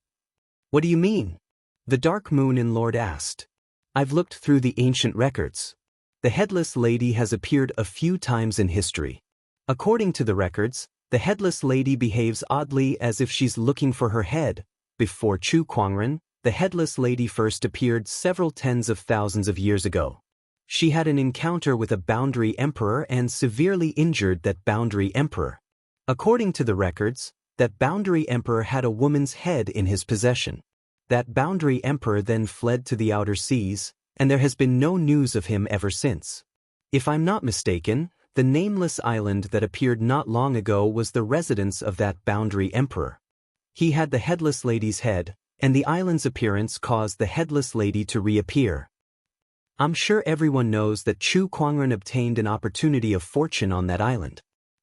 "What do you mean?" The Dark Moon in Lord asked. "I've looked through the ancient records. The Headless Lady has appeared a few times in history. According to the records, the Headless Lady behaves oddly as if she's looking for her head. Before Chu Kuangren, the Headless Lady first appeared several tens of thousands of years ago. She had an encounter with a Boundary Emperor and severely injured that Boundary Emperor. According to the records, that Boundary Emperor had a woman's head in his possession. That Boundary Emperor then fled to the outer seas, and there has been no news of him ever since. If I'm not mistaken, the nameless island that appeared not long ago was the residence of that Boundary Emperor. He had the Headless Lady's head, and the island's appearance caused the Headless Lady to reappear. I'm sure everyone knows that Chu Kuangren obtained an opportunity of fortune on that island.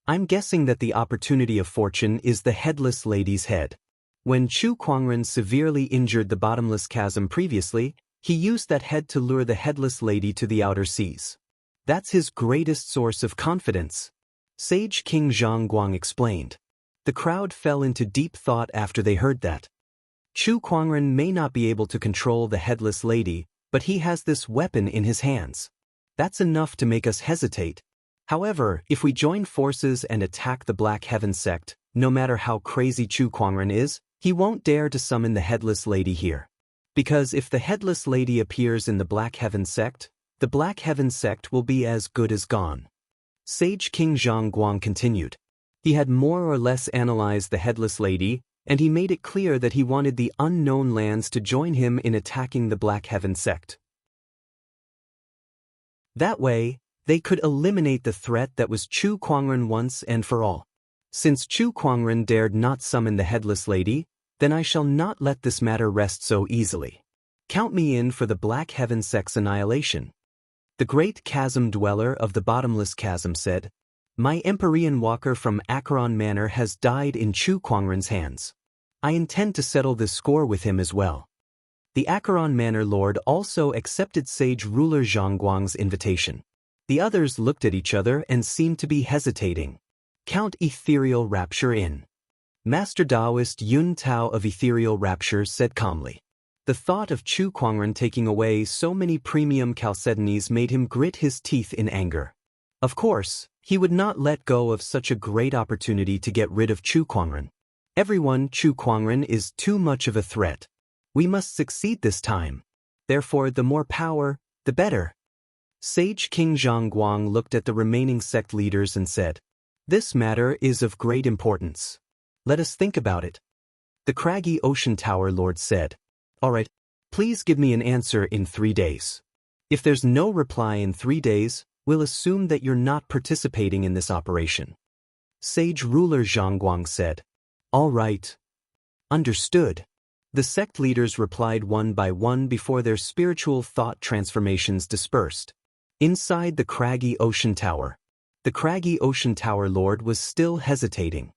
I'm guessing that the opportunity of fortune is the Headless Lady's head. When Chu Kuangren severely injured the bottomless chasm previously, he used that head to lure the Headless Lady to the outer seas. That's his greatest source of confidence," Sage King Zhang Guang explained. The crowd fell into deep thought after they heard that. Chu Kuangren may not be able to control the Headless Lady, but he has this weapon in his hands. That's enough to make us hesitate. However, if we join forces and attack the Black Heaven sect, no matter how crazy Chu Kuangren is, he won't dare to summon the Headless Lady here. Because if the Headless Lady appears in the Black Heaven sect, the Black Heaven sect will be as good as gone. Sage King Zhang Guang continued. He had more or less analyzed the Headless Lady, and he made it clear that he wanted the Unknown Lands to join him in attacking the Black Heaven sect. That way, they could eliminate the threat that was Chu Kuangren once and for all. Since Chu Kuangren dared not summon the Headless Lady, then I shall not let this matter rest so easily. Count me in for the Black Heaven sect's annihilation. The great chasm dweller of the bottomless chasm said, My Empyrean walker from Acheron Manor has died in Chu Kuangren's hands. I intend to settle this score with him as well. The Acheron Manor Lord also accepted Sage Ruler Zhang Guang's invitation. The others looked at each other and seemed to be hesitating. Count Ethereal Rapture in. Master Taoist Yun Tao of Ethereal Rapture said calmly. The thought of Chu Kuangren taking away so many premium chalcedonies made him grit his teeth in anger. Of course, he would not let go of such a great opportunity to get rid of Chu Kuangren. Everyone, Chu Kuangren is too much of a threat. We must succeed this time. Therefore, the more power, the better. Sage King Zhang Guang looked at the remaining sect leaders and said, This matter is of great importance. Let us think about it. The craggy Ocean Tower Lord said, All right, please give me an answer in 3 days. If there's no reply in 3 days, we'll assume that you're not participating in this operation. Sage Ruler Zhang Guang said, All right. Understood. The sect leaders replied one by one before their spiritual thought transformations dispersed. Inside the craggy Ocean Tower, the craggy Ocean Tower Lord was still hesitating.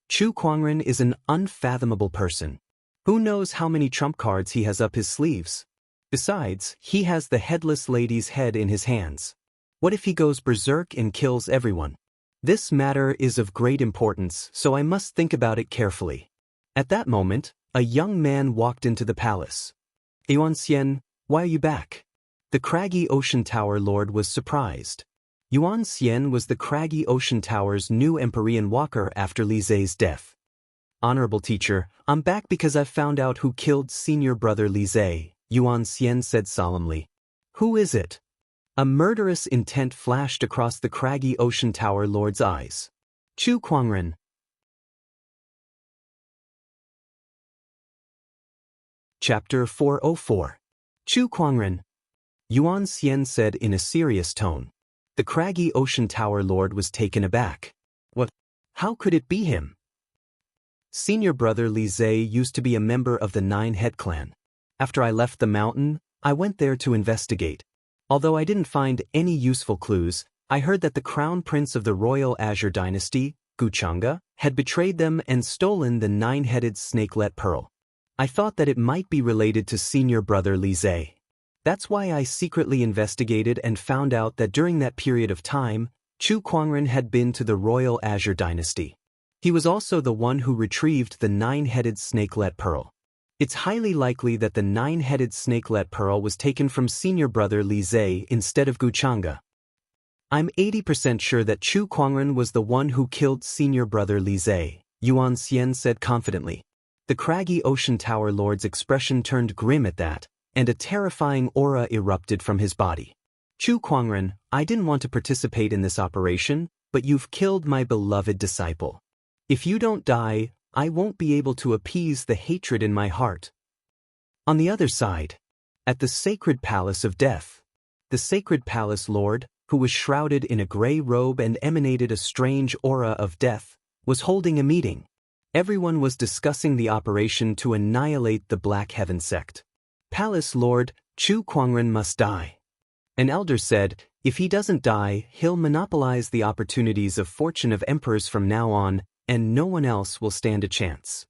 Chu Kuangren is an unfathomable person. Who knows how many trump cards he has up his sleeves? Besides, he has the Headless Lady's head in his hands. What if he goes berserk and kills everyone? This matter is of great importance, so I must think about it carefully. At that moment, a young man walked into the palace. Xianxia, why are you back? The craggy Ocean Tower Lord was surprised. Xianxia was the craggy Ocean Tower's new Empyrean walker after Li Zhe's death. Honorable teacher, I'm back because I've found out who killed senior brother Li Zhe, Xianxia said solemnly. Who is it? A murderous intent flashed across the craggy Ocean Tower Lord's eyes. Chu Kuangren. Chapter 404. Chu Kuangren. Xianxia said in a serious tone. The craggy Ocean Tower Lord was taken aback. What? How could it be him? Senior brother Li Zhe used to be a member of the Nine-Head clan. After I left the mountain, I went there to investigate. Although I didn't find any useful clues, I heard that the crown prince of the royal Azure dynasty, Guchanga, had betrayed them and stolen the 9-headed snakelet pearl. I thought that it might be related to senior brother Li Zhe. That's why I secretly investigated and found out that during that period of time, Chu Kuangren had been to the royal Azure dynasty. He was also the one who retrieved the 9-headed snakelet pearl. It's highly likely that the 9-headed snakelet pearl was taken from senior brother Li Zhe instead of Guchanga. I'm 80% sure that Chu Kuangren was the one who killed senior brother Li Zhe, Xianxia said confidently. The craggy Ocean Tower Lord's expression turned grim at that, and a terrifying aura erupted from his body. Chu Kuangren, I didn't want to participate in this operation, but you've killed my beloved disciple. If you don't die, I won't be able to appease the hatred in my heart. On the other side, at the Sacred Palace of Death, the Sacred Palace Lord, who was shrouded in a gray robe and emanated a strange aura of death, was holding a meeting. Everyone was discussing the operation to annihilate the Black Heaven sect. Palace Lord, Chu Kuangren must die. An elder said, if he doesn't die, he'll monopolize the opportunities of fortune of emperors from now on, and no one else will stand a chance.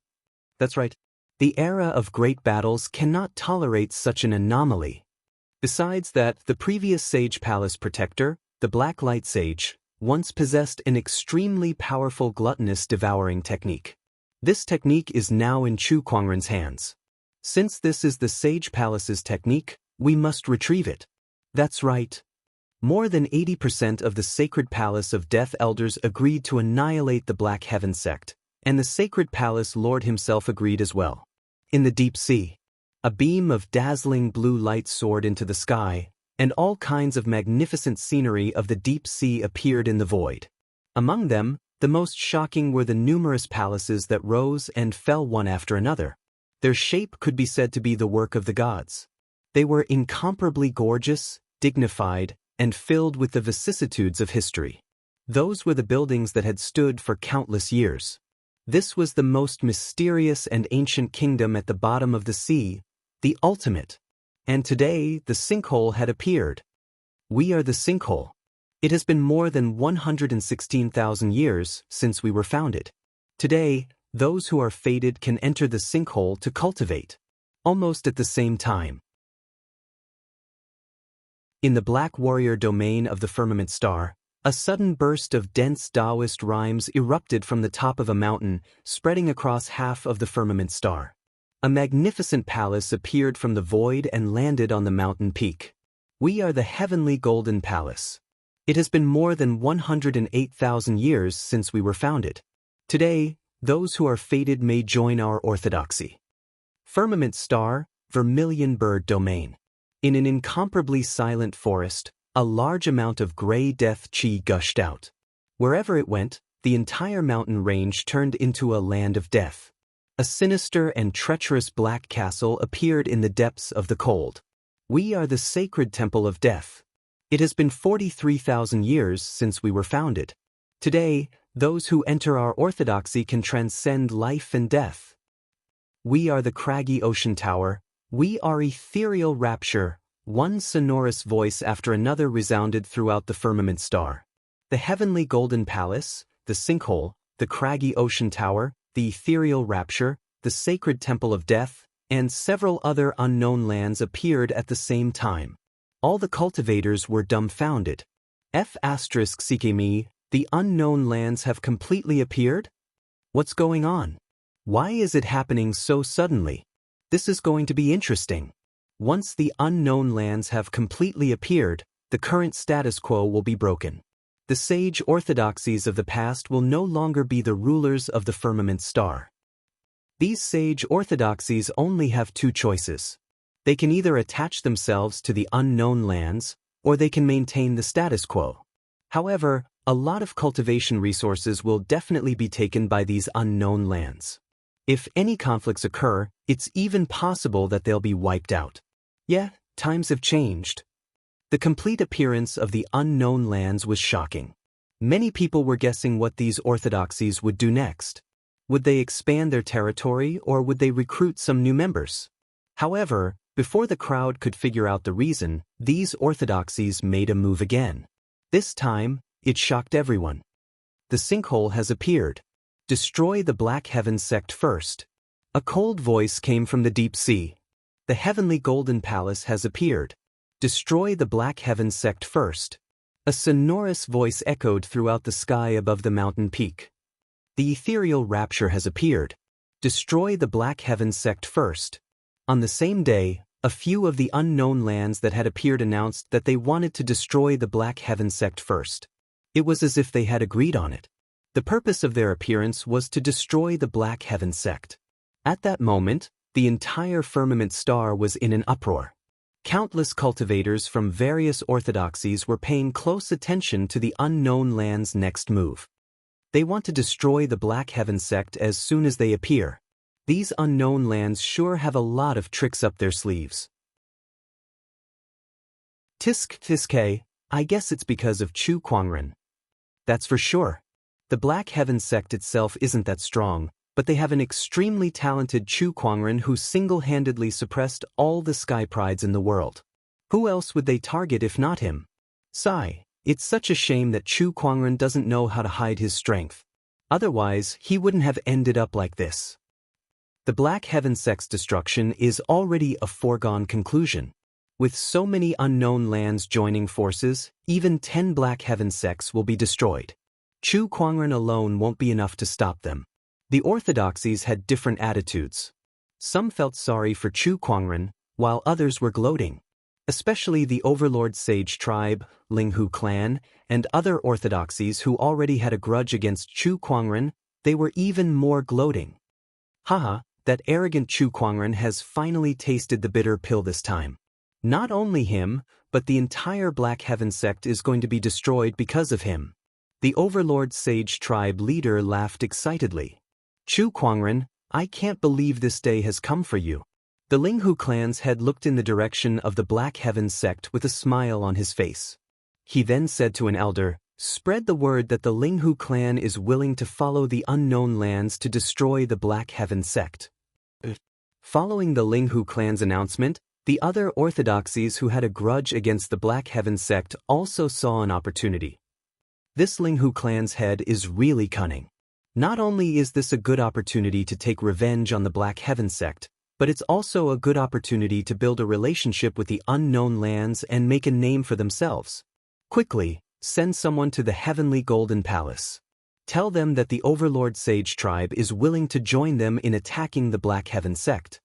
That's right. The era of great battles cannot tolerate such an anomaly. Besides that, the previous Sage Palace Protector, the Black Light Sage, once possessed an extremely powerful gluttonous devouring technique. This technique is now in Chu Kuangren's hands. Since this is the Sage Palace's technique, We must retrieve it. That's right. More than 80% of the Sacred Palace of Death Elders agreed to annihilate the Black Heaven sect, and the Sacred Palace Lord himself agreed as well. In the deep sea, a beam of dazzling blue light soared into the sky, and all kinds of magnificent scenery of the deep sea appeared in the void. Among them, the most shocking were the numerous palaces that rose and fell one after another. Their shape could be said to be the work of the gods. They were incomparably gorgeous, dignified, and filled with the vicissitudes of history. Those were the buildings that had stood for countless years. This was the most mysterious and ancient kingdom at the bottom of the sea, the ultimate. And today, the sinkhole had appeared. We are the sinkhole. It has been more than 116,000 years since we were founded. Today, those who are fated can enter the sinkhole to cultivate. Almost at the same time. In the Black Warrior domain of the Firmament Star, a sudden burst of dense Taoist rhymes erupted from the top of a mountain, spreading across half of the Firmament Star. A magnificent palace appeared from the void and landed on the mountain peak. We are the Heavenly Golden Palace. It has been more than 108,000 years since we were founded. Today, those who are fated may join our orthodoxy. Firmament Star, Vermilion Bird Domain. In an incomparably silent forest, a large amount of gray death chi gushed out. Wherever it went, the entire mountain range turned into a land of death. A sinister and treacherous black castle appeared in the depths of the cold. We are the sacred temple of death. It has been 43,000 years since we were founded. Today, those who enter our orthodoxy can transcend life and death. We are the craggy ocean tower. We are ethereal rapture. One sonorous voice after another resounded throughout the Firmament Star. The Heavenly Golden Palace, the sinkhole, the craggy ocean tower, the ethereal rapture, the sacred temple of death, and several other unknown lands appeared at the same time. All the cultivators were dumbfounded. *CKME, the unknown lands have completely appeared? What's going on? Why is it happening so suddenly? This is going to be interesting. Once the unknown lands have completely appeared, the current status quo will be broken. The sage orthodoxies of the past will no longer be the rulers of the Firmament Star. These sage orthodoxies only have two choices. They can either attach themselves to the unknown lands, or they can maintain the status quo. However, a lot of cultivation resources will definitely be taken by these unknown lands. If any conflicts occur, it's even possible that they'll be wiped out. Yeah, times have changed. The complete appearance of the unknown lands was shocking. Many people were guessing what these orthodoxies would do next. Would they expand their territory or would they recruit some new members? However, before the crowd could figure out the reason, these orthodoxies made a move again. This time, it shocked everyone. The sinkhole has appeared. Destroy the Black Heaven sect first. A cold voice came from the deep sea. The Heavenly Golden Palace has appeared. Destroy the Black Heaven sect first. A sonorous voice echoed throughout the sky above the mountain peak. The ethereal rapture has appeared. Destroy the Black Heaven sect first. On the same day, a few of the unknown lands that had appeared announced that they wanted to destroy the Black Heaven sect first. It was as if they had agreed on it. The purpose of their appearance was to destroy the Black Heaven sect. At that moment, the entire Firmament Star was in an uproar. Countless cultivators from various orthodoxies were paying close attention to the unknown land's next move. They want to destroy the Black Heaven sect as soon as they appear. These unknown lands sure have a lot of tricks up their sleeves. Tiske, I guess it's because of Chu Kuangren. That's for sure. The Black Heaven sect itself isn't that strong, but they have an extremely talented Chu Kuangren who single-handedly suppressed all the sky prides in the world. Who else would they target if not him? Sigh, it's such a shame that Chu Kuangren doesn't know how to hide his strength. Otherwise, he wouldn't have ended up like this. The Black Heaven sect's destruction is already a foregone conclusion. With so many unknown lands joining forces, even 10 Black Heaven sects will be destroyed. Chu Kuangren alone won't be enough to stop them. The orthodoxies had different attitudes. Some felt sorry for Chu Kuangren, while others were gloating. especially the Overlord Sage tribe, Linghu clan, and other orthodoxies who already had a grudge against Chu Kuangren. They were even more gloating. Haha, that arrogant Chu Kuangren has finally tasted the bitter pill this time. Not only him, but the entire Black Heaven sect is going to be destroyed because of him. The Overlord Sage tribe leader laughed excitedly. Chu Kuangren, I can't believe this day has come for you. The Linghu clan's head looked in the direction of the Black Heaven sect with a smile on his face. He then said to an elder, "Spread the word that the Linghu clan is willing to follow the unknown lands to destroy the Black Heaven sect." Following the Linghu clan's announcement, the other orthodoxies who had a grudge against the Black Heaven sect also saw an opportunity. This Linghu clan's head is really cunning. Not only is this a good opportunity to take revenge on the Black Heaven sect, but it's also a good opportunity to build a relationship with the unknown lands and make a name for themselves. Quickly, send someone to the Heavenly Golden Palace. Tell them that the Overlord Sage tribe is willing to join them in attacking the Black Heaven sect.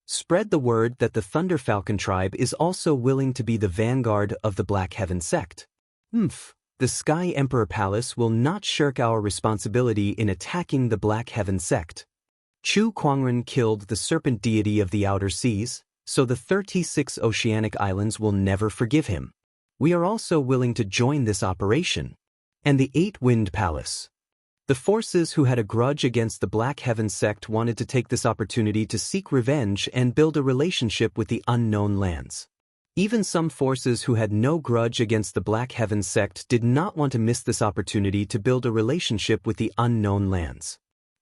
Spread the word that the Thunder Falcon tribe is also willing to be the vanguard of the Black Heaven sect. The Sky Emperor Palace will not shirk our responsibility in attacking the Black Heaven sect. Chu Kuangren killed the serpent deity of the outer seas, so the 36 oceanic islands will never forgive him. We are also willing to join this operation. And the Eight Wind Palace. The forces who had a grudge against the Black Heaven sect wanted to take this opportunity to seek revenge and build a relationship with the unknown lands. Even some forces who had no grudge against the Black Heaven sect did not want to miss this opportunity to build a relationship with the unknown lands.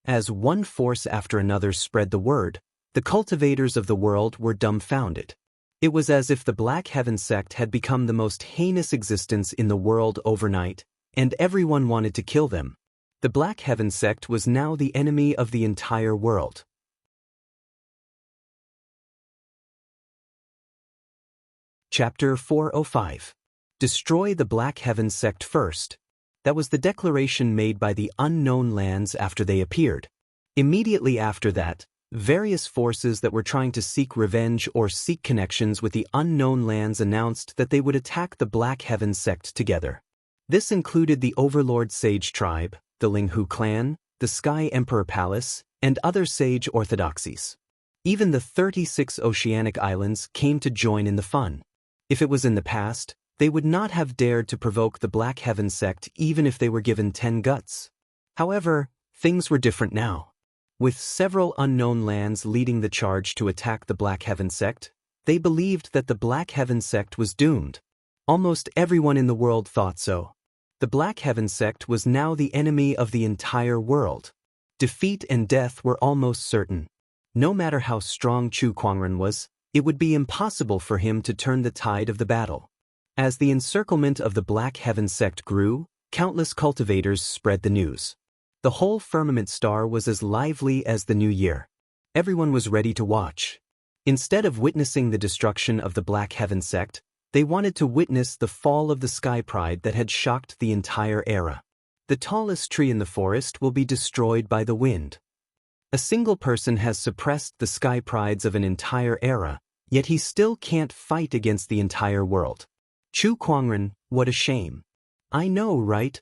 As one force after another spread the word, the cultivators of the world were dumbfounded. It was as if the Black Heaven sect had become the most heinous existence in the world overnight, and everyone wanted to kill them. The Black Heaven sect was now the enemy of the entire world. Chapter 405. Destroy the Black Heaven sect first. That was the declaration made by the unknown lands after they appeared. Immediately after that, various forces that were trying to seek revenge or seek connections with the unknown lands announced that they would attack the Black Heaven sect together. This included the Overlord Sage tribe, the Linghu clan, the Sky Emperor Palace, and other sage orthodoxies. Even the 36 oceanic islands came to join in the fun. If it was in the past, they would not have dared to provoke the Black Heaven sect even if they were given 10 guts. However, things were different now. With several unknown lands leading the charge to attack the Black Heaven sect, they believed that the Black Heaven sect was doomed. Almost everyone in the world thought so. The Black Heaven sect was now the enemy of the entire world. Defeat and death were almost certain. No matter how strong Chu Kuangren was, it would be impossible for him to turn the tide of the battle. As the encirclement of the Black Heaven sect grew, countless cultivators spread the news. The whole firmament star was as lively as the new year. Everyone was ready to watch. Instead of witnessing the destruction of the Black Heaven sect, they wanted to witness the fall of the sky pride that had shocked the entire era. The tallest tree in the forest will be destroyed by the wind. A single person has suppressed the sky prides of an entire era, yet he still can't fight against the entire world. Chu Kuangren, what a shame. I know, right?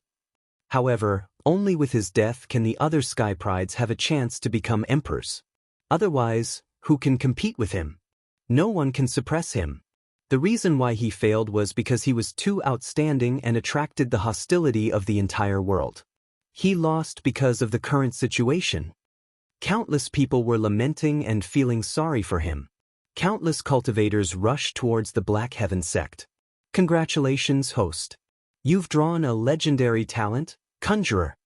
However, only with his death can the other sky prides have a chance to become emperors. Otherwise, who can compete with him? No one can suppress him. The reason why he failed was because he was too outstanding and attracted the hostility of the entire world. He lost because of the current situation. Countless people were lamenting and feeling sorry for him. Countless cultivators rushed towards the Black Heaven sect. Congratulations, host. You've drawn a legendary talent, conjurer.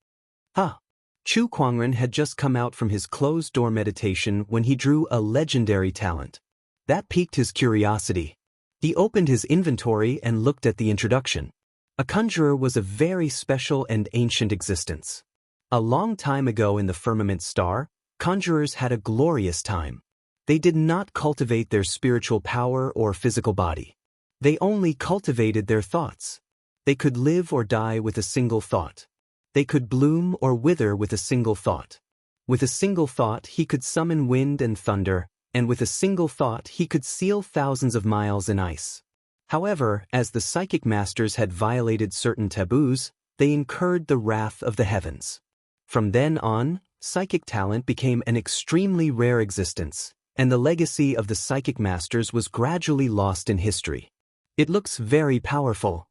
Chu Kuangren had just come out from his closed-door meditation when he drew a legendary talent. That piqued his curiosity. He opened his inventory and looked at the introduction. A conjurer was a very special and ancient existence. A long time ago in the firmament star, conjurers had a glorious time. They did not cultivate their spiritual power or physical body. They only cultivated their thoughts. They could live or die with a single thought. They could bloom or wither with a single thought. With a single thought, he could summon wind and thunder, and with a single thought he could seal thousands of miles in ice. However, as the psychic masters had violated certain taboos, they incurred the wrath of the heavens. From then on, psychic talent became an extremely rare existence, and the legacy of the psychic masters was gradually lost in history. It looks very powerful,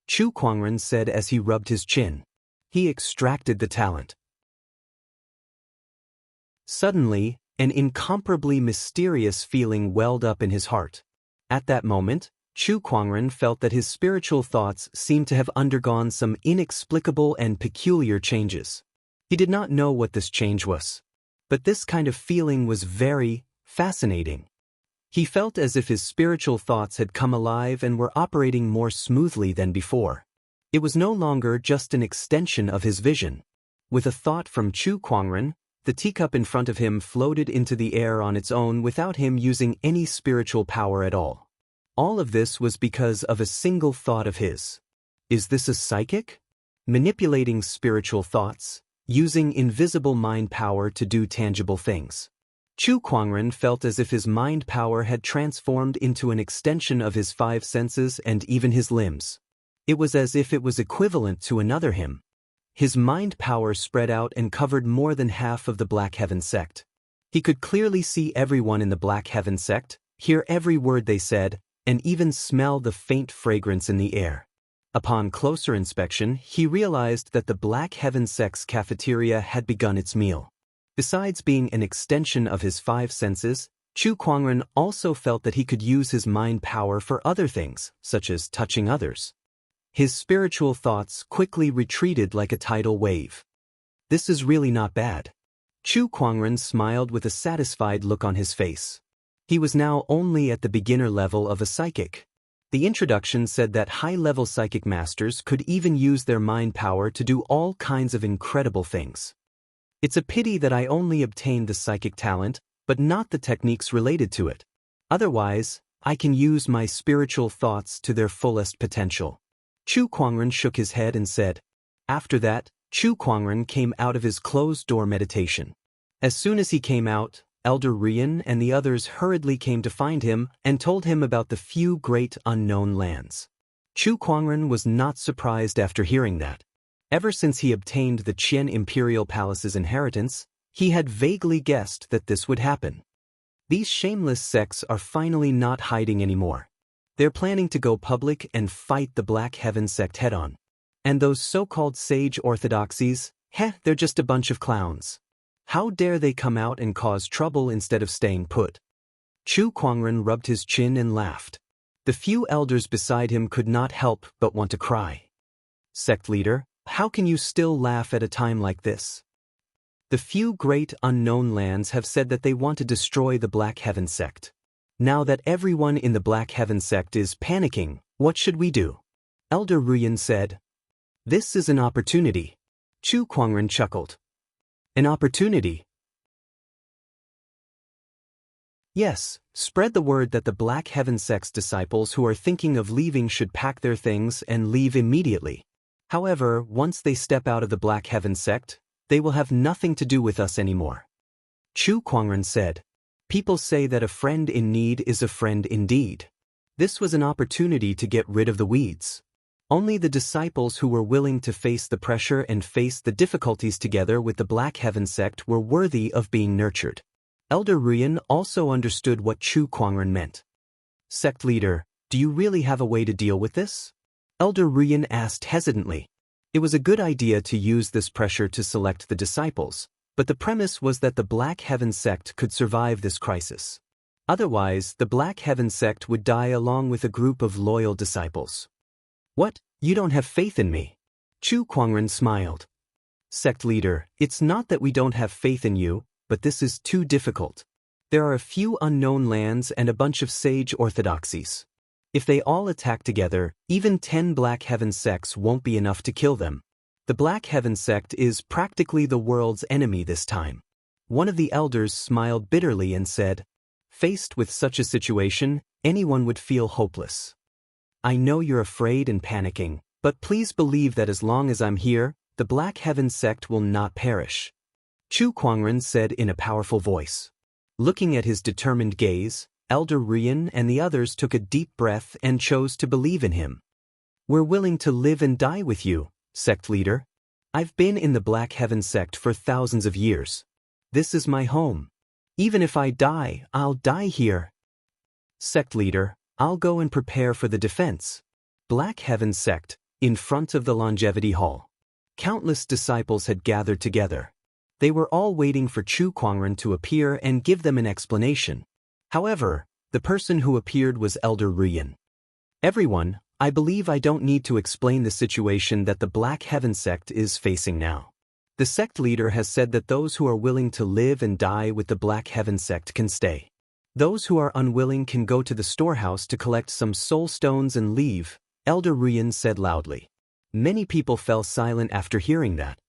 Chu Kuangren said as he rubbed his chin. He extracted the talent. Suddenly, an incomparably mysterious feeling welled up in his heart. At that moment, Chu Kuangren felt that his spiritual thoughts seemed to have undergone some inexplicable and peculiar changes. He did not know what this change was, but this kind of feeling was very fascinating. He felt as if his spiritual thoughts had come alive and were operating more smoothly than before. It was no longer just an extension of his vision. With a thought from Chu Kuangren, the teacup in front of him floated into the air on its own without him using any spiritual power at all. All of this was because of a single thought of his. Is this a psychic? Manipulating spiritual thoughts, using invisible mind power to do tangible things. Chu Kuangren felt as if his mind power had transformed into an extension of his five senses and even his limbs. It was as if it was equivalent to another him. His mind power spread out and covered more than half of the Black Heaven sect. He could clearly see everyone in the Black Heaven sect, hear every word they said, and even smell the faint fragrance in the air. Upon closer inspection, he realized that the Black Heaven sect's cafeteria had begun its meal. Besides being an extension of his five senses, Chu Kuangren also felt that he could use his mind power for other things, such as touching others. His spiritual thoughts quickly retreated like a tidal wave. This is really not bad. Chu Kuangren smiled with a satisfied look on his face. He was now only at the beginner level of a psychic. The introduction said that high-level psychic masters could even use their mind power to do all kinds of incredible things. It's a pity that I only obtained the psychic talent, but not the techniques related to it. Otherwise, I can use my spiritual thoughts to their fullest potential. Chu Kuangren shook his head and said. After that, Chu Kuangren came out of his closed-door meditation. As soon as he came out, Elder Rian and the others hurriedly came to find him and told him about the few great unknown lands. Chu Kuangren was not surprised after hearing that. Ever since he obtained the Qian Imperial Palace's inheritance, he had vaguely guessed that this would happen. These shameless sects are finally not hiding anymore. They're planning to go public and fight the Black Heaven sect head-on. And those so-called sage orthodoxies, they're just a bunch of clowns. How dare they come out and cause trouble instead of staying put? Chu Kuangren rubbed his chin and laughed. The few elders beside him could not help but want to cry. Sect leader, how can you still laugh at a time like this? The few great unknown lands have said that they want to destroy the Black Heaven sect. Now that everyone in the Black Heaven sect is panicking, what should we do? Elder Ruyan said. This is an opportunity. Chu Kuangren chuckled. An opportunity? Yes, spread the word that the Black Heaven sect's disciples who are thinking of leaving should pack their things and leave immediately. However, once they step out of the Black Heaven sect, they will have nothing to do with us anymore. Chu Kuangren said. People say that a friend in need is a friend indeed. This was an opportunity to get rid of the weeds. Only the disciples who were willing to face the pressure and face the difficulties together with the Black Heaven sect were worthy of being nurtured. Elder Ruyan also understood what Chu Kuangren meant. Sect leader, do you really have a way to deal with this? Elder Ruyan asked hesitantly. It was a good idea to use this pressure to select the disciples, but the premise was that the Black Heaven sect could survive this crisis. Otherwise, the Black Heaven sect would die along with a group of loyal disciples. What? You don't have faith in me? Chu Kuangren smiled. Sect leader, it's not that we don't have faith in you, but this is too difficult. There are a few unknown lands and a bunch of sage orthodoxies. If they all attack together, even 10 Black Heaven sects won't be enough to kill them. The Black Heaven sect is practically the world's enemy this time. One of the elders smiled bitterly and said, faced with such a situation, anyone would feel hopeless. I know you're afraid and panicking, but please believe that as long as I'm here, the Black Heaven sect will not perish. Chu Kuangren said in a powerful voice. Looking at his determined gaze, Elder Rian and the others took a deep breath and chose to believe in him. "We're willing to live and die with you, sect leader. I've been in the Black Heaven sect for thousands of years. This is my home. Even if I die, I'll die here." "Sect leader, I'll go and prepare for the defense." Black Heaven sect, in front of the Longevity Hall. Countless disciples had gathered together. They were all waiting for Chu Kuangren to appear and give them an explanation. However, the person who appeared was Elder Rian. "Everyone, I believe I don't need to explain the situation that the Black Heaven sect is facing now. The sect leader has said that those who are willing to live and die with the Black Heaven sect can stay. Those who are unwilling can go to the storehouse to collect some soul stones and leave," Elder Rian said loudly. Many people fell silent after hearing that.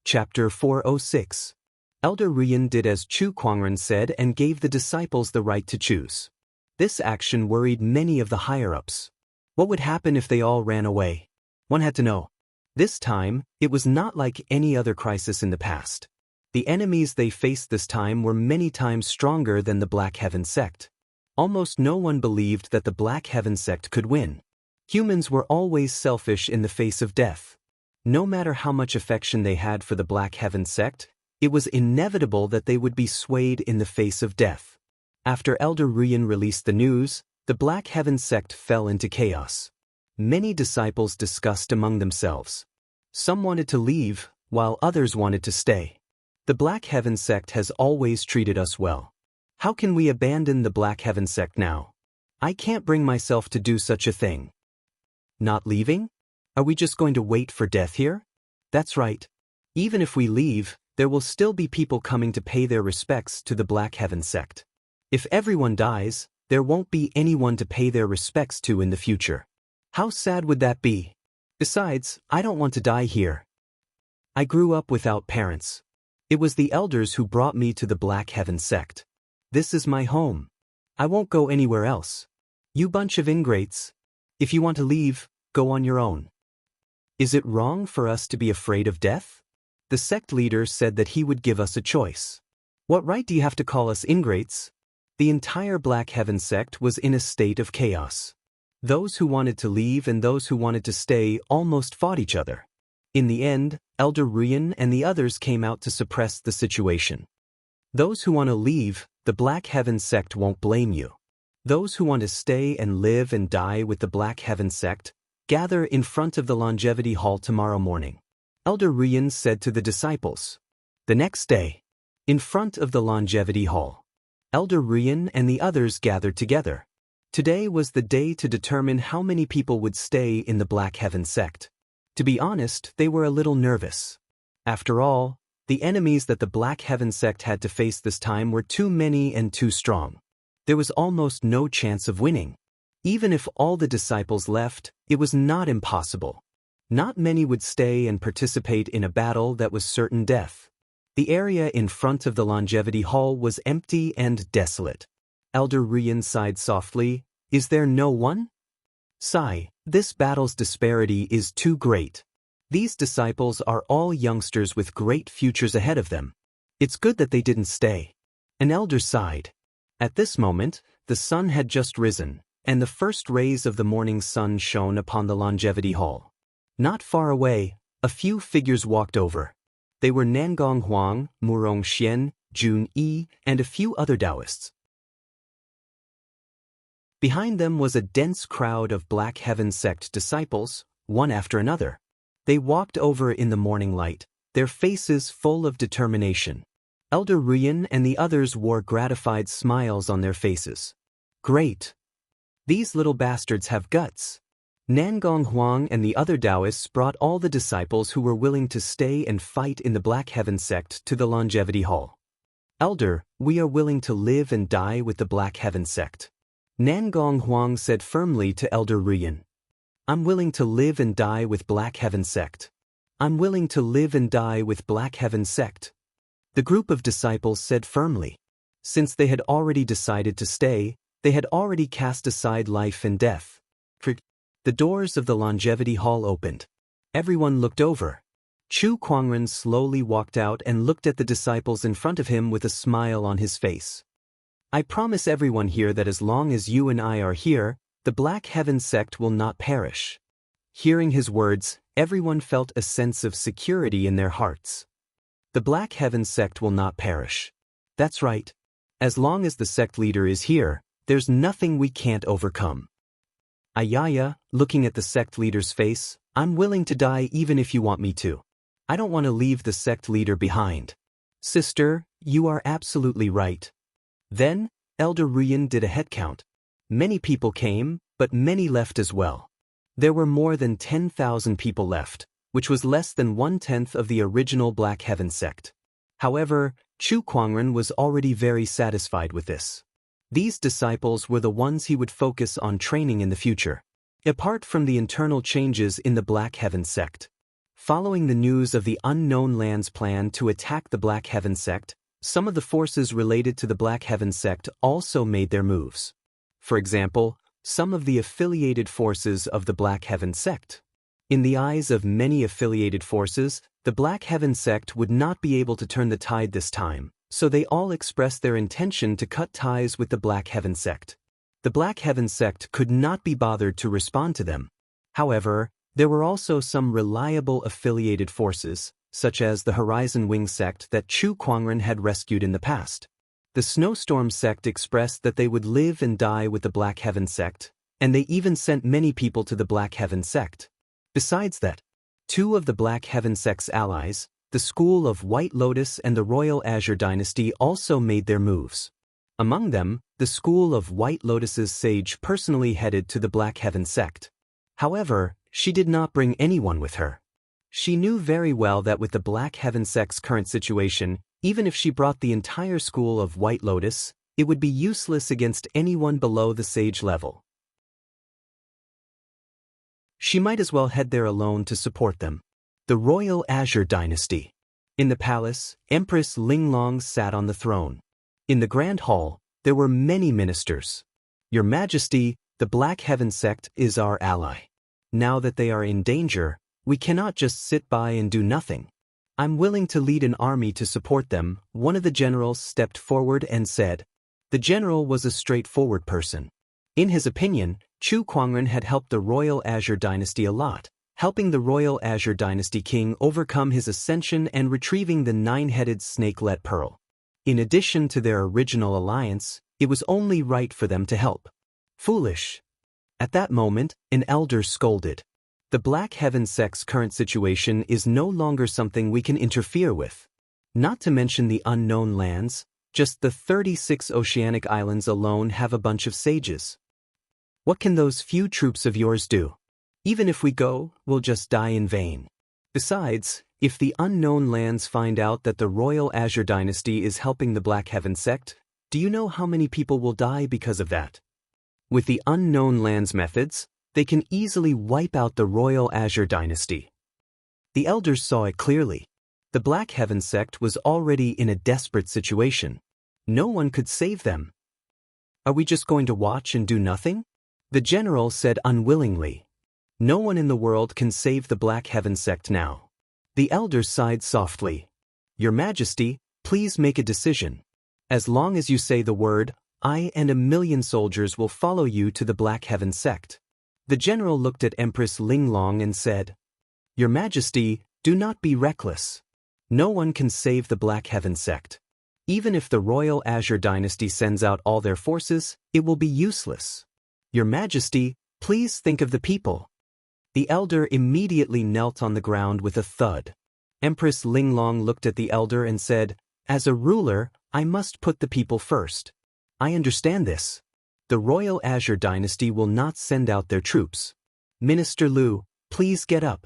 Chapter 406. Elder Rian did as Chu Kuangren said and gave the disciples the right to choose. This action worried many of the higher-ups. What would happen if they all ran away? One had to know. This time, it was not like any other crisis in the past. The enemies they faced this time were many times stronger than the Black Heaven sect. Almost no one believed that the Black Heaven sect could win. Humans were always selfish in the face of death. No matter how much affection they had for the Black Heaven sect, it was inevitable that they would be swayed in the face of death. After Elder Rian released the news, the Black Heaven sect fell into chaos. Many disciples discussed among themselves. Some wanted to leave, while others wanted to stay. The Black Heaven sect has always treated us well. How can we abandon the Black Heaven sect now? I can't bring myself to do such a thing. Not leaving? Are we just going to wait for death here? That's right. Even if we leave, there will still be people coming to pay their respects to the Black Heaven sect. If everyone dies, there won't be anyone to pay their respects to in the future. How sad would that be? Besides, I don't want to die here. I grew up without parents. It was the elders who brought me to the Black Heaven sect. This is my home. I won't go anywhere else. You bunch of ingrates. If you want to leave, go on your own. Is it wrong for us to be afraid of death? The sect leader said that he would give us a choice. What right do you have to call us ingrates? The entire Black Heaven sect was in a state of chaos. Those who wanted to leave and those who wanted to stay almost fought each other. In the end, Elder Rian and the others came out to suppress the situation. Those who want to leave, the Black Heaven sect won't blame you. Those who want to stay and live and die with the Black Heaven sect, gather in front of the Longevity Hall tomorrow morning. Elder Rian said to the disciples. The next day, in front of the Longevity Hall, Elder Rian and the others gathered together. Today was the day to determine how many people would stay in the Black Heaven sect. To be honest, they were a little nervous. After all, the enemies that the Black Heaven sect had to face this time were too many and too strong. There was almost no chance of winning. Even if all the disciples left, it was not impossible. Not many would stay and participate in a battle that was certain death. The area in front of the Longevity Hall was empty and desolate. Elder Rian sighed softly. Is there no one? Sigh, this battle's disparity is too great. These disciples are all youngsters with great futures ahead of them. It's good that they didn't stay. An elder sighed. At this moment, the sun had just risen, and the first rays of the morning sun shone upon the Longevity Hall. Not far away, a few figures walked over. They were Nangong Huang, Murong Xian, Jun Yi, and a few other Taoists. Behind them was a dense crowd of Black Heaven sect disciples, one after another. They walked over in the morning light, their faces full of determination. Elder Rian and the others wore gratified smiles on their faces. Great! These little bastards have guts. Nangong Huang and the other Taoists brought all the disciples who were willing to stay and fight in the Black Heaven sect to the Longevity Hall. Elder, we are willing to live and die with the Black Heaven sect. Nangong Huang said firmly to Elder Rian. I'm willing to live and die with Black Heaven sect. I'm willing to live and die with Black Heaven sect. The group of disciples said firmly. Since they had already decided to stay, they had already cast aside life and death. The doors of the Longevity Hall opened. Everyone looked over. Chu Kuangren slowly walked out and looked at the disciples in front of him with a smile on his face. I promise everyone here that as long as you and I are here, the Black Heaven sect will not perish. Hearing his words, everyone felt a sense of security in their hearts. The Black Heaven sect will not perish. That's right. As long as the sect leader is here, there's nothing we can't overcome. Ayaya, looking at the sect leader's face, I'm willing to die even if you want me to. I don't want to leave the sect leader behind. Sister, you are absolutely right. Then, Elder Ruyan did a head count. Many people came, but many left as well. There were more than 10,000 people left, which was less than 1/10 of the original Black Heaven sect. However, Chu Kuangren was already very satisfied with this. These disciples were the ones he would focus on training in the future. Apart from the internal changes in the Black Heaven sect. Following the news of the Unknown Lands plan to attack the Black Heaven sect, some of the forces related to the Black Heaven sect also made their moves. For example, some of the affiliated forces of the Black Heaven sect. In the eyes of many affiliated forces, the Black Heaven sect would not be able to turn the tide this time, so they all expressed their intention to cut ties with the Black Heaven sect. The Black Heaven sect could not be bothered to respond to them. However, there were also some reliable affiliated forces, such as the Horizon Wing sect that Chu Kuangren had rescued in the past. The Snowstorm sect expressed that they would live and die with the Black Heaven sect, and they even sent many people to the Black Heaven sect. Besides that, two of the Black Heaven sect's allies, the School of White Lotus and the Royal Azure Dynasty, also made their moves. Among them, the School of White Lotus's sage personally headed to the Black Heaven sect. However, she did not bring anyone with her. She knew very well that with the Black Heaven sect's current situation, even if she brought the entire School of White Lotus, it would be useless against anyone below the sage level. She might as well head there alone to support them. The Royal Azure Dynasty. In the palace, Empress Linglong sat on the throne. In the Grand Hall, there were many ministers. Your Majesty, the Black Heaven sect is our ally. Now that they are in danger, we cannot just sit by and do nothing. I'm willing to lead an army to support them, one of the generals stepped forward and said. The general was a straightforward person. In his opinion, Chu Kuangren had helped the Royal Azure Dynasty a lot, helping the Royal Azure Dynasty king overcome his ascension and retrieving the 9-headed snakelet pearl. In addition to their original alliance, it was only right for them to help. Foolish. At that moment, an elder scolded. The Black Heaven sect's current situation is no longer something we can interfere with. Not to mention the Unknown Lands, just the 36 oceanic islands alone have a bunch of sages. What can those few troops of yours do? Even if we go, we'll just die in vain. Besides, if the Unknown Lands find out that the Royal Azure Dynasty is helping the Black Heaven sect, do you know how many people will die because of that? With the Unknown Lands methods, they can easily wipe out the Royal Azure Dynasty. The elders saw it clearly. The Black Heaven sect was already in a desperate situation. No one could save them. Are we just going to watch and do nothing? The general said unwillingly. No one in the world can save the Black Heaven sect now. The elders sighed softly. Your Majesty, please make a decision. As long as you say the word, I and 1,000,000 soldiers will follow you to the Black Heaven sect. The general looked at Empress Linglong and said, Your Majesty, do not be reckless. No one can save the Black Heaven sect. Even if the Royal Azure Dynasty sends out all their forces, it will be useless. Your Majesty, please think of the people. The elder immediately knelt on the ground with a thud. Empress Linglong looked at the elder and said, As a ruler, I must put the people first. I understand this. The Royal Azure Dynasty will not send out their troops. Minister Lu, please get up.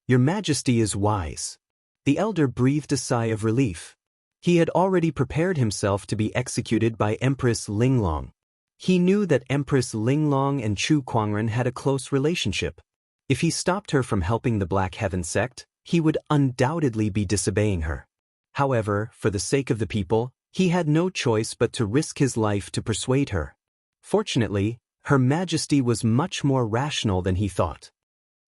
Your Majesty is wise. The elder breathed a sigh of relief. He had already prepared himself to be executed by Empress Linglong. He knew that Empress Linglong and Chu Kuangren had a close relationship. If he stopped her from helping the Black Heaven sect, he would undoubtedly be disobeying her. However, for the sake of the people, he had no choice but to risk his life to persuade her. Fortunately, Her Majesty was much more rational than he thought.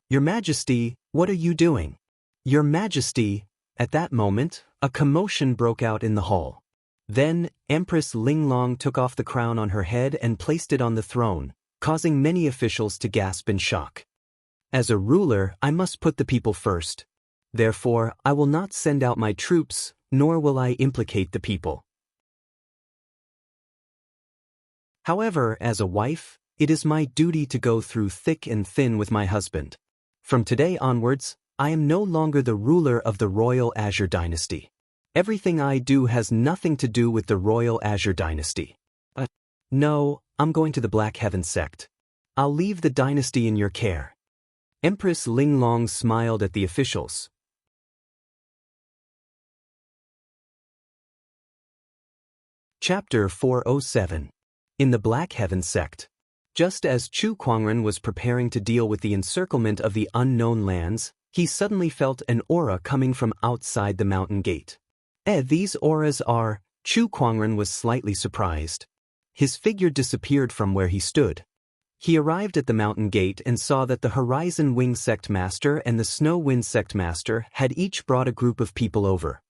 Your Majesty, what are you doing? Your Majesty, at that moment, a commotion broke out in the hall. Then, Empress Linglong took off the crown on her head and placed it on the throne, causing many officials to gasp in shock. As a ruler, I must put the people first. Therefore, I will not send out my troops, nor will I implicate the people. However, as a wife, it is my duty to go through thick and thin with my husband. From today onwards, I am no longer the ruler of the Royal Azure Dynasty. Everything I do has nothing to do with the Royal Azure Dynasty. No, I'm going to the Black Heaven sect. I'll leave the dynasty in your care. Empress Linglong smiled at the officials. Chapter 407. In the Black Heaven sect. Just as Chu Kuangren was preparing to deal with the encirclement of the unknown lands, he suddenly felt an aura coming from outside the mountain gate. These auras are... Chu Kuangren was slightly surprised. His figure disappeared from where he stood. He arrived at the mountain gate and saw that the Horizon Wing Sect Master and the Snow Wind Sect Master had each brought a group of people over.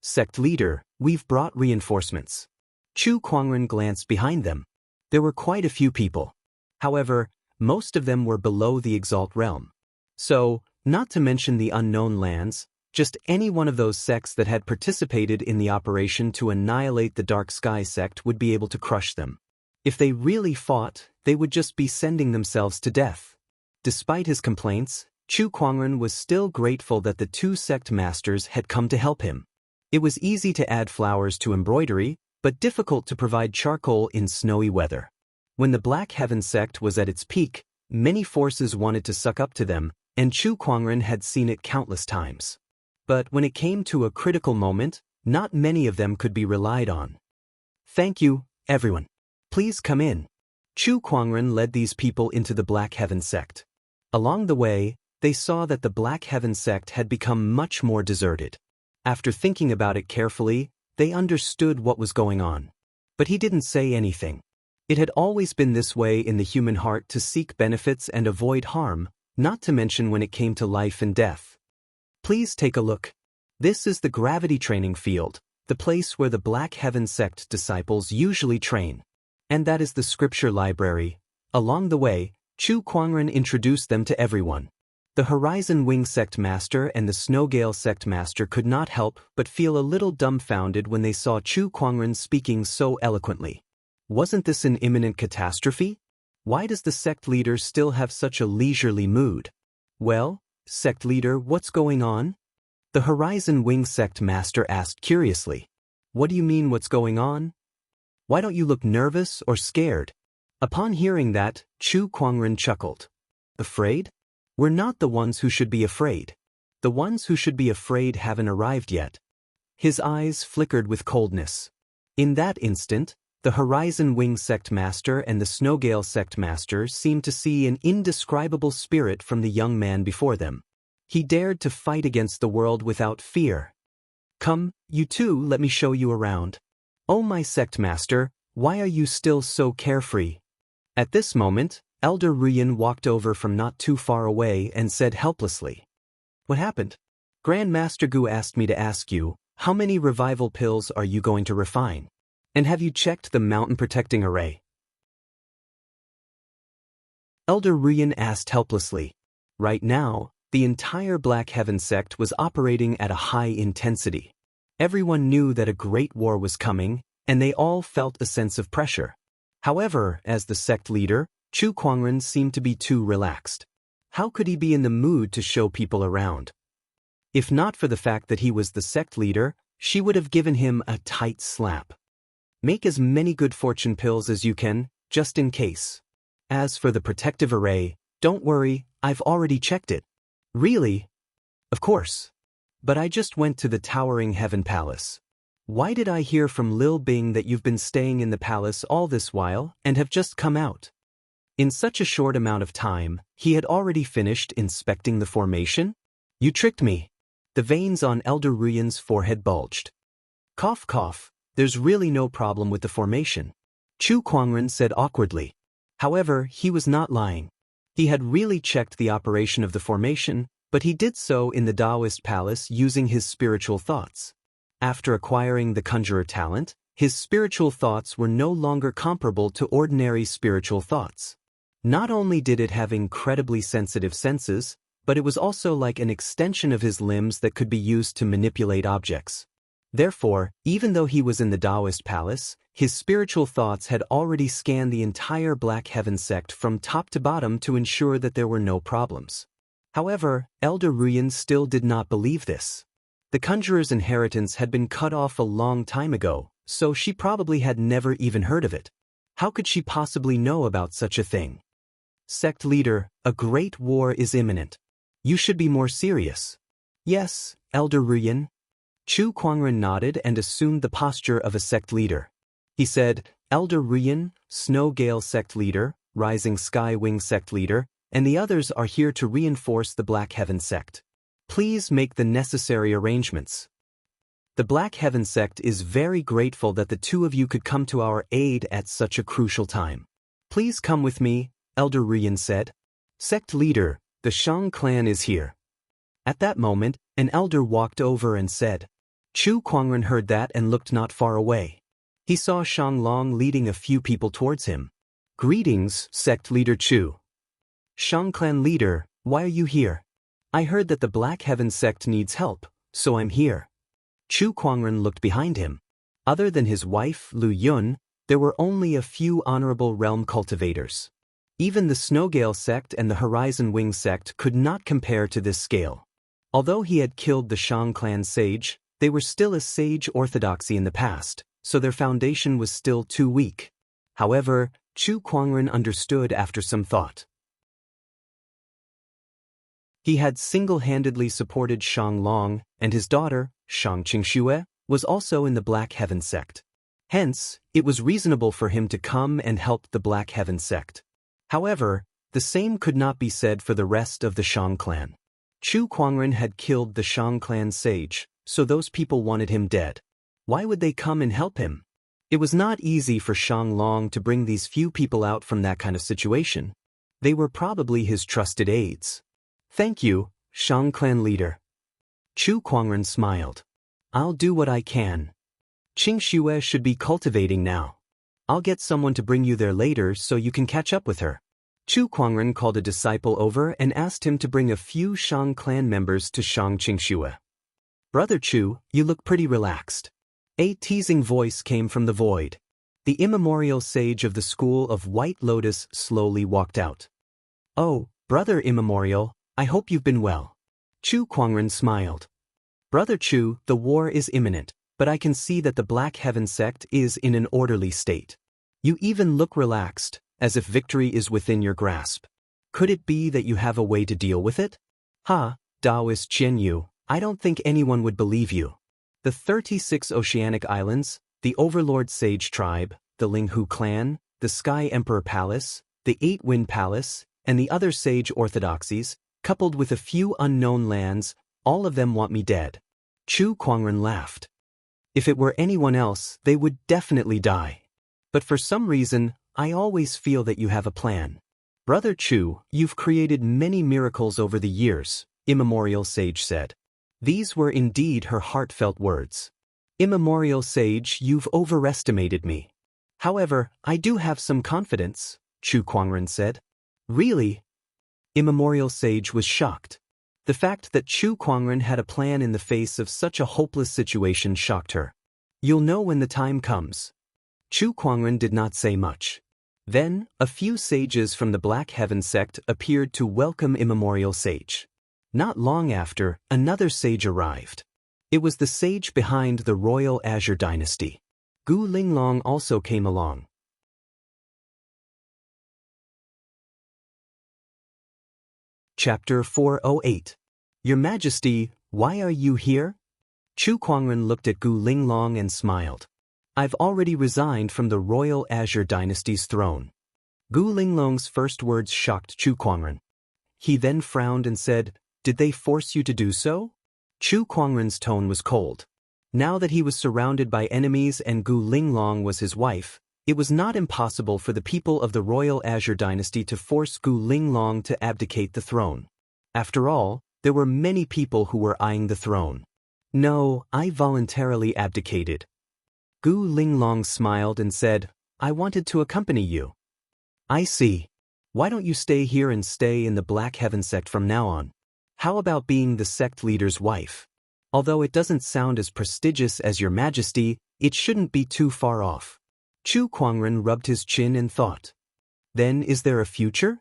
Sect Leader, we've brought reinforcements. Chu Kuangren glanced behind them. There were quite a few people. However, most of them were below the Exalt realm. So, not to mention the unknown lands, just any one of those sects that had participated in the operation to annihilate the Dark Sky sect would be able to crush them. If they really fought, they would just be sending themselves to death. Despite his complaints, Chu Kuangren was still grateful that the two sect masters had come to help him. It was easy to add flowers to embroidery, but difficult to provide charcoal in snowy weather. When the Black Heaven sect was at its peak, many forces wanted to suck up to them, and Chu Kuangren had seen it countless times. But when it came to a critical moment, not many of them could be relied on. Thank you, everyone. Please come in. Chu Kuangren led these people into the Black Heaven sect. Along the way, they saw that the Black Heaven sect had become much more deserted. After thinking about it carefully, they understood what was going on. But he didn't say anything. It had always been this way in the human heart to seek benefits and avoid harm, not to mention when it came to life and death. Please take a look. This is the gravity training field, the place where the Black Heaven sect disciples usually train. And that is the scripture library. Along the way, Chu Kuangren introduced them to everyone. The Horizon Wing Sect Master and the Snowgale Sect Master could not help but feel a little dumbfounded when they saw Chu Kuangren speaking so eloquently. Wasn't this an imminent catastrophe? Why does the sect leader still have such a leisurely mood? Well, sect leader, what's going on? The Horizon Wing Sect Master asked curiously. What do you mean what's going on? Why don't you look nervous or scared? Upon hearing that, Chu Kuangren chuckled. Afraid? We're not the ones who should be afraid. The ones who should be afraid haven't arrived yet. His eyes flickered with coldness. In that instant, the Horizon Wing Sect Master and the Snowgale Sect Master seemed to see an indescribable spirit from the young man before them. He dared to fight against the world without fear. Come, you two, let me show you around. Oh my Sect Master, why are you still so carefree? At this moment, Elder Ruyan walked over from not too far away and said helplessly. What happened? Grand Master Gu asked me to ask you, how many revival pills are you going to refine? And have you checked the mountain protecting array? Elder Ruyan asked helplessly. Right now, the entire Black Heaven sect was operating at a high intensity. Everyone knew that a great war was coming, and they all felt a sense of pressure. However, as the sect leader, Chu Kuangren seemed to be too relaxed. How could he be in the mood to show people around? If not for the fact that he was the sect leader, she would have given him a tight slap. Make as many good fortune pills as you can, just in case. As for the protective array, don't worry, I've already checked it. Really? Of course. But I just went to the Towering Heaven Palace. Why did I hear from Lil Bing that you've been staying in the palace all this while and have just come out? In such a short amount of time, he had already finished inspecting the formation? You tricked me. The veins on Elder Ruyan's forehead bulged. Cough cough, there's really no problem with the formation. Chu Kuangren said awkwardly. However, he was not lying. He had really checked the operation of the formation, but he did so in the Taoist palace using his spiritual thoughts. After acquiring the conjurer talent, his spiritual thoughts were no longer comparable to ordinary spiritual thoughts. Not only did it have incredibly sensitive senses, but it was also like an extension of his limbs that could be used to manipulate objects. Therefore, even though he was in the Taoist palace, his spiritual thoughts had already scanned the entire Black Heaven sect from top to bottom to ensure that there were no problems. However, Elder Ruyan still did not believe this. The conjurer's inheritance had been cut off a long time ago, so she probably had never even heard of it. How could she possibly know about such a thing? Sect leader, a great war is imminent. You should be more serious. Yes, Elder Ruyan. Chu Kuangren nodded and assumed the posture of a sect leader. He said, Elder Ruyan, Snow Gale sect leader, Rising Sky Wing sect leader, and the others are here to reinforce the Black Heaven sect. Please make the necessary arrangements. The Black Heaven sect is very grateful that the two of you could come to our aid at such a crucial time. Please come with me, Elder Ruyan said. Sect leader, the Shang clan is here. At that moment, an elder walked over and said. Chu Kuangren heard that and looked not far away. He saw Shang Long leading a few people towards him. Greetings, sect leader Chu. Shang clan leader, why are you here? I heard that the Black Heaven sect needs help, so I'm here. Chu Kuangren looked behind him. Other than his wife, Lu Yun, there were only a few honorable realm cultivators. Even the Snowgale sect and the Horizon Wing sect could not compare to this scale. Although he had killed the Shang clan sage, they were still a sage orthodoxy in the past, so their foundation was still too weak. However, Chu Kuangren understood after some thought. He had single-handedly supported Shang Long, and his daughter, Shang Qingxue, was also in the Black Heaven sect. Hence, it was reasonable for him to come and help the Black Heaven sect. However, the same could not be said for the rest of the Shang clan. Chu Kuangren had killed the Shang clan sage, so those people wanted him dead. Why would they come and help him? It was not easy for Shang Long to bring these few people out from that kind of situation. They were probably his trusted aides. Thank you, Shang clan leader. Chu Kuangren smiled. I'll do what I can. Qingxue should be cultivating now. I'll get someone to bring you there later so you can catch up with her. Chu Kuangren called a disciple over and asked him to bring a few Shang clan members to Shang Qingxue. Brother Chu, you look pretty relaxed. A teasing voice came from the void. The immemorial sage of the school of White Lotus slowly walked out. Oh, Brother Immemorial, I hope you've been well. Chu Kuangren smiled. Brother Chu, the war is imminent, but I can see that the Black Heaven sect is in an orderly state. You even look relaxed, as if victory is within your grasp. Could it be that you have a way to deal with it? Ha, Taoist Qianyu, I don't think anyone would believe you. The 36 Oceanic Islands, the Overlord Sage Tribe, the Linghu Clan, the Sky Emperor Palace, the Eight Wind Palace, and the other sage orthodoxies, coupled with a few unknown lands, all of them want me dead. Chu Kuangren laughed. If it were anyone else, they would definitely die. But for some reason, I always feel that you have a plan. Brother Chu, you've created many miracles over the years, Immemorial Sage said. These were indeed her heartfelt words. Immemorial Sage, you've overestimated me. However, I do have some confidence, Chu Kuangren said. Really? Immemorial Sage was shocked. The fact that Chu Kuangren had a plan in the face of such a hopeless situation shocked her. You'll know when the time comes. Chu Kuangren did not say much. Then, a few sages from the Black Heaven sect appeared to welcome Immemorial Sage. Not long after, another sage arrived. It was the sage behind the Royal Azure Dynasty. Gu Linglong also came along. Chapter 408. Your Majesty, why are you here? Chu Kuangren looked at Gu Linglong and smiled. I've already resigned from the Royal Azure Dynasty's throne. Gu Linglong's first words shocked Chu Kuangren. He then frowned and said, Did they force you to do so? Chu Kuangren's tone was cold. Now that he was surrounded by enemies and Gu Linglong was his wife, it was not impossible for the people of the Royal Azure Dynasty to force Gu Linglong to abdicate the throne. After all, there were many people who were eyeing the throne. No, I voluntarily abdicated. Gu Linglong smiled and said, I wanted to accompany you. I see. Why don't you stay here and stay in the Black Heaven sect from now on? How about being the sect leader's wife? Although it doesn't sound as prestigious as your majesty, it shouldn't be too far off. Chu Kuangren rubbed his chin and thought. Then is there a future?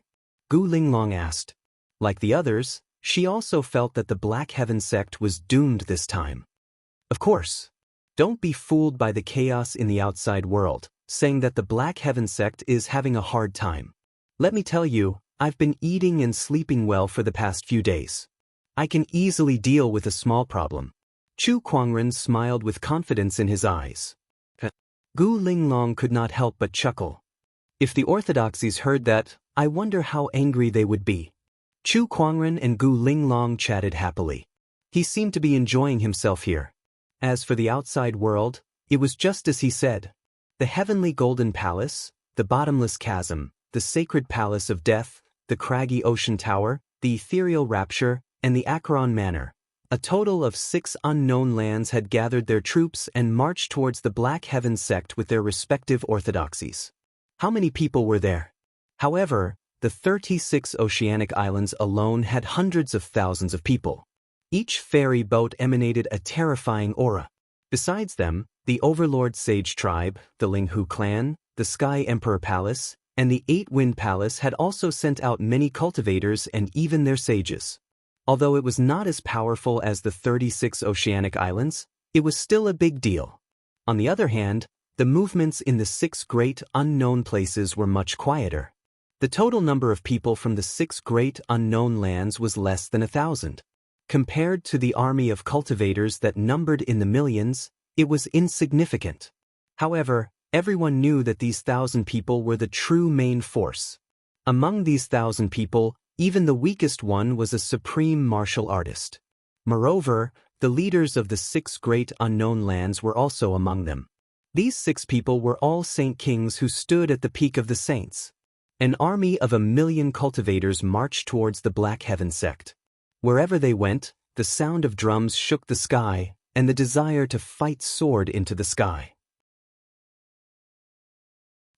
Gu Linglong asked. Like the others, she also felt that the Black Heaven sect was doomed this time. Of course. Don't be fooled by the chaos in the outside world, saying that the Black Heaven sect is having a hard time. Let me tell you, I've been eating and sleeping well for the past few days. I can easily deal with a small problem. Chu Kuangren smiled with confidence in his eyes. Gu Linglong could not help but chuckle. If the orthodoxies heard that, I wonder how angry they would be. Chu Kuangren and Gu Linglong chatted happily. He seemed to be enjoying himself here. As for the outside world, it was just as he said. The heavenly golden palace, the bottomless chasm, the sacred palace of death, the craggy ocean tower, the ethereal rapture, and the Acheron manor. A total of 6 unknown lands had gathered their troops and marched towards the Black Heaven sect with their respective orthodoxies. How many people were there? However, the 36 oceanic islands alone had hundreds of thousands of people. Each ferry boat emanated a terrifying aura. Besides them, the Overlord Sage Tribe, the Linghu clan, the Sky Emperor Palace, and the 8-Wind Palace had also sent out many cultivators and even their sages. Although it was not as powerful as the 36 oceanic islands, it was still a big deal. On the other hand, the movements in the 6 great unknown places were much quieter. The total number of people from the 6 great unknown lands was less than 1,000. Compared to the army of cultivators that numbered in the millions, it was insignificant. However, everyone knew that these 1,000 people were the true main force. Among these 1,000 people, even the weakest one was a supreme martial artist. Moreover, the leaders of the 6 great unknown lands were also among them. These 6 people were all saint kings who stood at the peak of the saints. An army of 1,000,000 cultivators marched towards the Black Heaven sect. Wherever they went, the sound of drums shook the sky, and the desire to fight soared into the sky.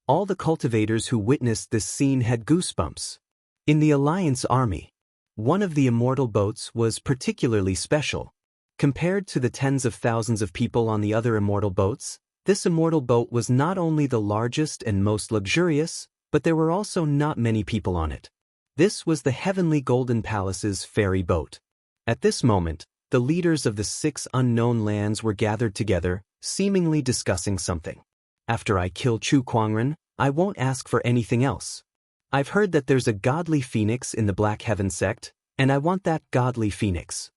All the cultivators who witnessed this scene had goosebumps. In the Alliance army, one of the immortal boats was particularly special. Compared to the tens of thousands of people on the other immortal boats, this immortal boat was not only the largest and most luxurious, but there were also not many people on it. This was the Heavenly Golden Palace's ferry boat. At this moment, the leaders of the 6 unknown lands were gathered together, seemingly discussing something. After I kill Chu Kuangren, I won't ask for anything else. I've heard that there's a godly phoenix in the Black Heaven sect, and I want that godly phoenix.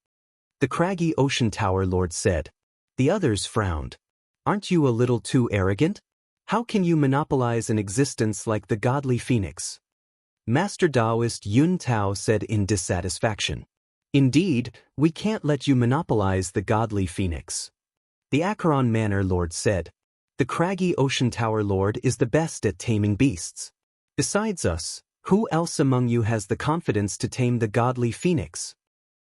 The craggy ocean tower lord said. The others frowned. Aren't you a little too arrogant? How can you monopolize an existence like the godly phoenix? Master Taoist Yun Tao said in dissatisfaction. Indeed, we can't let you monopolize the godly phoenix. The Acheron Manor Lord said. The craggy ocean tower lord is the best at taming beasts. Besides us, who else among you has the confidence to tame the godly phoenix?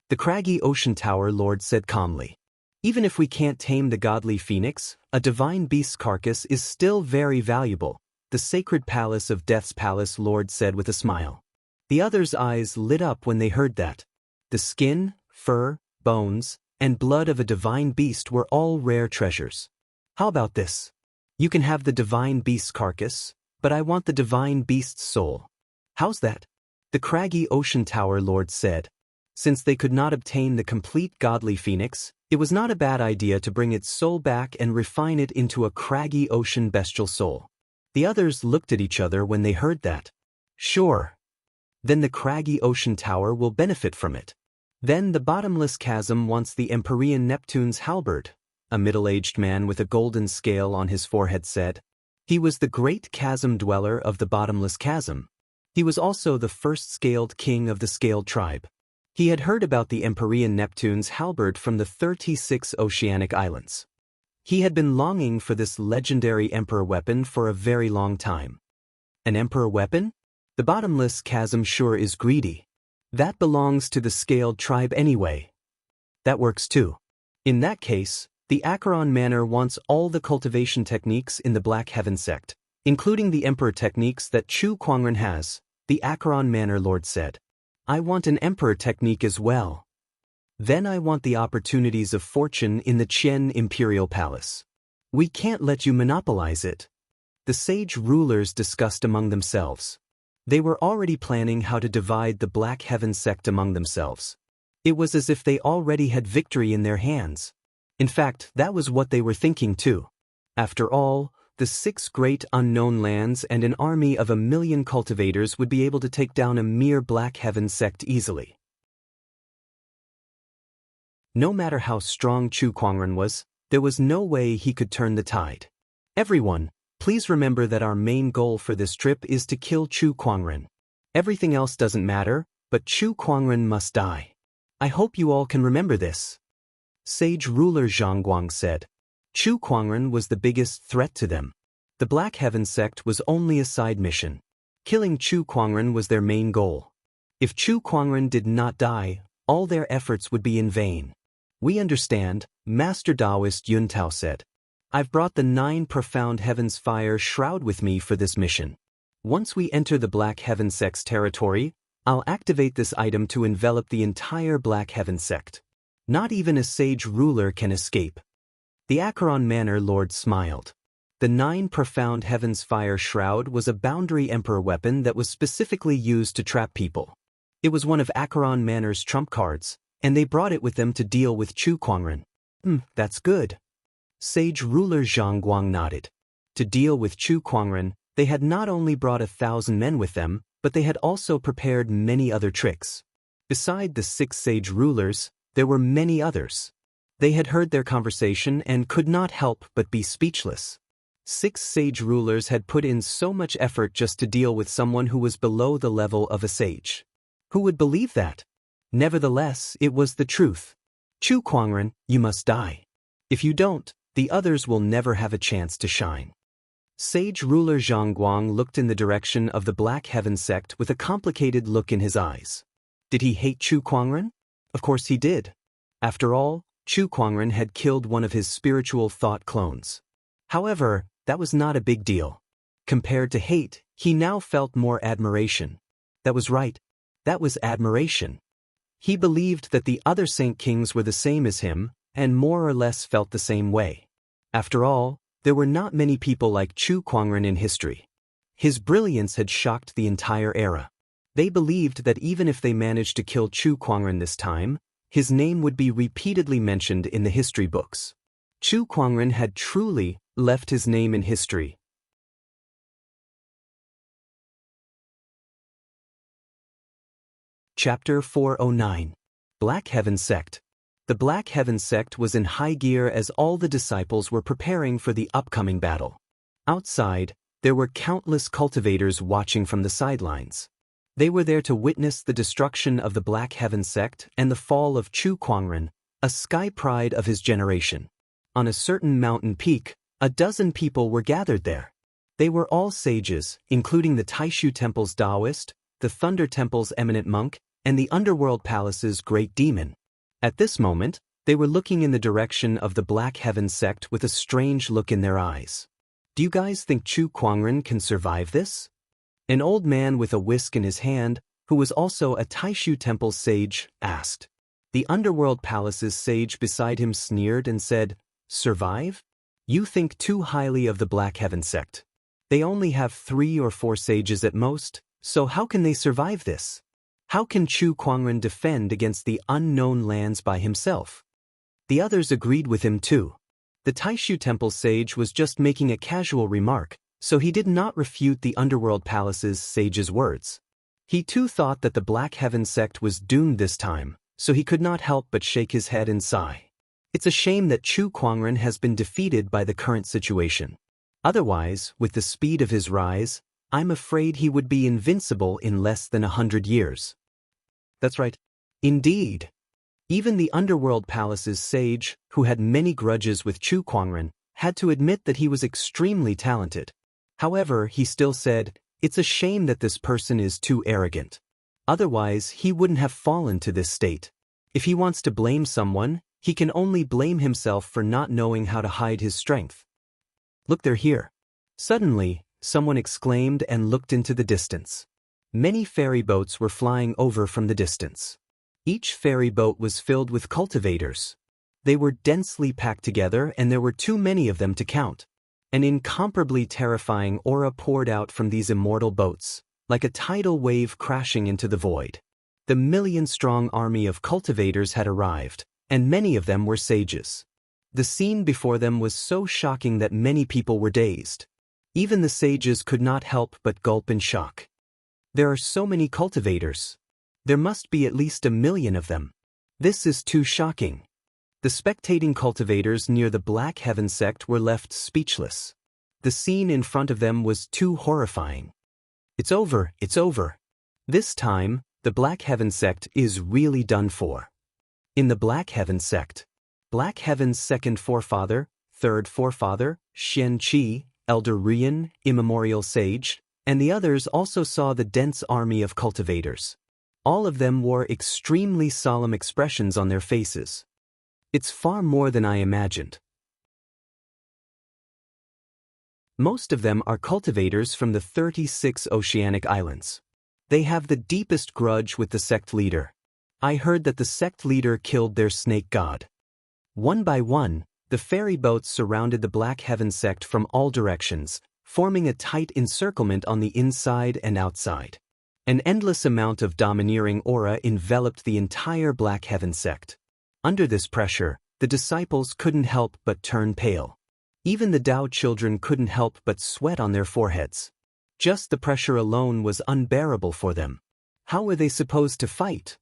The craggy ocean tower lord said calmly. Even if we can't tame the godly phoenix, a divine beast's carcass is still very valuable, the sacred palace of Death's Palace Lord said with a smile. The others' eyes lit up when they heard that. The skin, fur, bones, and blood of a divine beast were all rare treasures. How about this? You can have the divine beast's carcass, but I want the divine beast's soul. How's that? The craggy ocean tower lord said. Since they could not obtain the complete godly phoenix, it was not a bad idea to bring its soul back and refine it into a craggy ocean bestial soul. The others looked at each other when they heard that. Sure. Then the craggy ocean tower will benefit from it. Then the bottomless chasm wants the Empyrean Neptune's halberd, a middle-aged man with a golden scale on his forehead said. He was the great chasm dweller of the bottomless chasm. He was also the first scaled king of the scaled tribe. He had heard about the Empyrean Neptune's halberd from the 36 oceanic islands. He had been longing for this legendary emperor weapon for a very long time. An emperor weapon? The bottomless chasm sure is greedy. That belongs to the scaled tribe anyway. That works too. In that case, the Acheron Manor wants all the cultivation techniques in the Black Heaven sect, including the Emperor techniques that Chu Kuangren has, the Acheron Manor Lord said. I want an Emperor technique as well. Then I want the opportunities of fortune in the Qian Imperial Palace. We can't let you monopolize it. The sage rulers discussed among themselves. They were already planning how to divide the Black Heaven sect among themselves. It was as if they already had victory in their hands. In fact, that was what they were thinking too. After all, the 6 great unknown lands and an army of 1 million cultivators would be able to take down a mere Black Heaven sect easily. No matter how strong Chu Kuangren was, there was no way he could turn the tide. Everyone, please remember that our main goal for this trip is to kill Chu Kuangren. Everything else doesn't matter, but Chu Kuangren must die. I hope you all can remember this. Sage ruler Zhang Guang said. Chu Kuangren was the biggest threat to them. The Black Heaven sect was only a side mission. Killing Chu Kuangren was their main goal. If Chu Kuangren did not die, all their efforts would be in vain. We understand, Master Taoist Yun Tao said. I've brought the 9 profound heavens fire shroud with me for this mission. Once we enter the Black Heaven sect's territory, I'll activate this item to envelop the entire Black Heaven sect. Not even a sage ruler can escape. The Acheron Manor Lord smiled. The 9 profound heavens fire shroud was a boundary emperor weapon that was specifically used to trap people. It was one of Acheron Manor's trump cards, and they brought it with them to deal with Chu Kuangren. That's good. Sage ruler Zhang Guang nodded. To deal with Chu Kuangren, they had not only brought 1,000 men with them, but they had also prepared many other tricks. Beside the 6 sage rulers, there were many others. They had heard their conversation and could not help but be speechless. 6 sage rulers had put in so much effort just to deal with someone who was below the level of a sage. Who would believe that? Nevertheless, it was the truth. Chu Kuangren, you must die. If you don't, the others will never have a chance to shine. Sage ruler Zhang Guang looked in the direction of the Black Heaven sect with a complicated look in his eyes. Did he hate Chu Kuangren? Of course he did. After all, Chu Kuangren had killed one of his spiritual thought clones. However, that was not a big deal. Compared to hate, he now felt more admiration. That was right. That was admiration. He believed that the other Saint Kings were the same as him, and more or less felt the same way. After all, there were not many people like Chu Kuangren in history. His brilliance had shocked the entire era. They believed that even if they managed to kill Chu Kuangren this time, his name would be repeatedly mentioned in the history books. Chu Kuangren had truly left his name in history. Chapter 409. Black Heaven Sect. The Black Heaven sect was in high gear as all the disciples were preparing for the upcoming battle. Outside, there were countless cultivators watching from the sidelines. They were there to witness the destruction of the Black Heaven sect and the fall of Chu Kuangren, a sky pride of his generation. On a certain mountain peak, 12 people were gathered there. They were all sages, including the Taishu Temple's Taoist, the Thunder Temple's eminent monk, and the Underworld Palace's great demon. At this moment, they were looking in the direction of the Black Heaven sect with a strange look in their eyes. Do you guys think Chu Kuangren can survive this? An old man with a whisk in his hand, who was also a Taishu Temple sage, asked. The Underworld Palace's sage beside him sneered and said, "Survive? You think too highly of the Black Heaven sect. They only have 3 or 4 sages at most, so how can they survive this? How can Chu Kuangren defend against the unknown lands by himself?" The others agreed with him too. The Taishu Temple sage was just making a casual remark, so he did not refute the Underworld Palace's sage's words. He too thought that the Black Heaven sect was doomed this time, so he could not help but shake his head and sigh. It's a shame that Chu Kuangren has been defeated by the current situation. Otherwise, with the speed of his rise, I'm afraid he would be invincible in less than 100 years. That's right. Indeed. Even the Underworld Palace's sage, who had many grudges with Chu Kuangren, had to admit that he was extremely talented. However, he still said, "It's a shame that this person is too arrogant." Otherwise, he wouldn't have fallen to this state. If he wants to blame someone, he can only blame himself for not knowing how to hide his strength. Look, they're here. Suddenly, someone exclaimed and looked into the distance. Many ferry boats were flying over from the distance. Each ferry boat was filled with cultivators. They were densely packed together and there were too many of them to count. An incomparably terrifying aura poured out from these immortal boats, like a tidal wave crashing into the void. The million-strong army of cultivators had arrived, and many of them were sages. The scene before them was so shocking that many people were dazed. Even the sages could not help but gulp in shock. There are so many cultivators. There must be at least 1 million of them. This is too shocking. The spectating cultivators near the Black Heaven sect were left speechless. The scene in front of them was too horrifying. It's over, it's over. This time, the Black Heaven sect is really done for. In the Black Heaven sect, Black Heaven's second forefather, third forefather, Xianxia, Elder Rian, immemorial sage, and the others also saw the dense army of cultivators. All of them wore extremely solemn expressions on their faces. It's far more than I imagined. Most of them are cultivators from the 36 oceanic islands. They have the deepest grudge with the sect leader. I heard that the sect leader killed their snake god. One by one, the ferry boats surrounded the Black Heaven sect from all directions, forming a tight encirclement on the inside and outside. An endless amount of domineering aura enveloped the entire Black Heaven sect. Under this pressure, the disciples couldn't help but turn pale. Even the Tao children couldn't help but sweat on their foreheads. Just the pressure alone was unbearable for them. How were they supposed to fight?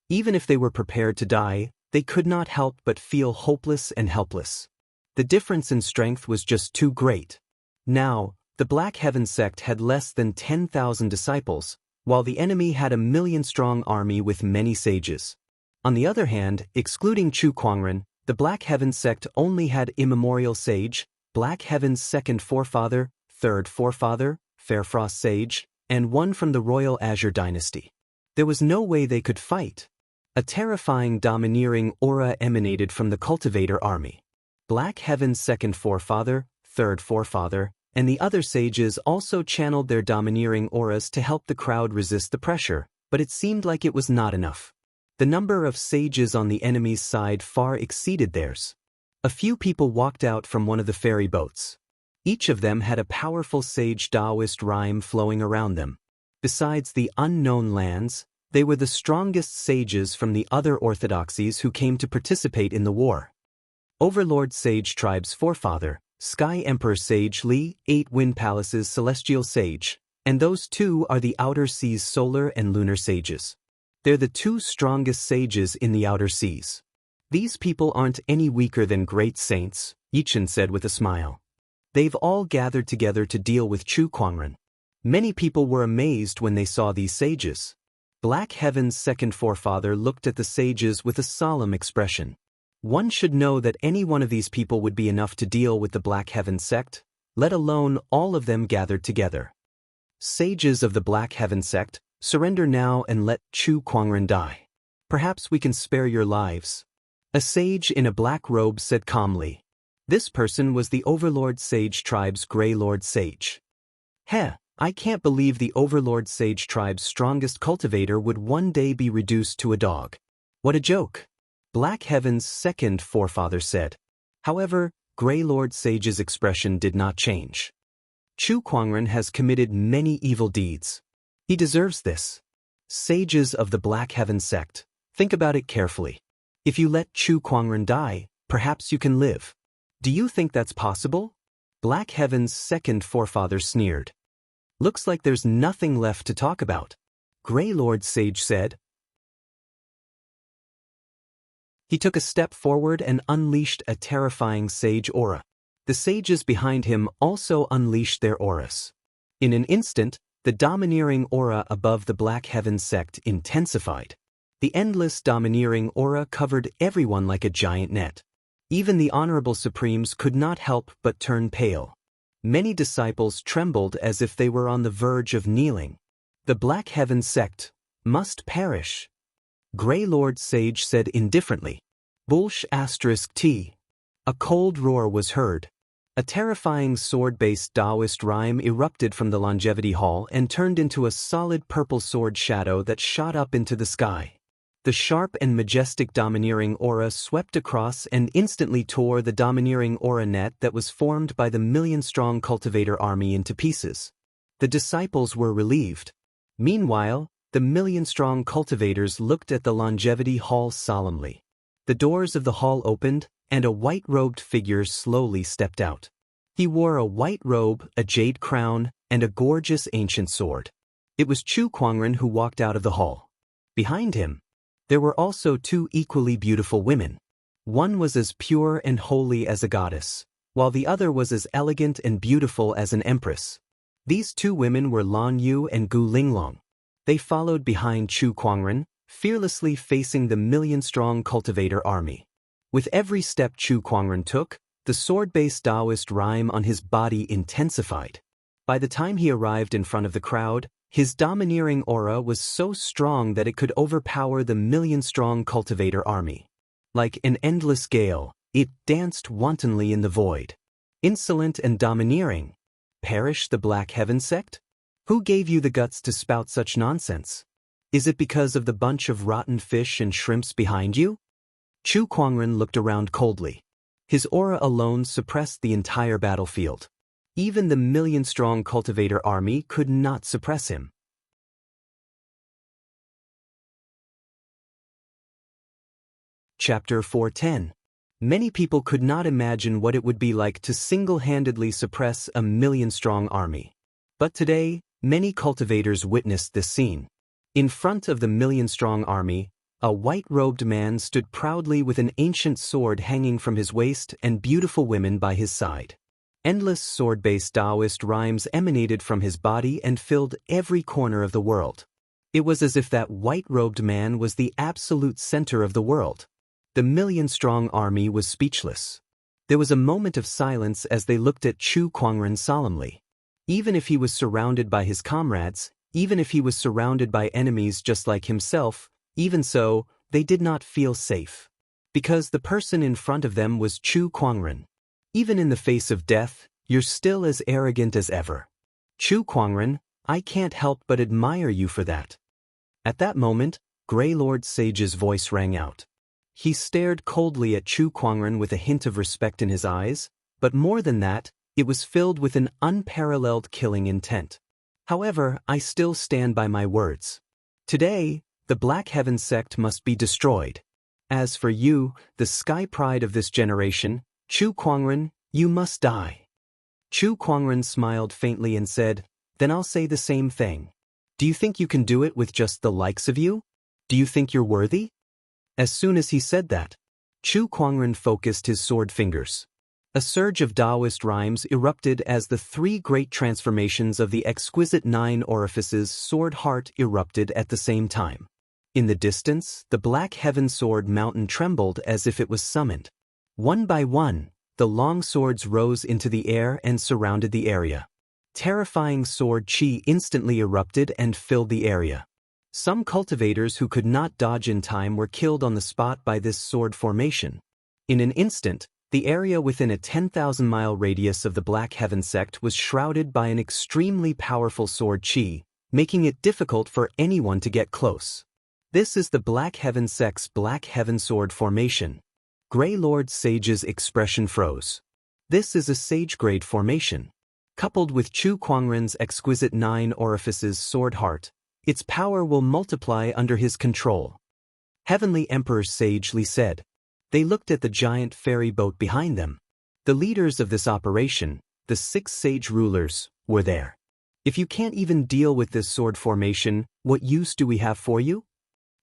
Even if they were prepared to die, they could not help but feel hopeless and helpless. The difference in strength was just too great. Now, the Black Heaven sect had less than 10,000 disciples, while the enemy had a million-strong army with many sages. On the other hand, excluding Chu Kuangren, the Black Heaven sect only had immemorial sage, Black Heaven's second forefather, third forefather, Fairfrost sage, and one from the Royal Azure dynasty. There was no way they could fight. A terrifying domineering aura emanated from the cultivator army. Black Heaven's second forefather, third forefather, and the other sages also channeled their domineering auras to help the crowd resist the pressure, but it seemed like it was not enough. The number of sages on the enemy's side far exceeded theirs. A few people walked out from one of the ferry boats. Each of them had a powerful sage Taoist rhyme flowing around them. Besides the unknown lands, they were the strongest sages from the other orthodoxies who came to participate in the war. Overlord Sage Tribe's forefather, Sky Emperor Sage Li, 8 Wind Palaces Celestial Sage, and those two are the Outer Seas Solar and Lunar Sages. They're the 2 strongest sages in the Outer Seas. These people aren't any weaker than great saints, Yichen said with a smile. They've all gathered together to deal with Chu Kuangren. Many people were amazed when they saw these sages. Black Heaven's second forefather looked at the sages with a solemn expression. One should know that any one of these people would be enough to deal with the Black Heaven sect, let alone all of them gathered together. Sages of the Black Heaven sect, surrender now and let Chu Kuangren die. Perhaps we can spare your lives. A sage in a black robe said calmly. This person was the Overlord Sage Tribe's Grey Lord Sage. Heh, I can't believe the Overlord Sage Tribe's strongest cultivator would one day be reduced to a dog. What a joke. Black Heaven's second forefather said. However, Grey Lord Sage's expression did not change. Chu Kuangren has committed many evil deeds. He deserves this. Sages of the Black Heaven sect, think about it carefully. If you let Chu Kuangren die, perhaps you can live. Do you think that's possible? Black Heaven's second forefather sneered. Looks like there's nothing left to talk about, Grey Lord Sage said. He took a step forward and unleashed a terrifying sage aura. The sages behind him also unleashed their auras. In an instant, the domineering aura above the Black Heaven sect intensified. The endless domineering aura covered everyone like a giant net. Even the Honorable Supremes could not help but turn pale. Many disciples trembled as if they were on the verge of kneeling. The Black Heaven sect, Must perish. Grey Lord Sage said indifferently. Bullsh *T. A cold roar was heard. A terrifying sword-based Taoist rhyme erupted from the Longevity Hall and turned into a solid purple sword shadow that shot up into the sky. The sharp and majestic domineering aura swept across and instantly tore the domineering aura net that was formed by the million-strong cultivator army into pieces. The disciples were relieved. Meanwhile, the million-strong cultivators looked at the Longevity Hall solemnly. The doors of the hall opened, and a white-robed figure slowly stepped out. He wore a white robe, a jade crown, and a gorgeous ancient sword. It was Chu Kuangren who walked out of the hall. Behind him, there were also two equally beautiful women. One was as pure and holy as a goddess, while the other was as elegant and beautiful as an empress. These two women were Lan Yu and Gu Linglong. They followed behind Chu Kuangren, fearlessly facing the million-strong cultivator army. With every step Chu Kuangren took, the sword-based Taoist rhyme on his body intensified. By the time he arrived in front of the crowd, his domineering aura was so strong that it could overpower the million-strong cultivator army. Like an endless gale, it danced wantonly in the void. Insolent and domineering. Perish the Black Heaven sect? Who gave you the guts to spout such nonsense? Is it because of the bunch of rotten fish and shrimps behind you? Chu Kuangren looked around coldly. His aura alone suppressed the entire battlefield. Even the million-strong cultivator army could not suppress him. Chapter 410. Many people could not imagine what it would be like to single-handedly suppress a million-strong army. But today, many cultivators witnessed this scene. In front of the million-strong army, a white-robed man stood proudly with an ancient sword hanging from his waist and beautiful women by his side. Endless sword-based Taoist rhymes emanated from his body and filled every corner of the world. It was as if that white-robed man was the absolute center of the world. The million-strong army was speechless. There was a moment of silence as they looked at Chu Kuangren solemnly. Even if he was surrounded by his comrades, even if he was surrounded by enemies just like himself, even so, they did not feel safe. Because the person in front of them was Chu Kuangren. Even in the face of death, you're still as arrogant as ever. Chu Kuangren, I can't help but admire you for that. At that moment, Grey Lord Sage's voice rang out. He stared coldly at Chu Kuangren with a hint of respect in his eyes, but more than that, it was filled with an unparalleled killing intent. However, I still stand by my words. Today, the Black Heaven sect must be destroyed. As for you, the sky pride of this generation, Chu Kuangren, you must die. Chu Kuangren smiled faintly and said, Then I'll say the same thing. Do you think you can do it with just the likes of you? Do you think you're worthy? As soon as he said that, Chu Kuangren focused his sword fingers. A surge of Taoist rhymes erupted as the three great transformations of the exquisite 9 orifices sword heart erupted at the same time. In the distance, the Black Heaven sword mountain trembled as if it was summoned. One by one, the long swords rose into the air and surrounded the area. Terrifying sword chi instantly erupted and filled the area. Some cultivators who could not dodge in time were killed on the spot by this sword formation. In an instant, the area within a 10,000-mile radius of the Black Heaven sect was shrouded by an extremely powerful sword chi, making it difficult for anyone to get close. This is the Black Heaven sect's Black Heaven sword formation. Grey Lord Sage's expression froze. This is a sage-grade formation. Coupled with Chu Kuangren's exquisite 9 orifices sword heart, its power will multiply under his control. Heavenly Emperor sagely said. They looked at the giant ferry boat behind them. The leaders of this operation, the 6 sage rulers, were there. If you can't even deal with this sword formation, what use do we have for you?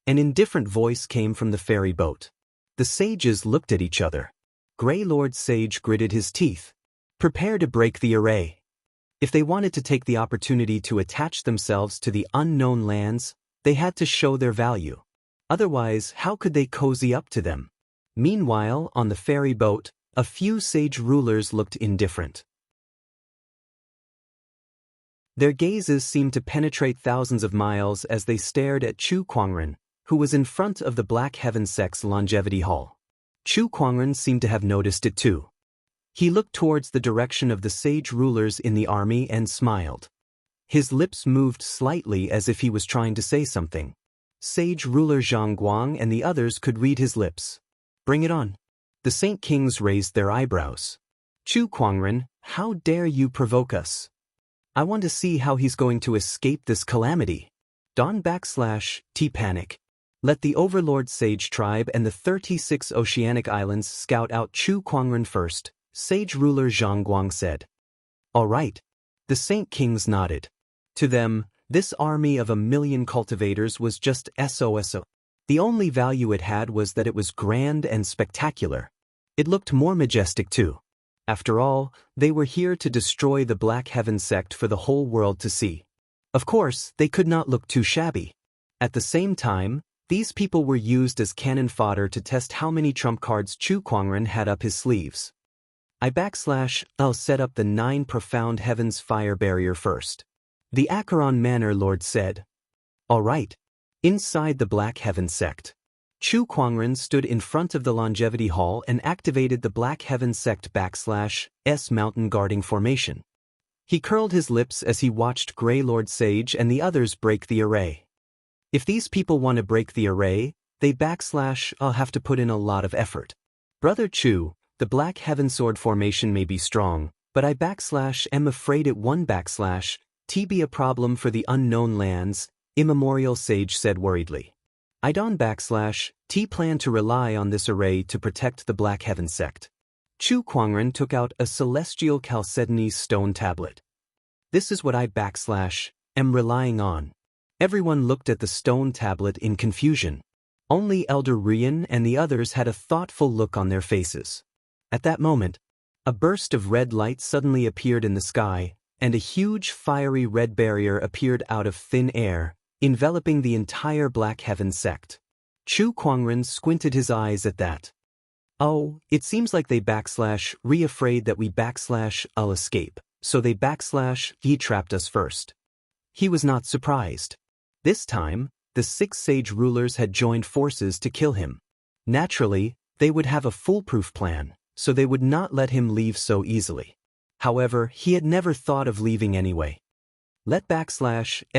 An indifferent voice came from the ferry boat. The sages looked at each other. Grey Lord Sage gritted his teeth. Prepare to break the array. If they wanted to take the opportunity to attach themselves to the unknown lands, they had to show their value. Otherwise, how could they cozy up to them? Meanwhile, on the ferry boat, a few sage rulers looked indifferent. Their gazes seemed to penetrate thousands of miles as they stared at Chu Kuangren, who was in front of the Black Heaven Sect's longevity hall. Chu Kuangren seemed to have noticed it too. He looked towards the direction of the sage rulers in the army and smiled. His lips moved slightly as if he was trying to say something. Sage ruler Zhang Guang and the others could read his lips. Bring it on. The Saint Kings raised their eyebrows. Chu Kuangren, how dare you provoke us? I want to see how he's going to escape this calamity. T panic. Let the Overlord Sage Tribe and the 36 Oceanic Islands scout out Chu Kuangren first, Sage ruler Zhang Guang said. All right. The Saint Kings nodded. To them, this army of 1,000,000 cultivators was just SOSO. The only value it had was that it was grand and spectacular. It looked more majestic too. After all, they were here to destroy the Black Heaven sect for the whole world to see. Of course, they could not look too shabby. At the same time, these people were used as cannon fodder to test how many trump cards Chu Kuangren had up his sleeves. I'll set up the 9 profound heavens fire barrier first. The Acheron Manor Lord said. All right. Inside the Black Heaven sect, Chu Kuangren stood in front of the longevity hall and activated the Black Heaven sect /S mountain guarding formation. He curled his lips as he watched Grey Lord Sage and the others break the array. If these people want to break the array, they I'll have to put in a lot of effort. Brother Chu, the Black Heaven Sword formation may be strong, but I am afraid it won't be a problem for the unknown lands, Immemorial Sage said worriedly. I don't plan to rely on this array to protect the Black Heaven sect. Chu Kuangren took out a celestial chalcedony stone tablet. This is what I am relying on. Everyone looked at the stone tablet in confusion. Only Elder Rian and the others had a thoughtful look on their faces. At that moment, a burst of red light suddenly appeared in the sky, and a huge fiery red barrier appeared out of thin air, enveloping the entire Black Heaven sect. Chu Kuangren squinted his eyes at that. Oh, it seems like they afraid that we I'll escape, so they he trapped us first. He was not surprised. This time, the 6 sage rulers had joined forces to kill him. Naturally, they would have a foolproof plan, so they would not let him leave so easily. However, he had never thought of leaving anyway. Let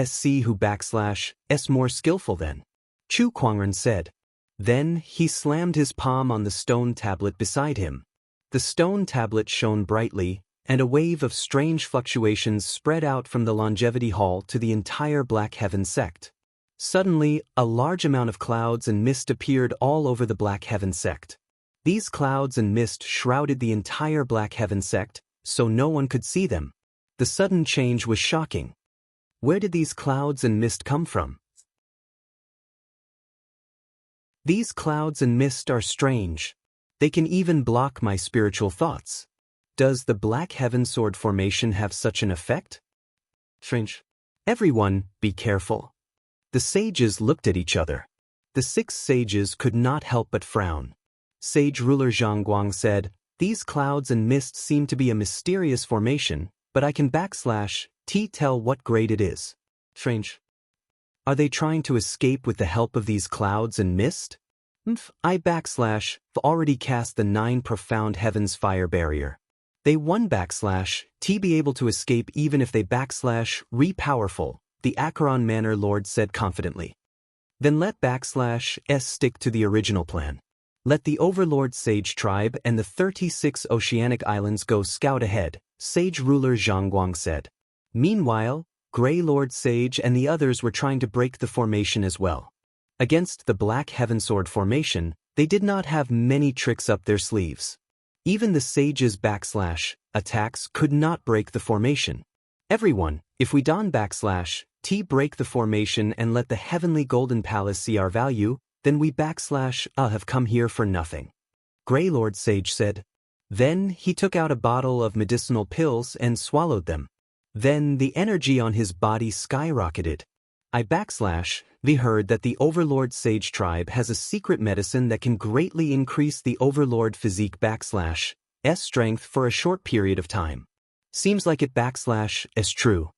see who s more skillful then, Chu Kuangren said. Then, he slammed his palm on the stone tablet beside him. The stone tablet shone brightly, and a wave of strange fluctuations spread out from the longevity hall to the entire Black Heaven sect. Suddenly, a large amount of clouds and mist appeared all over the Black Heaven sect. These clouds and mist shrouded the entire Black Heaven sect, so no one could see them. The sudden change was shocking. Where did these clouds and mist come from? These clouds and mist are strange. They can even block my spiritual thoughts. Does the Black Heaven Sword formation have such an effect? Strange. Everyone, be careful. The sages looked at each other. The 6 sages could not help but frown. Sage ruler Zhang Guang said, these clouds and mist seem to be a mysterious formation, but I can tell what grade it is. Strange. Are they trying to escape with the help of these clouds and mist? I already cast the 9 profound heavens fire barrier. They won be able to escape even if they re-powerful, the Acheron Manor Lord said confidently. Then let s stick to the original plan. Let the Overlord Sage Tribe and the 36 Oceanic Islands go scout ahead, Sage ruler Zhang Guang said. Meanwhile, Grey Lord Sage and the others were trying to break the formation as well. Against the Black Heaven Sword formation, they did not have many tricks up their sleeves. Even the sages' attacks could not break the formation. Everyone, if we don't break the formation and let the Heavenly Golden Palace see our value, then we have come here for nothing. Grey Lord Sage said. Then he took out a bottle of medicinal pills and swallowed them. Then the energy on his body skyrocketed. We heard that the Overlord Sage Tribe has a secret medicine that can greatly increase the Overlord physique s strength for a short period of time. Seems like it is true.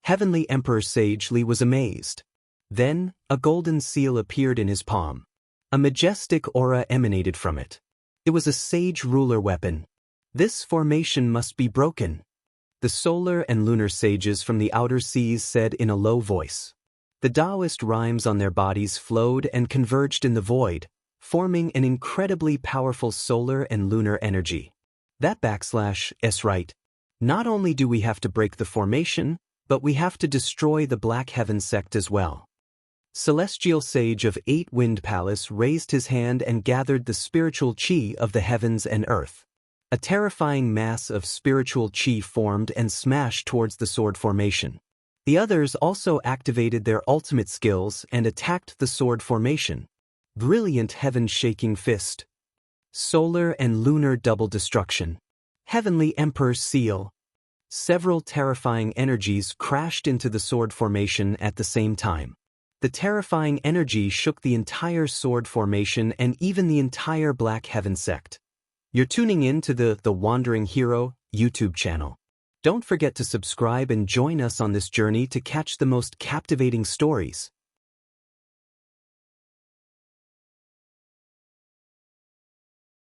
Heavenly Emperor sagely was amazed. Then, a golden seal appeared in his palm. A majestic aura emanated from it. It was a sage ruler weapon. This formation must be broken. The solar and lunar sages from the outer seas said in a low voice. The Taoist rhymes on their bodies flowed and converged in the void, forming an incredibly powerful solar and lunar energy. That /s right. Not only do we have to break the formation, but we have to destroy the Black Heaven sect as well. Celestial Sage of 8 Wind Palace raised his hand and gathered the spiritual chi of the heavens and earth. A terrifying mass of spiritual chi formed and smashed towards the sword formation. The others also activated their ultimate skills and attacked the sword formation. Brilliant heaven-shaking fist. Solar and lunar double destruction. Heavenly Emperor's seal. Several terrifying energies crashed into the sword formation at the same time. The terrifying energy shook the entire sword formation and even the entire Black Heaven sect. You're tuning in to the Wandering Hero YouTube channel. Don't forget to subscribe and join us on this journey to catch the most captivating stories.